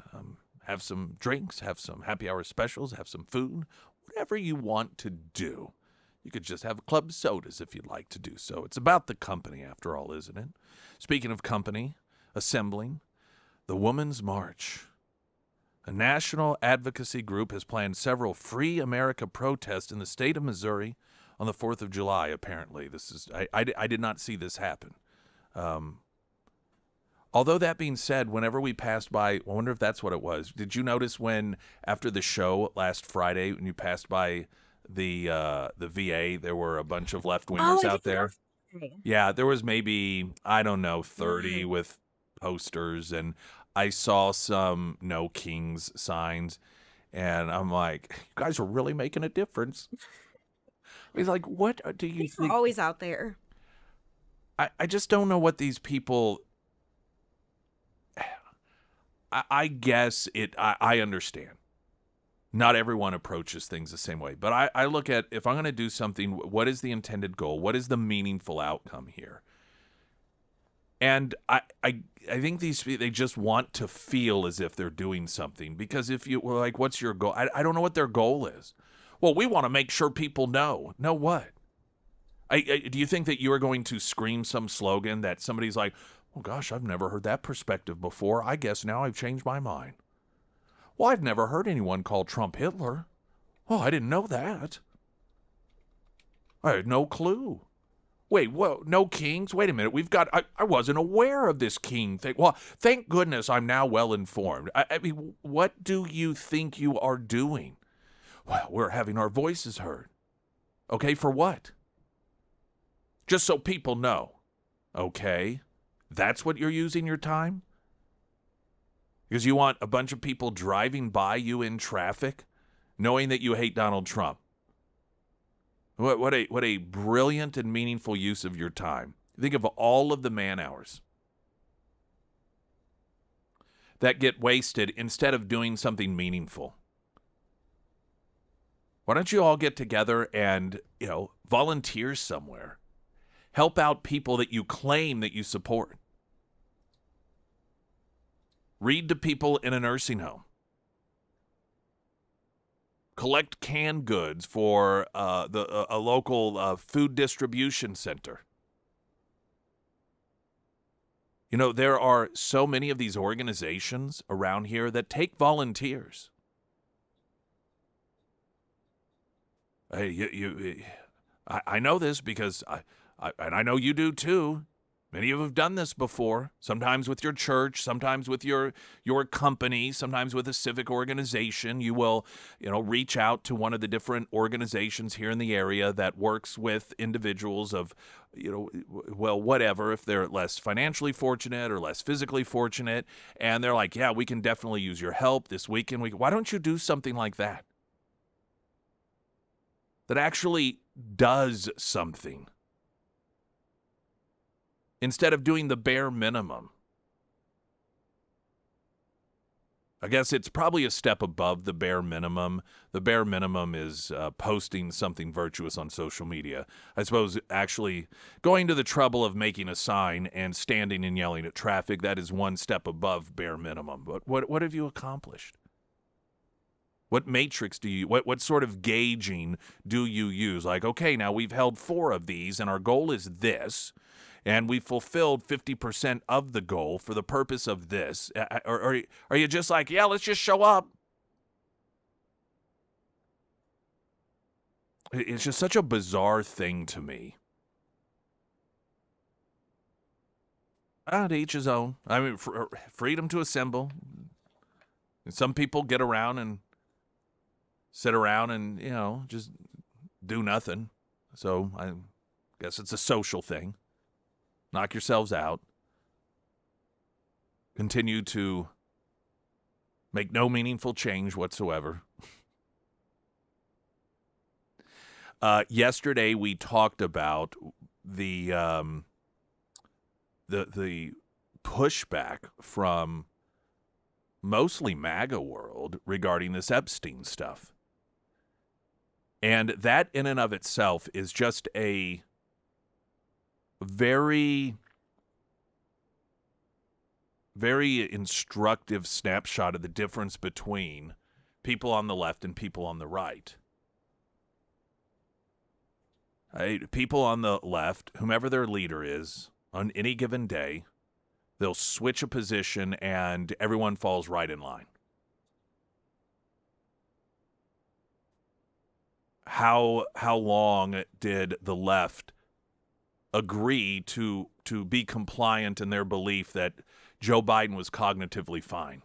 have some drinks, have some happy hour specials, have some food, whatever you want to do. You could just have club sodas if you'd like to do so. It's about the company, after all, isn't it? Speaking of company, assembling, the Women's March. A national advocacy group has planned several Free America protests in the state of Missouri on the 4th of July, apparently. I did not see this happen. Although that being said, whenever we passed by, I wonder if that's what it was. Did you notice when, after the show last Friday, when you passed by the VA, there were a bunch of left-wingers out there? Yeah, there was maybe, I don't know, 30 with posters, and I saw some No Kings signs, and I'm like, you guys are really making a difference. He's like, what do you think? Always out there. I just don't know what these people. I guess I understand. Not everyone approaches things the same way. But I look at, if I'm going to do something, what is the intended goal? What is the meaningful outcome here? And I think they just want to feel as if they're doing something. Because if you were like, what's your goal? I don't know what their goal is. Well, we want to make sure people know. Know what? Do you think that you are going to scream some slogan that somebody's like, oh, gosh, I've never heard that perspective before. I guess now I've changed my mind. Well, I've never heard anyone call Trump Hitler. Oh, I didn't know that. I had no clue. Wait, whoa, no kings? Wait a minute. I wasn't aware of this king thing. Well, thank goodness I'm now well informed. I mean, what do you think you are doing? Well, we're having our voices heard. Okay, for what? Just so people know. Okay, that's what you're using your time? Because you want a bunch of people driving by you in traffic, knowing that you hate Donald Trump. What a brilliant and meaningful use of your time. Think of all of the man hours that get wasted instead of doing something meaningful. Why don't you all get together and, volunteer somewhere? Help out people that you claim that you support. Read to people in a nursing home. Collect canned goods for a local food distribution center. There are so many of these organizations around here that take volunteers. Hey, I know this because and I know you do too. Many of you have done this before, sometimes with your church, sometimes with your company, sometimes with a civic organization. You will, reach out to one of the different organizations here in the area that works with individuals of, whatever, if they're less financially fortunate or less physically fortunate, and they're like, yeah, we can definitely use your help this weekend. Why don't you do something like that? That actually does something, instead of doing the bare minimum. I guess it's probably a step above the bare minimum. The bare minimum is posting something virtuous on social media. I suppose actually going to the trouble of making a sign and standing and yelling at traffic, that is one step above bare minimum. But what have you accomplished? What matrix do you, what sort of gauging do you use? Like, okay, now we've held 4 of these and our goal is this, and we fulfilled 50% of the goal for the purpose of this. Or are you just like, yeah, let's just show up? It's just such a bizarre thing to me. To each his own. I mean, freedom to assemble. And some people get around and sit around and, just do nothing. So I guess it's a social thing. Knock yourselves out. continue to make no meaningful change whatsoever. Yesterday we talked about the pushback from mostly MAGA world regarding this Epstein stuff. And that in and of itself is just a very, very instructive snapshot of the difference between people on the left and people on the right. People on the left, whomever their leader is, on any given day, they'll switch a position and everyone falls right in line. How long did the left agree to be compliant in their belief that Joe Biden was cognitively fine,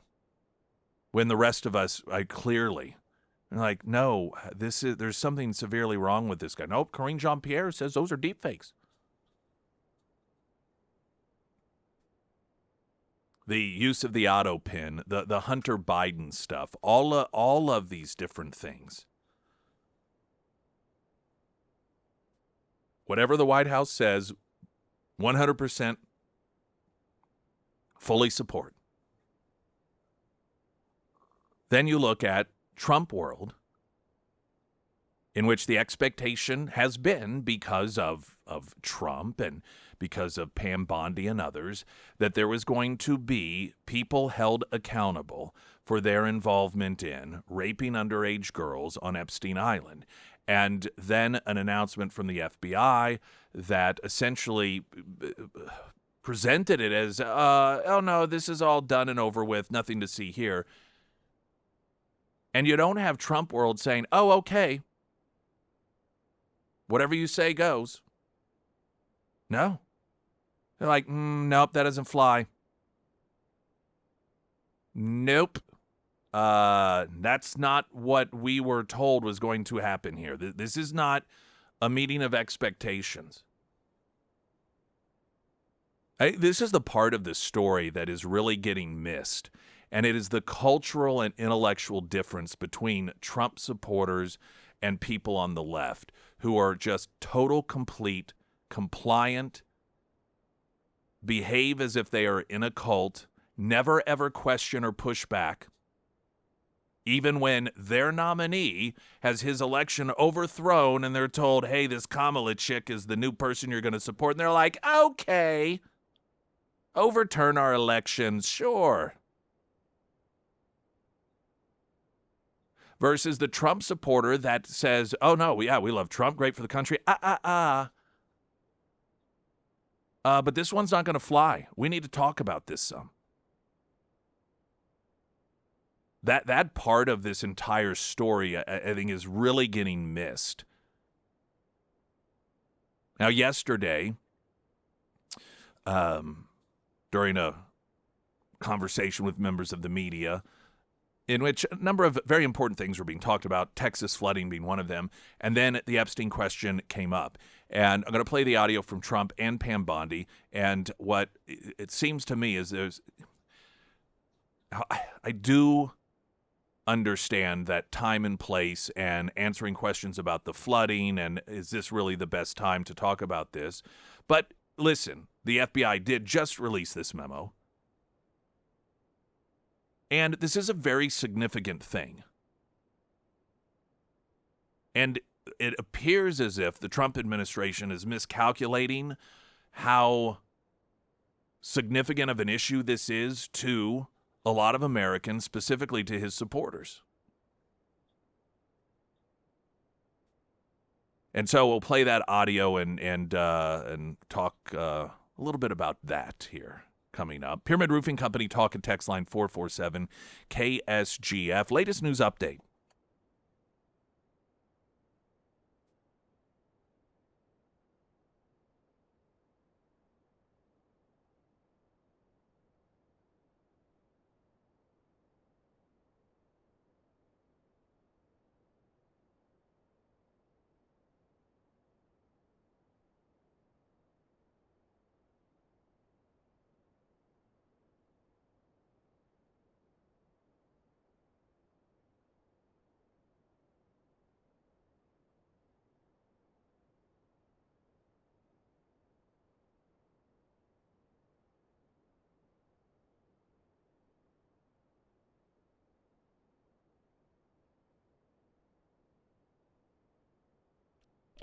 when the rest of us clearly like, no, there's something severely wrong with this guy. Nope, Karine Jean-Pierre says those are deep fakes. The use of the auto pin, the Hunter Biden stuff, all of these different things. Whatever the White House says, 100% fully support. Then you look at Trump world, in which the expectation has been, because of Trump and because of Pam Bondi and others, that there was going to be people held accountable for their involvement in raping underage girls on Epstein Island. And then an announcement from the FBI that essentially presented it as, oh no, this is all done and over with, nothing to see here. And you don't have Trump world saying, oh, okay, whatever you say goes. No. They're like, nope, that doesn't fly. Nope. That's not what we were told was going to happen here. This is not a meeting of expectations. This is the part of the story that is really getting missed, and it is the cultural and intellectual difference between Trump supporters and people on the left who are just total, complete, compliant, behave as if they are in a cult, never ever question or push back, even when their nominee has his election overthrown and they're told, hey, this Kamala chick is the new person you're going to support. And they're like, okay, overturn our elections, sure. Versus the Trump supporter that says, oh, no, yeah, we love Trump, great for the country. But this one's not going to fly. We need to talk about this some. That part of this entire story, I think, is really getting missed. Now, yesterday, during a conversation with members of the media, in which a number of very important things were being talked about, Texas flooding being one of them, and then the Epstein question came up. And I'm going to play the audio from Trump and Pam Bondi, and what it seems to me is I do understand that time and place and answering questions about the flooding and is this really the best time to talk about this. But listen, the FBI did just release this memo. And this is a very significant thing. And it appears as if the Trump administration is miscalculating how significant of an issue this is to a lot of Americans, specifically to his supporters. And so we'll play that audio and talk a little bit about that here coming up. Pyramid Roofing Company, talk and text line 447 KSGF. Latest news update.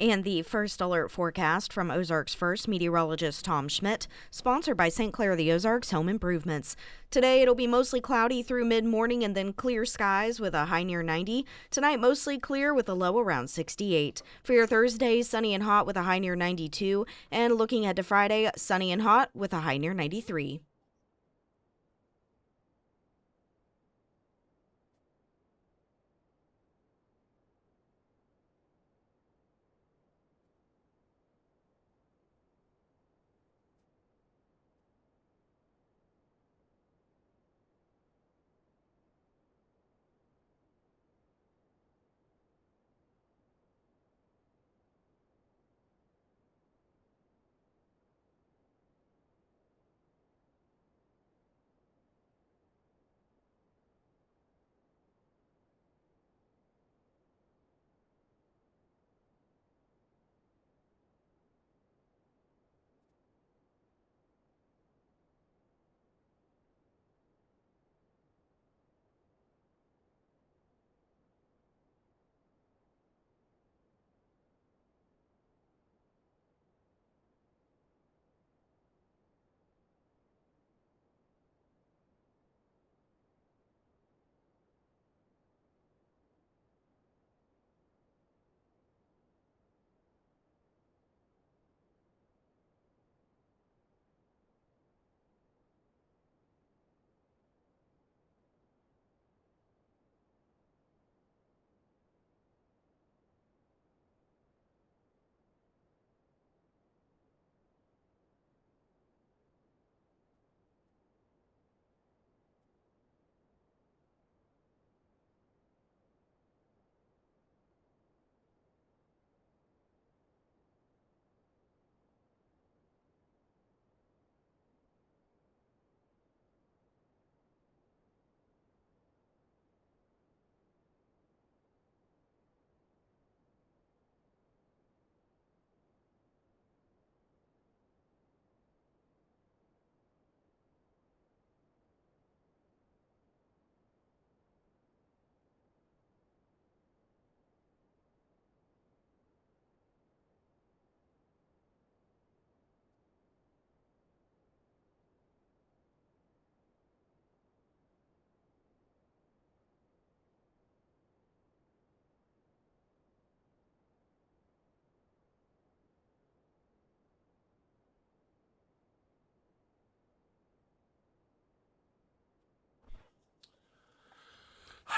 And the first alert forecast from Ozarks First meteorologist Tom Schmidt, sponsored by St. Clair the Ozarks Home Improvements. Today it'll be mostly cloudy through mid-morning and then clear skies with a high near 90. Tonight mostly clear with a low around 68. For your Thursday, sunny and hot with a high near 92. And looking ahead to Friday, sunny and hot with a high near 93.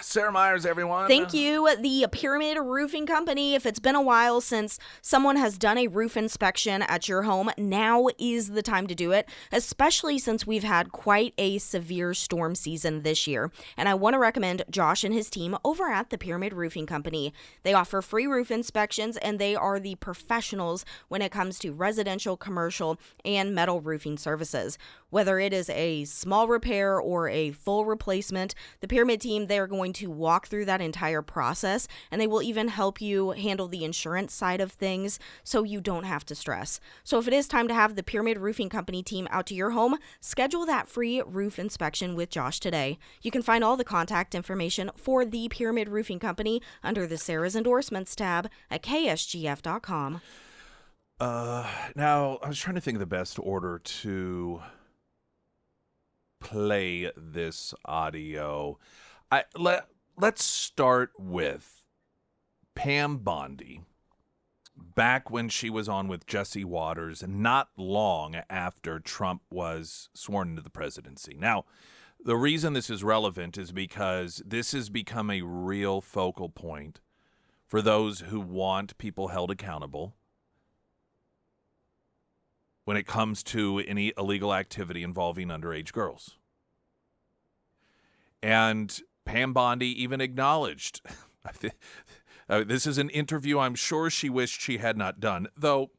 Sarah Myers, everyone. Thank you, the Pyramid Roofing Company. If it's been a while since someone has done a roof inspection at your home, now is the time to do it, especially since we've had quite a severe storm season this year. And I want to recommend Josh and his team over at the Pyramid Roofing Company. They offer free roof inspections, and they are the professionals when it comes to residential, commercial, and metal roofing services. Whether it is a small repair or a full replacement, the Pyramid team, they are going to walk through that entire process, and they will even help you handle the insurance side of things so you don't have to stress. So if it is time to have the Pyramid Roofing Company team out to your home, schedule that free roof inspection with Josh today. You can find all the contact information for the Pyramid Roofing Company under the Sarah's Endorsements tab at ksgf.com. Now, I was trying to think of the best order to play this audio. Let's start with Pam Bondi, back when she was on with Jesse Waters, not long after Trump was sworn into the presidency. Now, the reason this is relevant is because this has become a real focal point for those who want people held accountable when it comes to any illegal activity involving underage girls. And Pam Bondi even acknowledged, this is an interview I'm sure she wished she had not done, though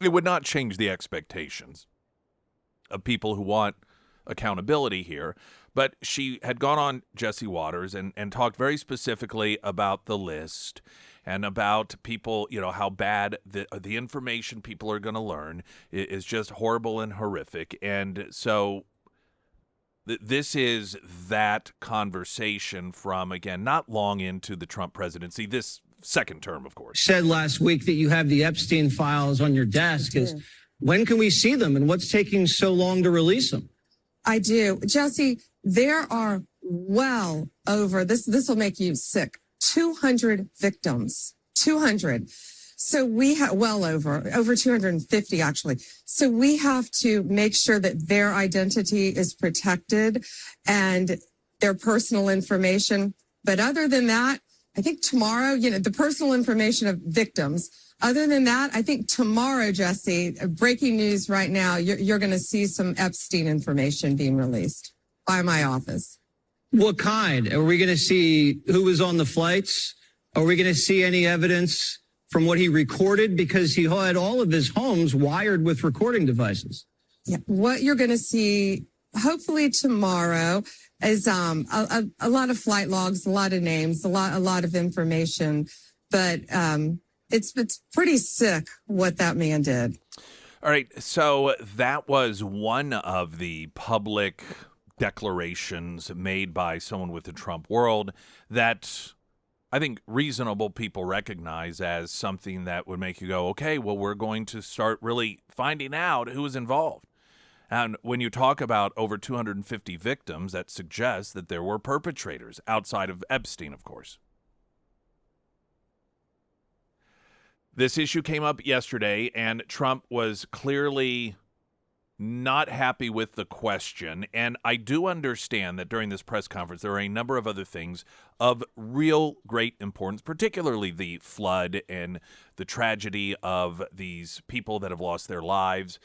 it would not change the expectations of people who want accountability here. But she had gone on Jesse Waters and talked very specifically about the list and about people, how bad the information people are going to learn is just horrible and horrific. And so this is that conversation from, again, not long into the Trump presidency. This second term, of course. Said last week that you have the Epstein files on your desk. When can we see them, and what's taking so long to release them? I do. Jesse, there are well over, this will make you sick, 200 victims. 200. So we have well over 250 actually. So we have to make sure that their identity is protected and their personal information. But other than that, I think tomorrow, the personal information of victims. Other than that, I think tomorrow, Jesse, breaking news right now, you're going to see some Epstein information being released by my office. What kind? Are we going to see who was on the flights? Are we going to see any evidence from what he recorded? Because he had all of his homes wired with recording devices. Yeah. What you're going to see, hopefully tomorrow, is a lot of flight logs, a lot of names, a lot of information. But it's pretty sick what that man did. All right. So that was one of the public declarations made by someone with the Trump world that I think reasonable people recognize as something that would make you go, okay, well, we're going to start really finding out who is involved. And when you talk about over 250 victims, that suggests that there were perpetrators outside of Epstein, of course. This issue came up yesterday, and Trump was clearly not happy with the question. And I do understand that during this press conference, there are a number of other things of real great importance, particularly the flood and the tragedy of these people that have lost their lives.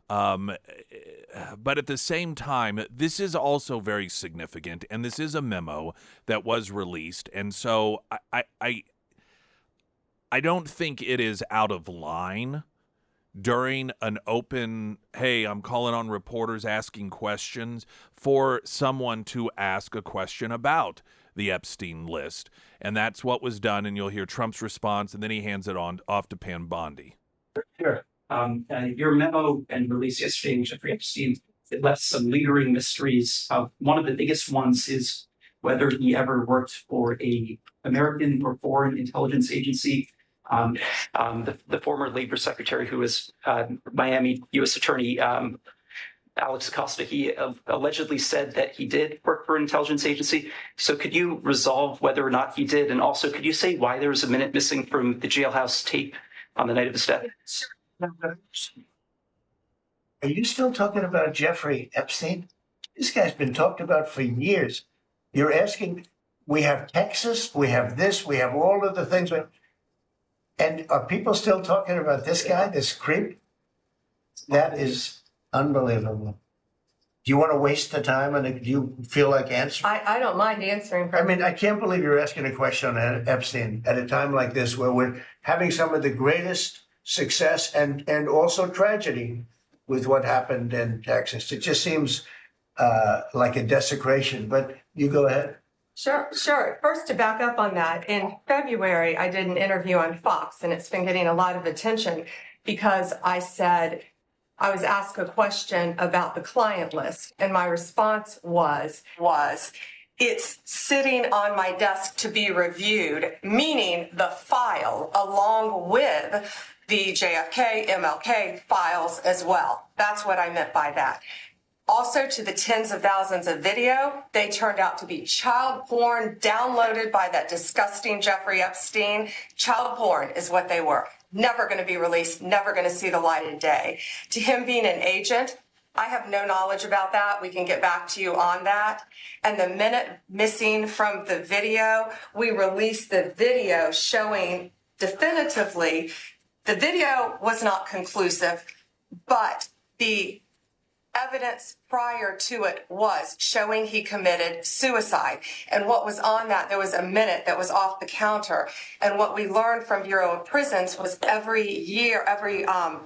But at the same time, this is also very significant, and this is a memo that was released. And so I don't think it is out of line during an open, hey, I'm calling on reporters asking questions, for someone to ask a question about the Epstein list. And that's what was done, and you'll hear Trump's response, and then he hands it off to Pam Bondi. Sure. Your memo and release yesterday, Jeffrey Epstein, it left some lingering mysteries. One of the biggest ones is whether he ever worked for a American or foreign intelligence agency. The former Labor Secretary, who was Miami U.S. Attorney Alex Acosta, he allegedly said that he did work for an intelligence agency. So could you resolve whether or not he did? And also, could you say why there was a minute missing from the jailhouse tape on the night of his death? Are you still talking about Jeffrey Epstein? This guy's been talked about for years. You're asking, we have Texas, we have this, we have all of the things. And are people still talking about this guy, this creep? That is unbelievable. Do you want to waste the time, and do you feel like answering? I don't mind answering. I mean, I can't believe you're asking a question on Epstein at a time like this, where we're having some of the greatest success and also tragedy with what happened in Texas. It just seems like a desecration, but you go ahead. Sure. First, to back up on that, in February, I did an interview on Fox, and it's been getting a lot of attention because I said I was asked a question about the client list, and my response was it's sitting on my desk to be reviewed, meaning the file along with the JFK, MLK files as well. That's what I meant by that. Also, to the tens of thousands of video, they turned out to be child porn downloaded by that disgusting Jeffrey Epstein. Child porn is what they were. Never going to be released, never going to see the light of day. To him being an agent, I have no knowledge about that. We can get back to you on that. And the minute missing from the video, we released the video showing definitively the video was not conclusive, but the evidence prior to it was showing he committed suicide. And what was on that, there was a minute that was off the counter. And what we learned from Bureau of Prisons was every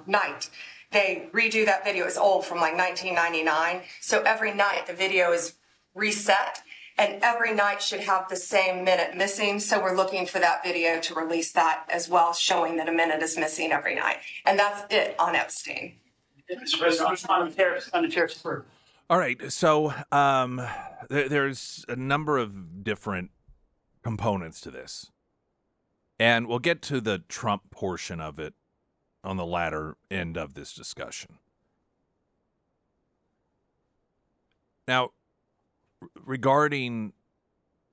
night, they redo that video. It's old, from like 1999. So every night the video is reset, and every night should have the same minute missing. So we're looking for that video to release that as well, showing that a minute is missing every night. And that's it on Epstein. All right, so there's a number of different components to this. And we'll get to the Trump portion of it on the latter end of this discussion. Now, regarding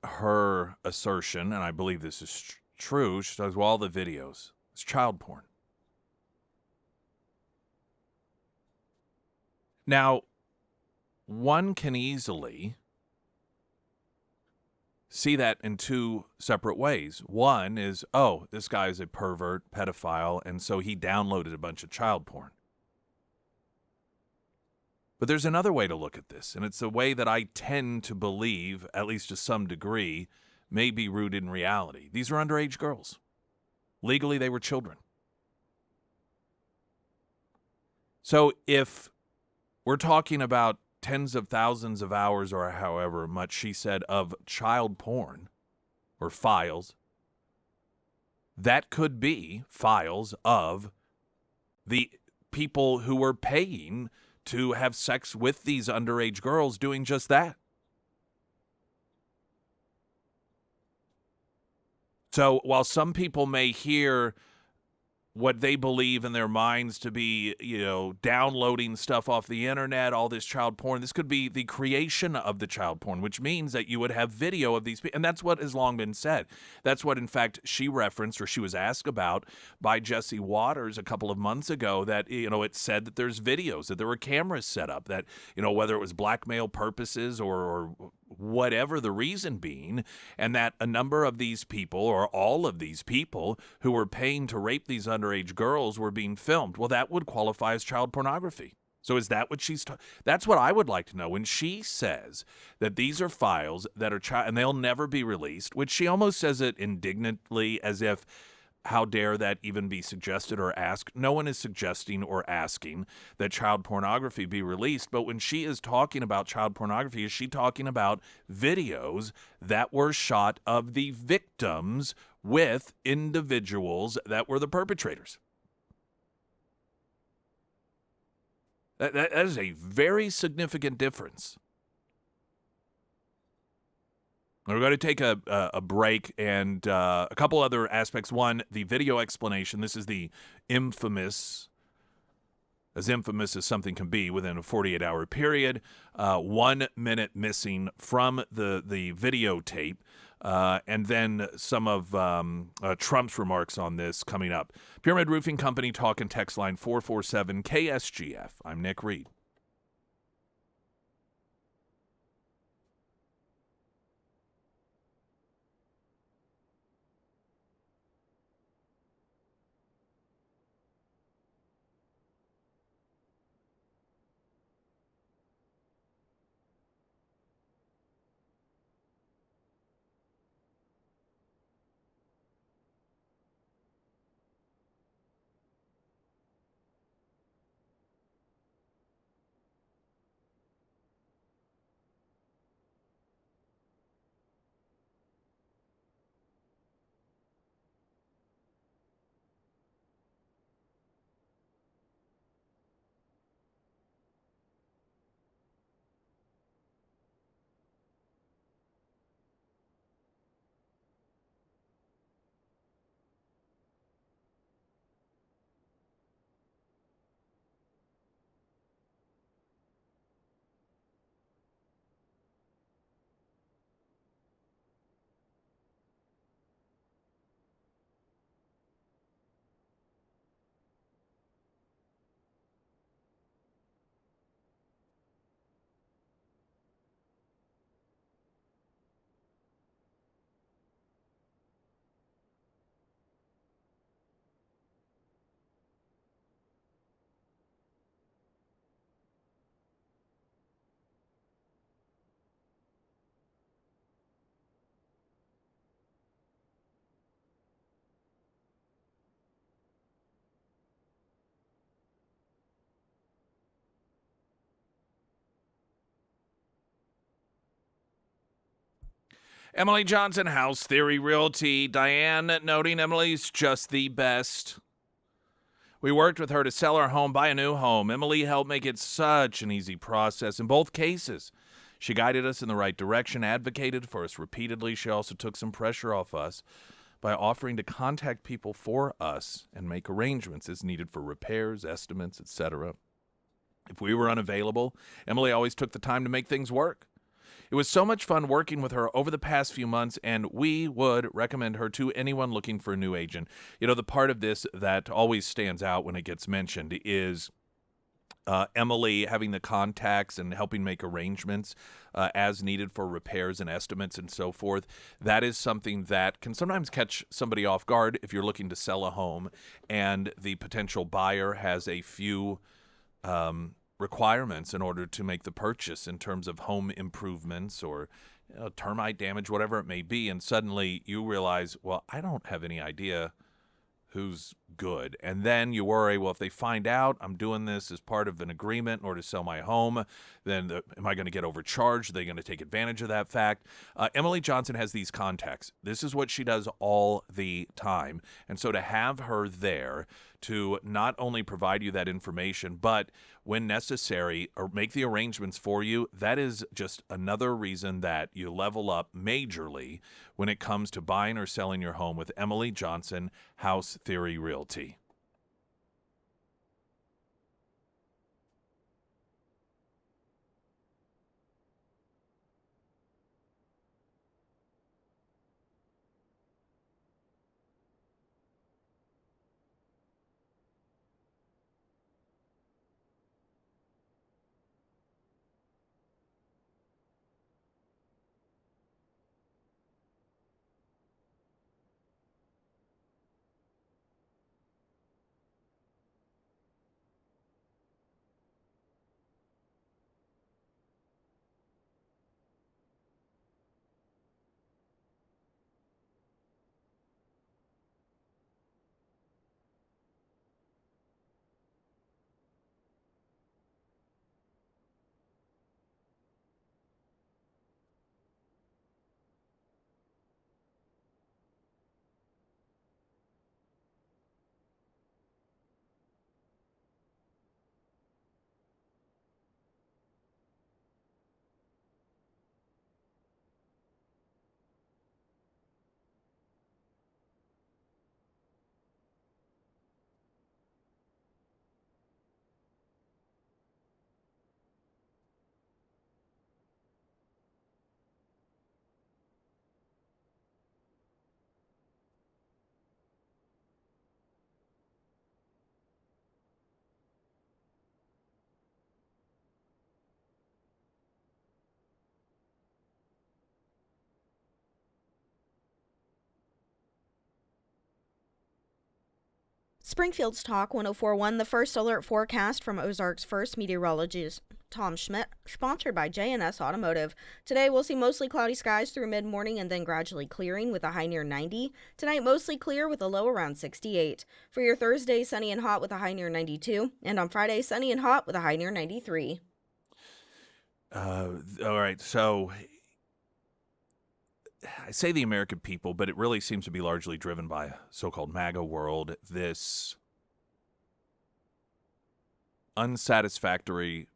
her assertion, and I believe this is true, she says, well, all the videos, it's child porn. Now, one can easily see that in two separate ways. One is, oh, this guy is a pervert, pedophile, and so he downloaded a bunch of child porn. But there's another way to look at this, and it's a way that I tend to believe, at least to some degree, may be rooted in reality. These are underage girls. Legally, they were children. So if we're talking about tens of thousands of hours, or however much she said, of child porn or files, that could be files of the people who were paying to have sex with these underage girls doing just that. So while some people may hear what they believe in their minds to be, downloading stuff off the internet, all this child porn, this could be the creation of the child porn, which means that you would have video of these people. And that's what has long been said. That's what, in fact, she referenced, or she was asked about by Jesse Waters a couple of months ago, that, it said that there's videos, that there were cameras set up, that, whether it was blackmail purposes or whatever the reason being, and that a number of these people, or all of these people who were paying to rape these underage girls, were being filmed. Well, that would qualify as child pornography. So is that what she's that's what I would like to know. When she says that these are files that are and they'll never be released, which she almost says it indignantly, as if, how dare that even be suggested or asked? No one is suggesting or asking that child pornography be released. But when she is talking about child pornography, is she talking about videos that were shot of the victims with individuals that were the perpetrators? That is a very significant difference. We're going to take a break and a couple other aspects. One, the video explanation. This is the infamous, as infamous as something can be within a 48-hour period, 1 minute missing from the videotape, and then some of Trump's remarks on this coming up. Pyramid Roofing Company talk and text line 447 KSGF. I'm Nick Reed. Emily Johnson, House Theory Realty. Diane noting Emily's just the best. We worked with her to sell our home, buy a new home. Emily helped make it such an easy process in both cases. She guided us in the right direction, advocated for us repeatedly. She also took some pressure off us by offering to contact people for us and make arrangements as needed for repairs, estimates, etc. If we were unavailable, Emily always took the time to make things work. It was so much fun working with her over the past few months, and we would recommend her to anyone looking for a new agent. You know, the part of this that always stands out when it gets mentioned is Emily having the contacts and helping make arrangements as needed for repairs and estimates and so forth. That is something that can sometimes catch somebody off guard if you're looking to sell a home and the potential buyer has a few requirements in order to make the purchase in terms of home improvements or termite damage, whatever it may be. And suddenly you realize, well, I don't have any idea who's good. And then you worry, well, if they find out I'm doing this as part of an agreement in order to sell my home, then am I going to get overcharged? Are they going to take advantage of that fact? Emily Johnson has these contacts. This is what she does all the time. And so to have her there to not only provide you that information, but when necessary, or make the arrangements for you, that is just another reason that you level up majorly when it comes to buying or selling your home with Emily Johnson, House Theory Realty. Springfield's Talk 1041, the first alert forecast from Ozarks First meteorologist Tom Schmidt, sponsored by J&S Automotive. Today we'll see mostly cloudy skies through mid-morning and then gradually clearing with a high near 90. Tonight mostly clear with a low around 68. For your Thursday, sunny and hot with a high near 92. And on Friday, sunny and hot with a high near 93. All right, so I say the American people, but it really seems to be largely driven by so-called MAGA world, this unsatisfactory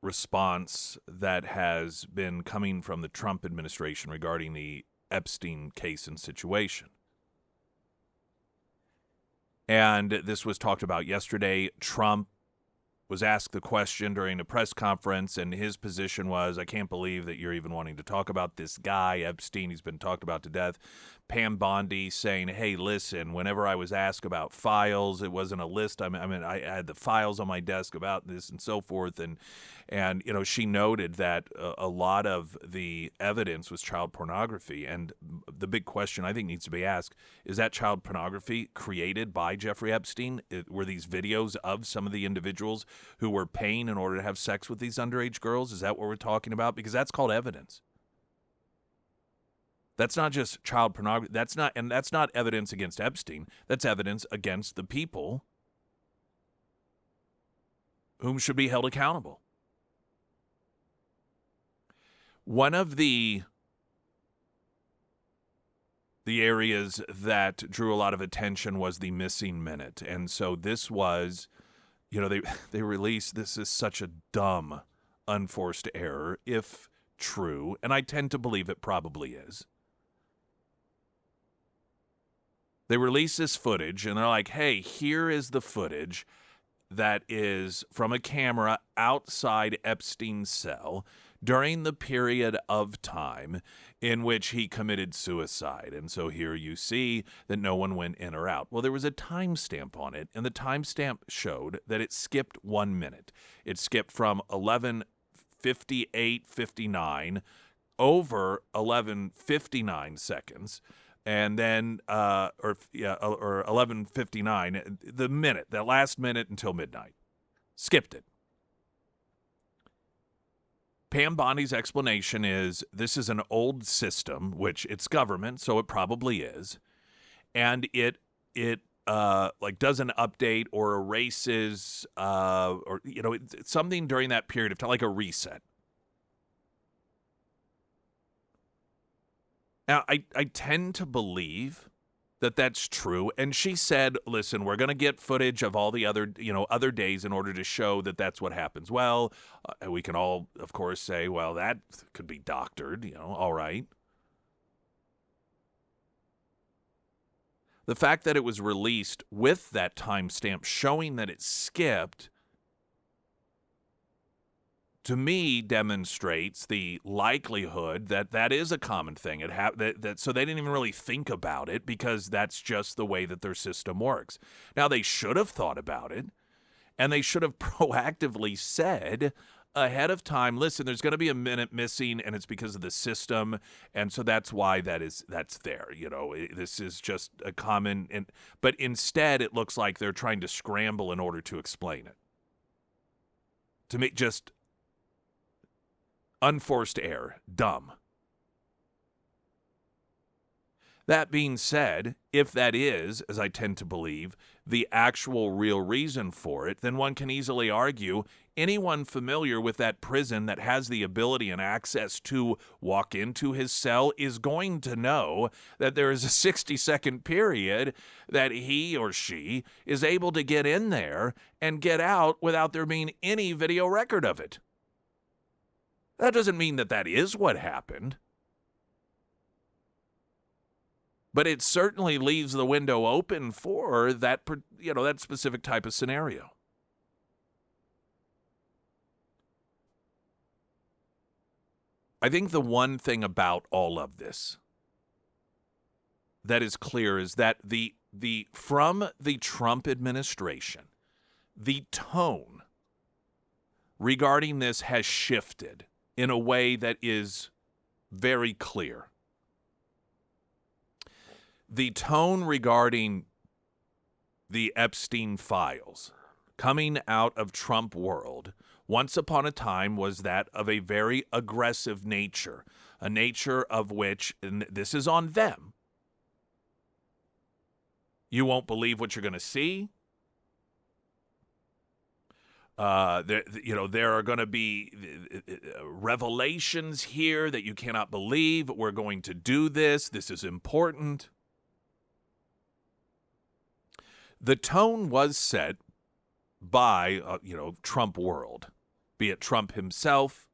response that has been coming from the Trump administration regarding the Epstein case and situation. And this was talked about yesterday. Trump was asked the question during a press conference, and his position was, I can't believe that you're even wanting to talk about this guy, Epstein. He's been talked about to death. Pam Bondi saying, hey, listen, whenever I was asked about files, it wasn't a list. I had the files on my desk about this and so forth. And you know, she noted that a lot of the evidence was child pornography. And the big question I think needs to be asked, is that child pornography created by Jeffrey Epstein? Were these videos of some of the individuals who were paying in order to have sex with these underage girls? Is that what we're talking about? Because that's called evidence. That's not just child pornography. That's not evidence against Epstein. That's evidence against the people whom should be held accountable. One of the areas that drew a lot of attention was the missing minute. And so this was, you know, they released, this is such a dumb, unforced error, if true, and I tend to believe it probably is. They release this footage, and they're like, hey, here is the footage that is from a camera outside Epstein's cell during the period of time in which he committed suicide. And so here you see that no one went in or out. Well, there was a timestamp on it, and the timestamp showed that it skipped 1 minute. It skipped from 11:58:59 over 11:59 seconds. And then, or 11:59, the minute, that last minute until midnight. Skipped it. Pam Bondi's explanation is this is an old system, which it's government, so it probably is, and it like doesn't update or erases or it's something during that period of time, like a reset. Now, I tend to believe that that's true. And she said, listen, we're going to get footage of all the other days in order to show that that's what happens. Well, we can all, of course, say, well, that could be doctored, all right. The fact that it was released with that timestamp showing that it skipped, to me, demonstrates the likelihood that that is a common thing. So they didn't even really think about it because that's just the way that their system works. Now, they should have thought about it, and they should have proactively said ahead of time, listen, there's going to be a minute missing, and it's because of the system, and so that's why that's there. This is just a common, but instead it looks like they're trying to scramble in order to explain it. To me, just unforced error. Dumb. That being said, if that is, as I tend to believe, the actual real reason for it, then one can easily argue anyone familiar with that prison that has the ability and access to walk into his cell is going to know that there is a 60-second period that he or she is able to get in there and get out without there being any video record of it. That doesn't mean that that is what happened. But it certainly leaves the window open for that, that specific type of scenario. I think the one thing about all of this that is clear is that from the Trump administration, the tone regarding this has shifted in a way that is very clear. The tone regarding the Epstein files coming out of Trump world once upon a time was that of a very aggressive nature, a nature of which, and this is on them, you won't believe what you're going to see. There are going to be revelations here that you cannot believe. We're going to do this. This is important. The tone was set by, Trump world, be it Trump himself,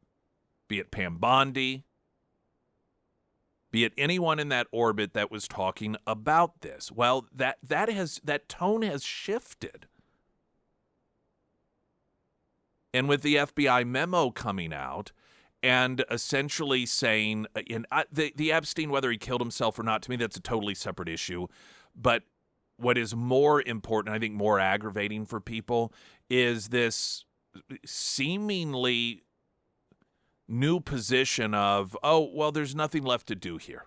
be it Pam Bondi, be it anyone in that orbit that was talking about this. Well, that tone has shifted. And with the FBI memo coming out and essentially saying, the Epstein, whether he killed himself or not, to me, that's a totally separate issue. But what is more important, I think more aggravating for people, is this seemingly new position of, oh, well, there's nothing left to do here.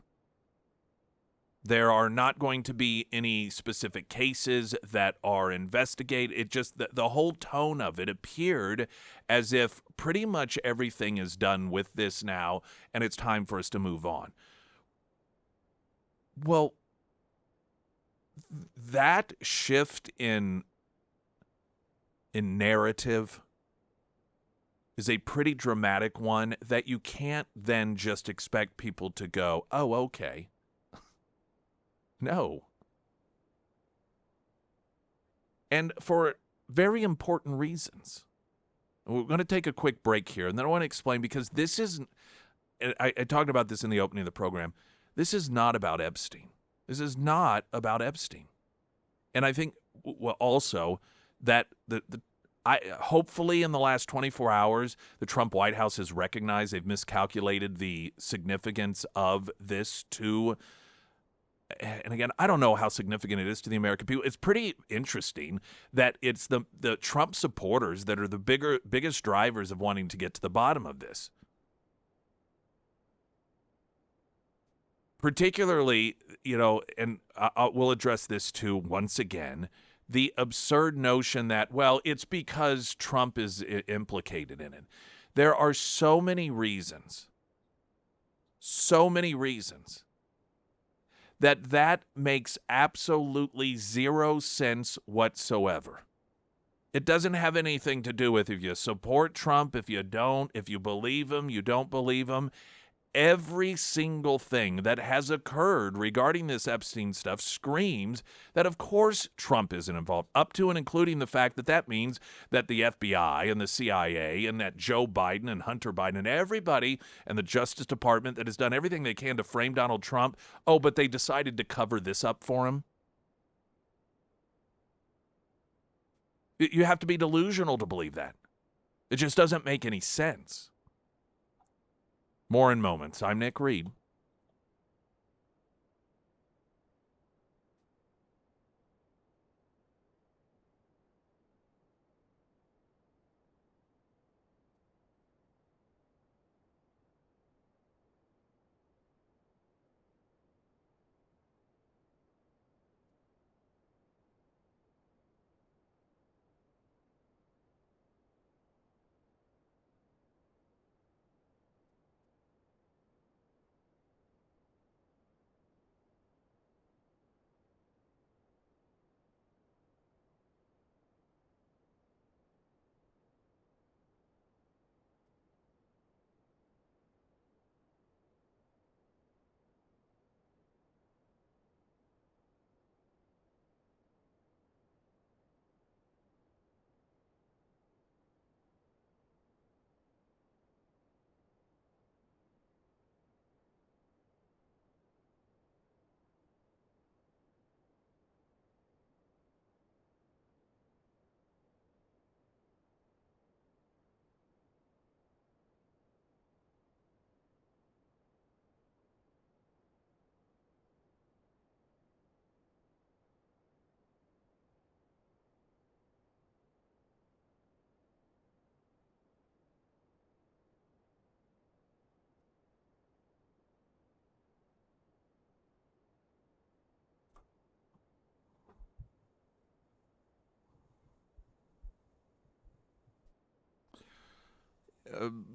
There are not going to be any specific cases that are investigated. It just, the whole tone of it appeared as if pretty much everything is done with this now, and it's time for us to move on. Well, that shift in narrative is a pretty dramatic one that you can't then just expect people to go, oh, okay. No. And for very important reasons. We're going to take a quick break here, and then I want to explain, because this isn't, I talked about this in the opening of the program, this is not about Epstein. This is not about Epstein. And I think also that hopefully in the last 24 hours, the Trump White House has recognized they've miscalculated the significance of this to, and again, I don't know how significant it is to the American people. It's pretty interesting that it's the Trump supporters that are the biggest drivers of wanting to get to the bottom of this. Particularly, and we'll address this too once again, the absurd notion that, well, it's because Trump is implicated in it. There are so many reasons that makes absolutely zero sense whatsoever. It doesn't have anything to do with if you support Trump, if you don't, if you believe him, you don't believe him. Every single thing that has occurred regarding this Epstein stuff screams that, of course, Trump isn't involved, up to and including the fact that means that the FBI and the CIA and that Joe Biden and Hunter Biden and everybody and the Justice Department that has done everything they can to frame Donald Trump, but they decided to cover this up for him. You have to be delusional to believe that. It just doesn't make any sense. More in moments. I'm Nick Reed.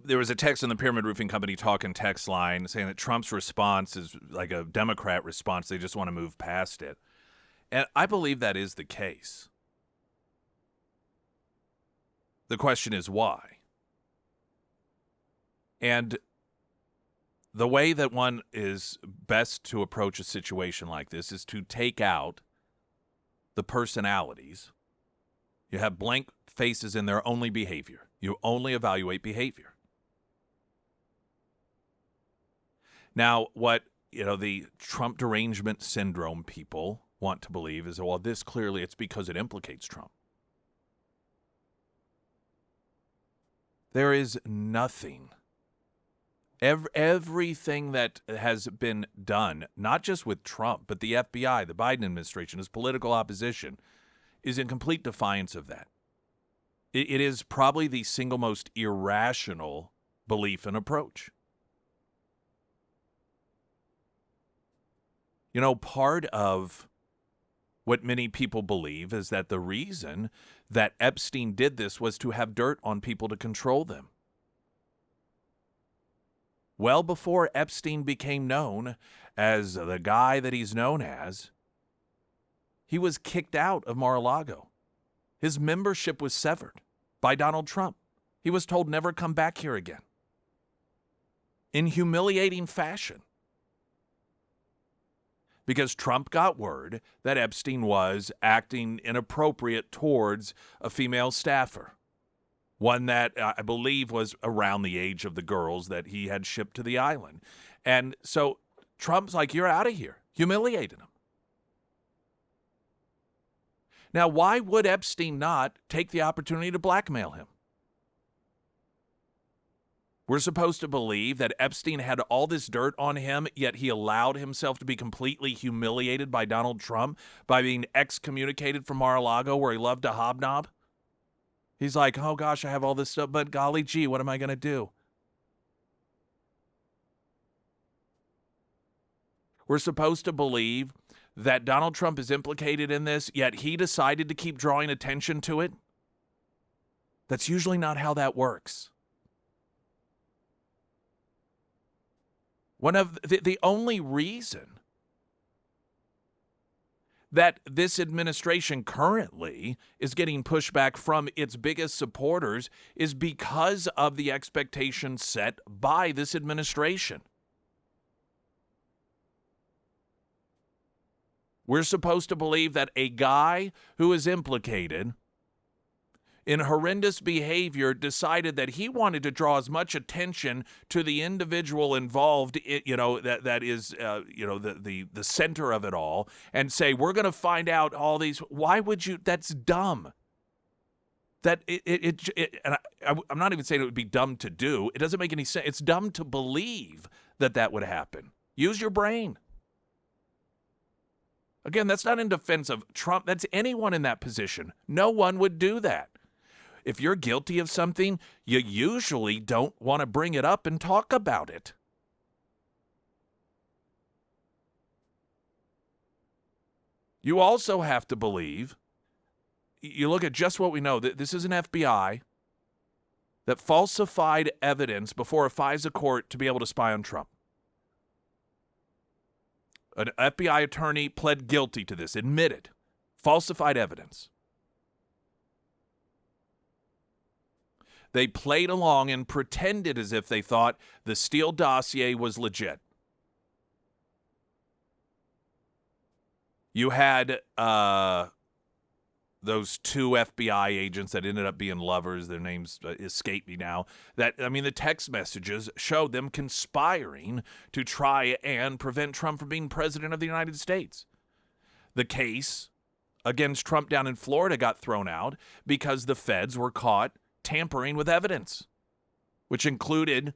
There was a text in the Pyramid Roofing Company talking text line saying that Trump's response is like a Democrat response. They just want to move past it. And I believe that is the case. The question is why? And the way that one is best to approach a situation like this is to take out the personalities. You have blank faces in their only behavior. You only evaluate behavior. Now, what the Trump derangement syndrome people want to believe is, well, this clearly it's because it implicates Trump. There is nothing. Everything that has been done, not just with Trump, but the FBI, the Biden administration, his political opposition, is in complete defiance of that. It is probably the single most irrational belief and approach. Part of what many people believe is that the reason that Epstein did this was to have dirt on people to control them. Well before Epstein became known as the guy that he's known as, he was kicked out of Mar-a-Lago. His membership was severed by Donald Trump. He was told never come back here again. In humiliating fashion. Because Trump got word that Epstein was acting inappropriate towards a female staffer. One that I believe was around the age of the girls that he had shipped to the island. And so Trump's like, you're out of here. Humiliated him. Now, why would Epstein not take the opportunity to blackmail him? We're supposed to believe that Epstein had all this dirt on him, yet he allowed himself to be completely humiliated by Donald Trump by being excommunicated from Mar-a-Lago, where he loved to hobnob. He's like, oh gosh, I have all this stuff, but golly gee, what am I going to do? We're supposed to believe that Donald Trump is implicated in this, yet he decided to keep drawing attention to it. That's usually not how that works. One of the only reason that this administration currently is getting pushback from its biggest supporters is because of the expectations set by this administration. We're supposed to believe that a guy who is implicated in horrendous behavior decided that he wanted to draw as much attention to the individual involved, that is, the center of it all, and say, we're going to find out all these. Why would you? That's dumb. And I'm not even saying it would be dumb to do. It doesn't make any sense. It's dumb to believe that would happen. Use your brain. Again, that's not in defense of Trump. That's anyone in that position. No one would do that. If you're guilty of something, you usually don't want to bring it up and talk about it. You also have to believe, you look at just what we know, that this is an FBI that falsified evidence before a FISA court to be able to spy on Trump. An FBI attorney pled guilty to this, admitted, falsified evidence. They played along and pretended as if they thought the Steele dossier was legit. You had those two FBI agents that ended up being lovers. Their names escape me now. The text messages showed them conspiring to try and prevent Trump from being president of the United States. The case against Trump down in Florida got thrown out because the feds were caught tampering with evidence, which included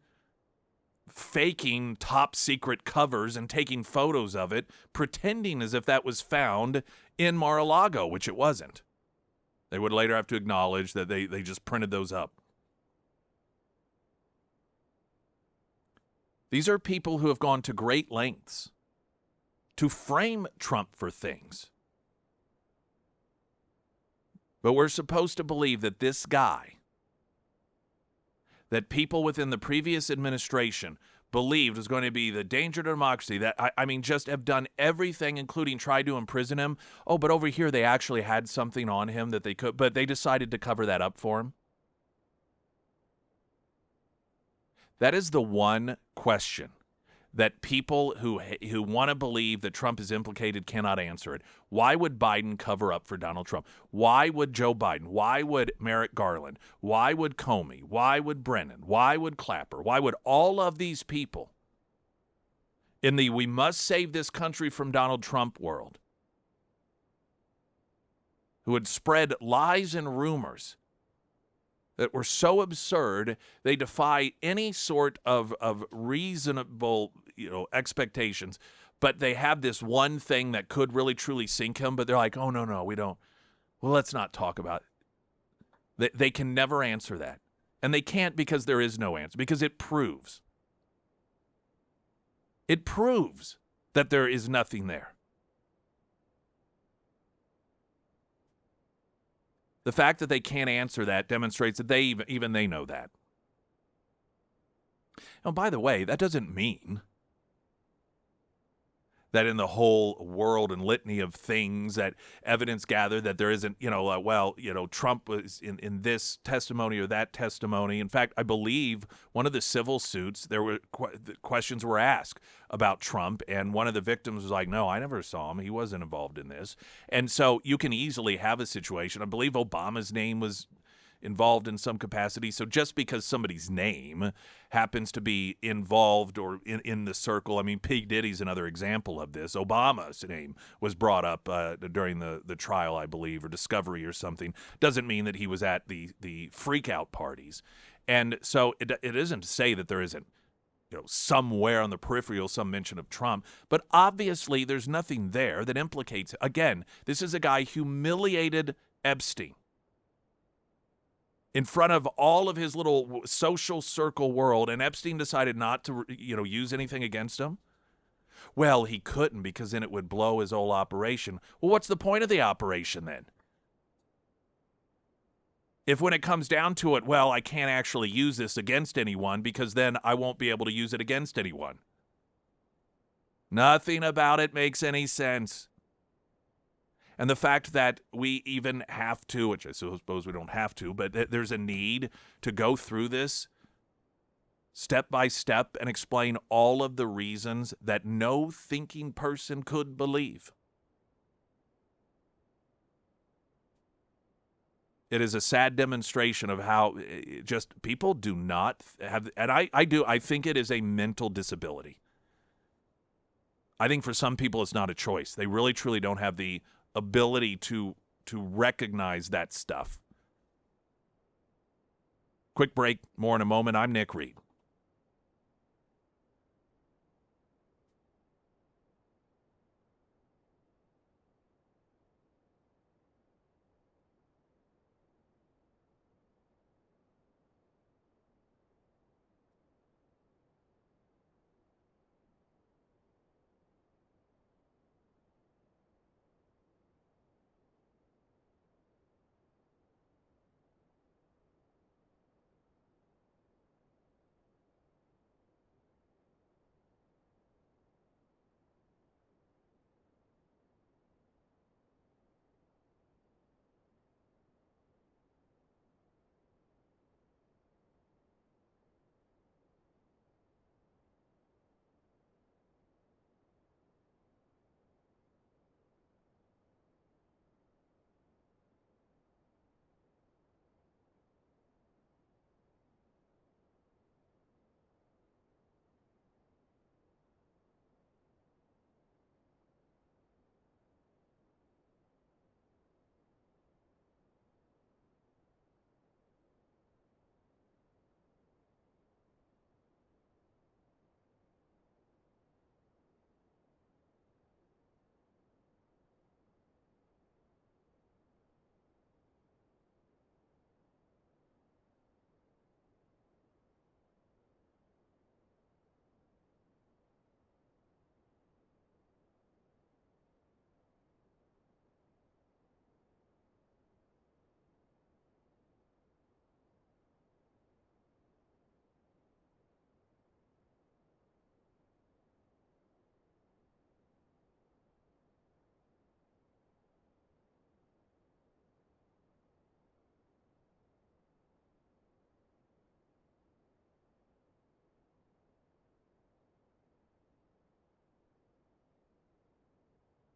faking top secret covers and taking photos of it, pretending as if that was found in Mar-a-Lago, which it wasn't. They would later have to acknowledge that they just printed those up. These are people who have gone to great lengths to frame Trump for things. But we're supposed to believe that this guy, that people within the previous administration believed was going to be the danger to democracy, that, just have done everything, including tried to imprison him. Oh, but over here they actually had something on him that they could, but they decided to cover that up for him. That is the one question that people who want to believe that Trump is implicated cannot answer it. Why would Biden cover up for Donald Trump? Why would Joe Biden? Why would Merrick Garland? Why would Comey? Why would Brennan? Why would Clapper? Why would all of these people in the we must save this country from Donald Trump world, who had spread lies and rumors that were so absurd they defy any sort of reasonable expectations, but they have this one thing that could really truly sink him, but they're like, oh, no, we don't. Well, let's not talk about it. They can never answer that. And they can't because there is no answer, because it proves that there is nothing there. The fact that they can't answer that demonstrates that they even they know that. Oh, by the way, that doesn't mean that in the whole world and litany of things that evidence gathered that there isn't, Trump was in this testimony or that testimony. In fact, I believe one of the civil suits, there were questions were asked about Trump, and one of the victims was like, no, I never saw him. He wasn't involved in this. And so you can easily have a situation. I believe Obama's name was involved in some capacity. So just because somebody's name happens to be involved or in the circle, I mean, P. Diddy's another example of this. Obama's name was brought up during the trial, I believe, or discovery or something. Doesn't mean that he was at the freak-out parties. And so it isn't to say that there isn't, somewhere on the peripheral, some mention of Trump. But obviously, there's nothing there that implicates. Again, this is a guy humiliated Epstein in front of all of his little social circle world, and Epstein decided not to, use anything against him. Well, he couldn't because then it would blow his whole operation. Well, what's the point of the operation then? If when it comes down to it, well, I can't actually use this against anyone because then I won't be able to use it against anyone. Nothing about it makes any sense. And the fact that we even have to, which I suppose we don't have to, but there's a need to go through this step by step and explain all of the reasons that no thinking person could believe. It is a sad demonstration of how just people do not have, and I think it is a mental disability. I think for some people it's not a choice. They really truly don't have the ability to recognize that stuff. Quick break, more in a moment. I'm Nick Reed.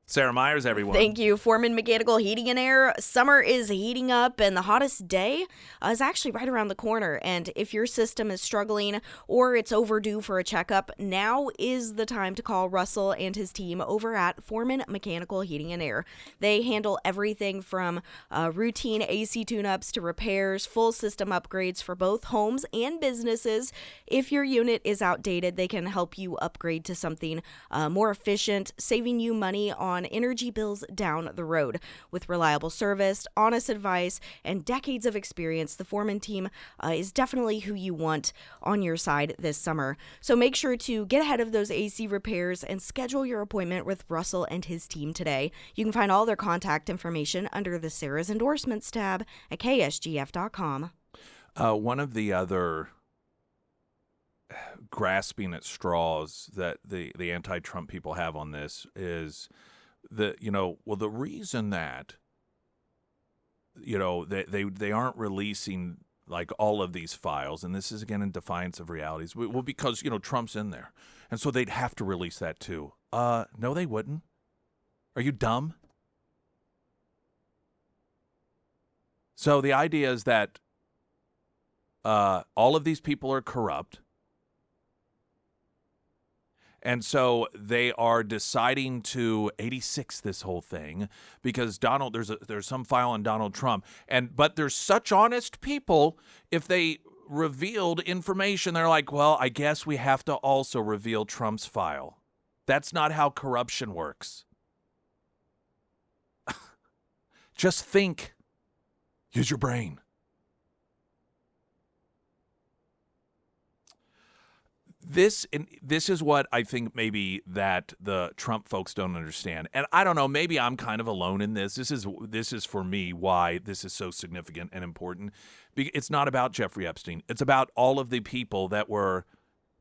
Sarah Myers, everyone. Thank you, Foreman Mechanical Heating and Air. Summer is heating up, and the hottest day is actually right around the corner. And if your system is struggling or it's overdue for a checkup, now is the time to call Russell and his team over at Foreman Mechanical Heating and Air. They handle everything from routine AC tune-ups to repairs, full system upgrades for both homes and businesses. If your unit is outdated, they can help you upgrade to something more efficient, saving you money on energy bills down the road. With reliable service, honest advice, and decades of experience, the Foreman team is definitely who you want on your side this summer. So make sure to get ahead of those AC repairs and schedule your appointment with Russell and his team today. You can find all their contact information under the Sarah's Endorsements tab at ksgf.com. One of the other grasping at straws that the anti-Trump people have on this is the reason that they aren't releasing like all of these files, and this is again in defiance of realities, well, because Trump's in there, and so they'd have to release that too. No, they wouldn't. Are you dumb? So the idea is that All of these people are corrupt. And so they are deciding to 86 this whole thing because there's some file on Donald Trump. But there's such honest people, if they revealed information, they're like, well, I guess we have to also reveal Trump's file. That's not how corruption works. Just think. Use your brain. This is what I think maybe that the Trump folks don't understand. And I don't know, maybe I'm kind of alone in this. This is for me why this is so significant and important. It's not about Jeffrey Epstein. It's about all of the people that were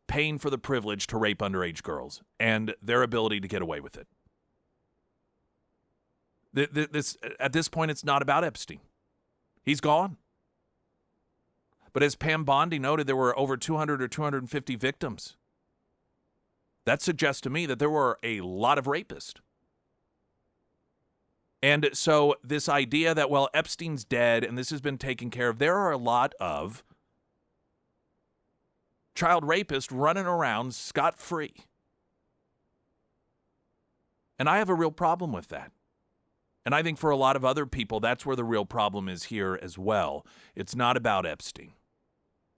paying for the privilege to rape underage girls and their ability to get away with it. At this point, it's not about Epstein. He's gone. But as Pam Bondi noted, there were over 200 or 250 victims. That suggests to me that there were a lot of rapists. And so this idea that, well, Epstein's dead and this has been taken care of, there are a lot of child rapists running around scot-free. And I have a real problem with that. And I think for a lot of other people, that's where the real problem is here as well. It's not about Epstein.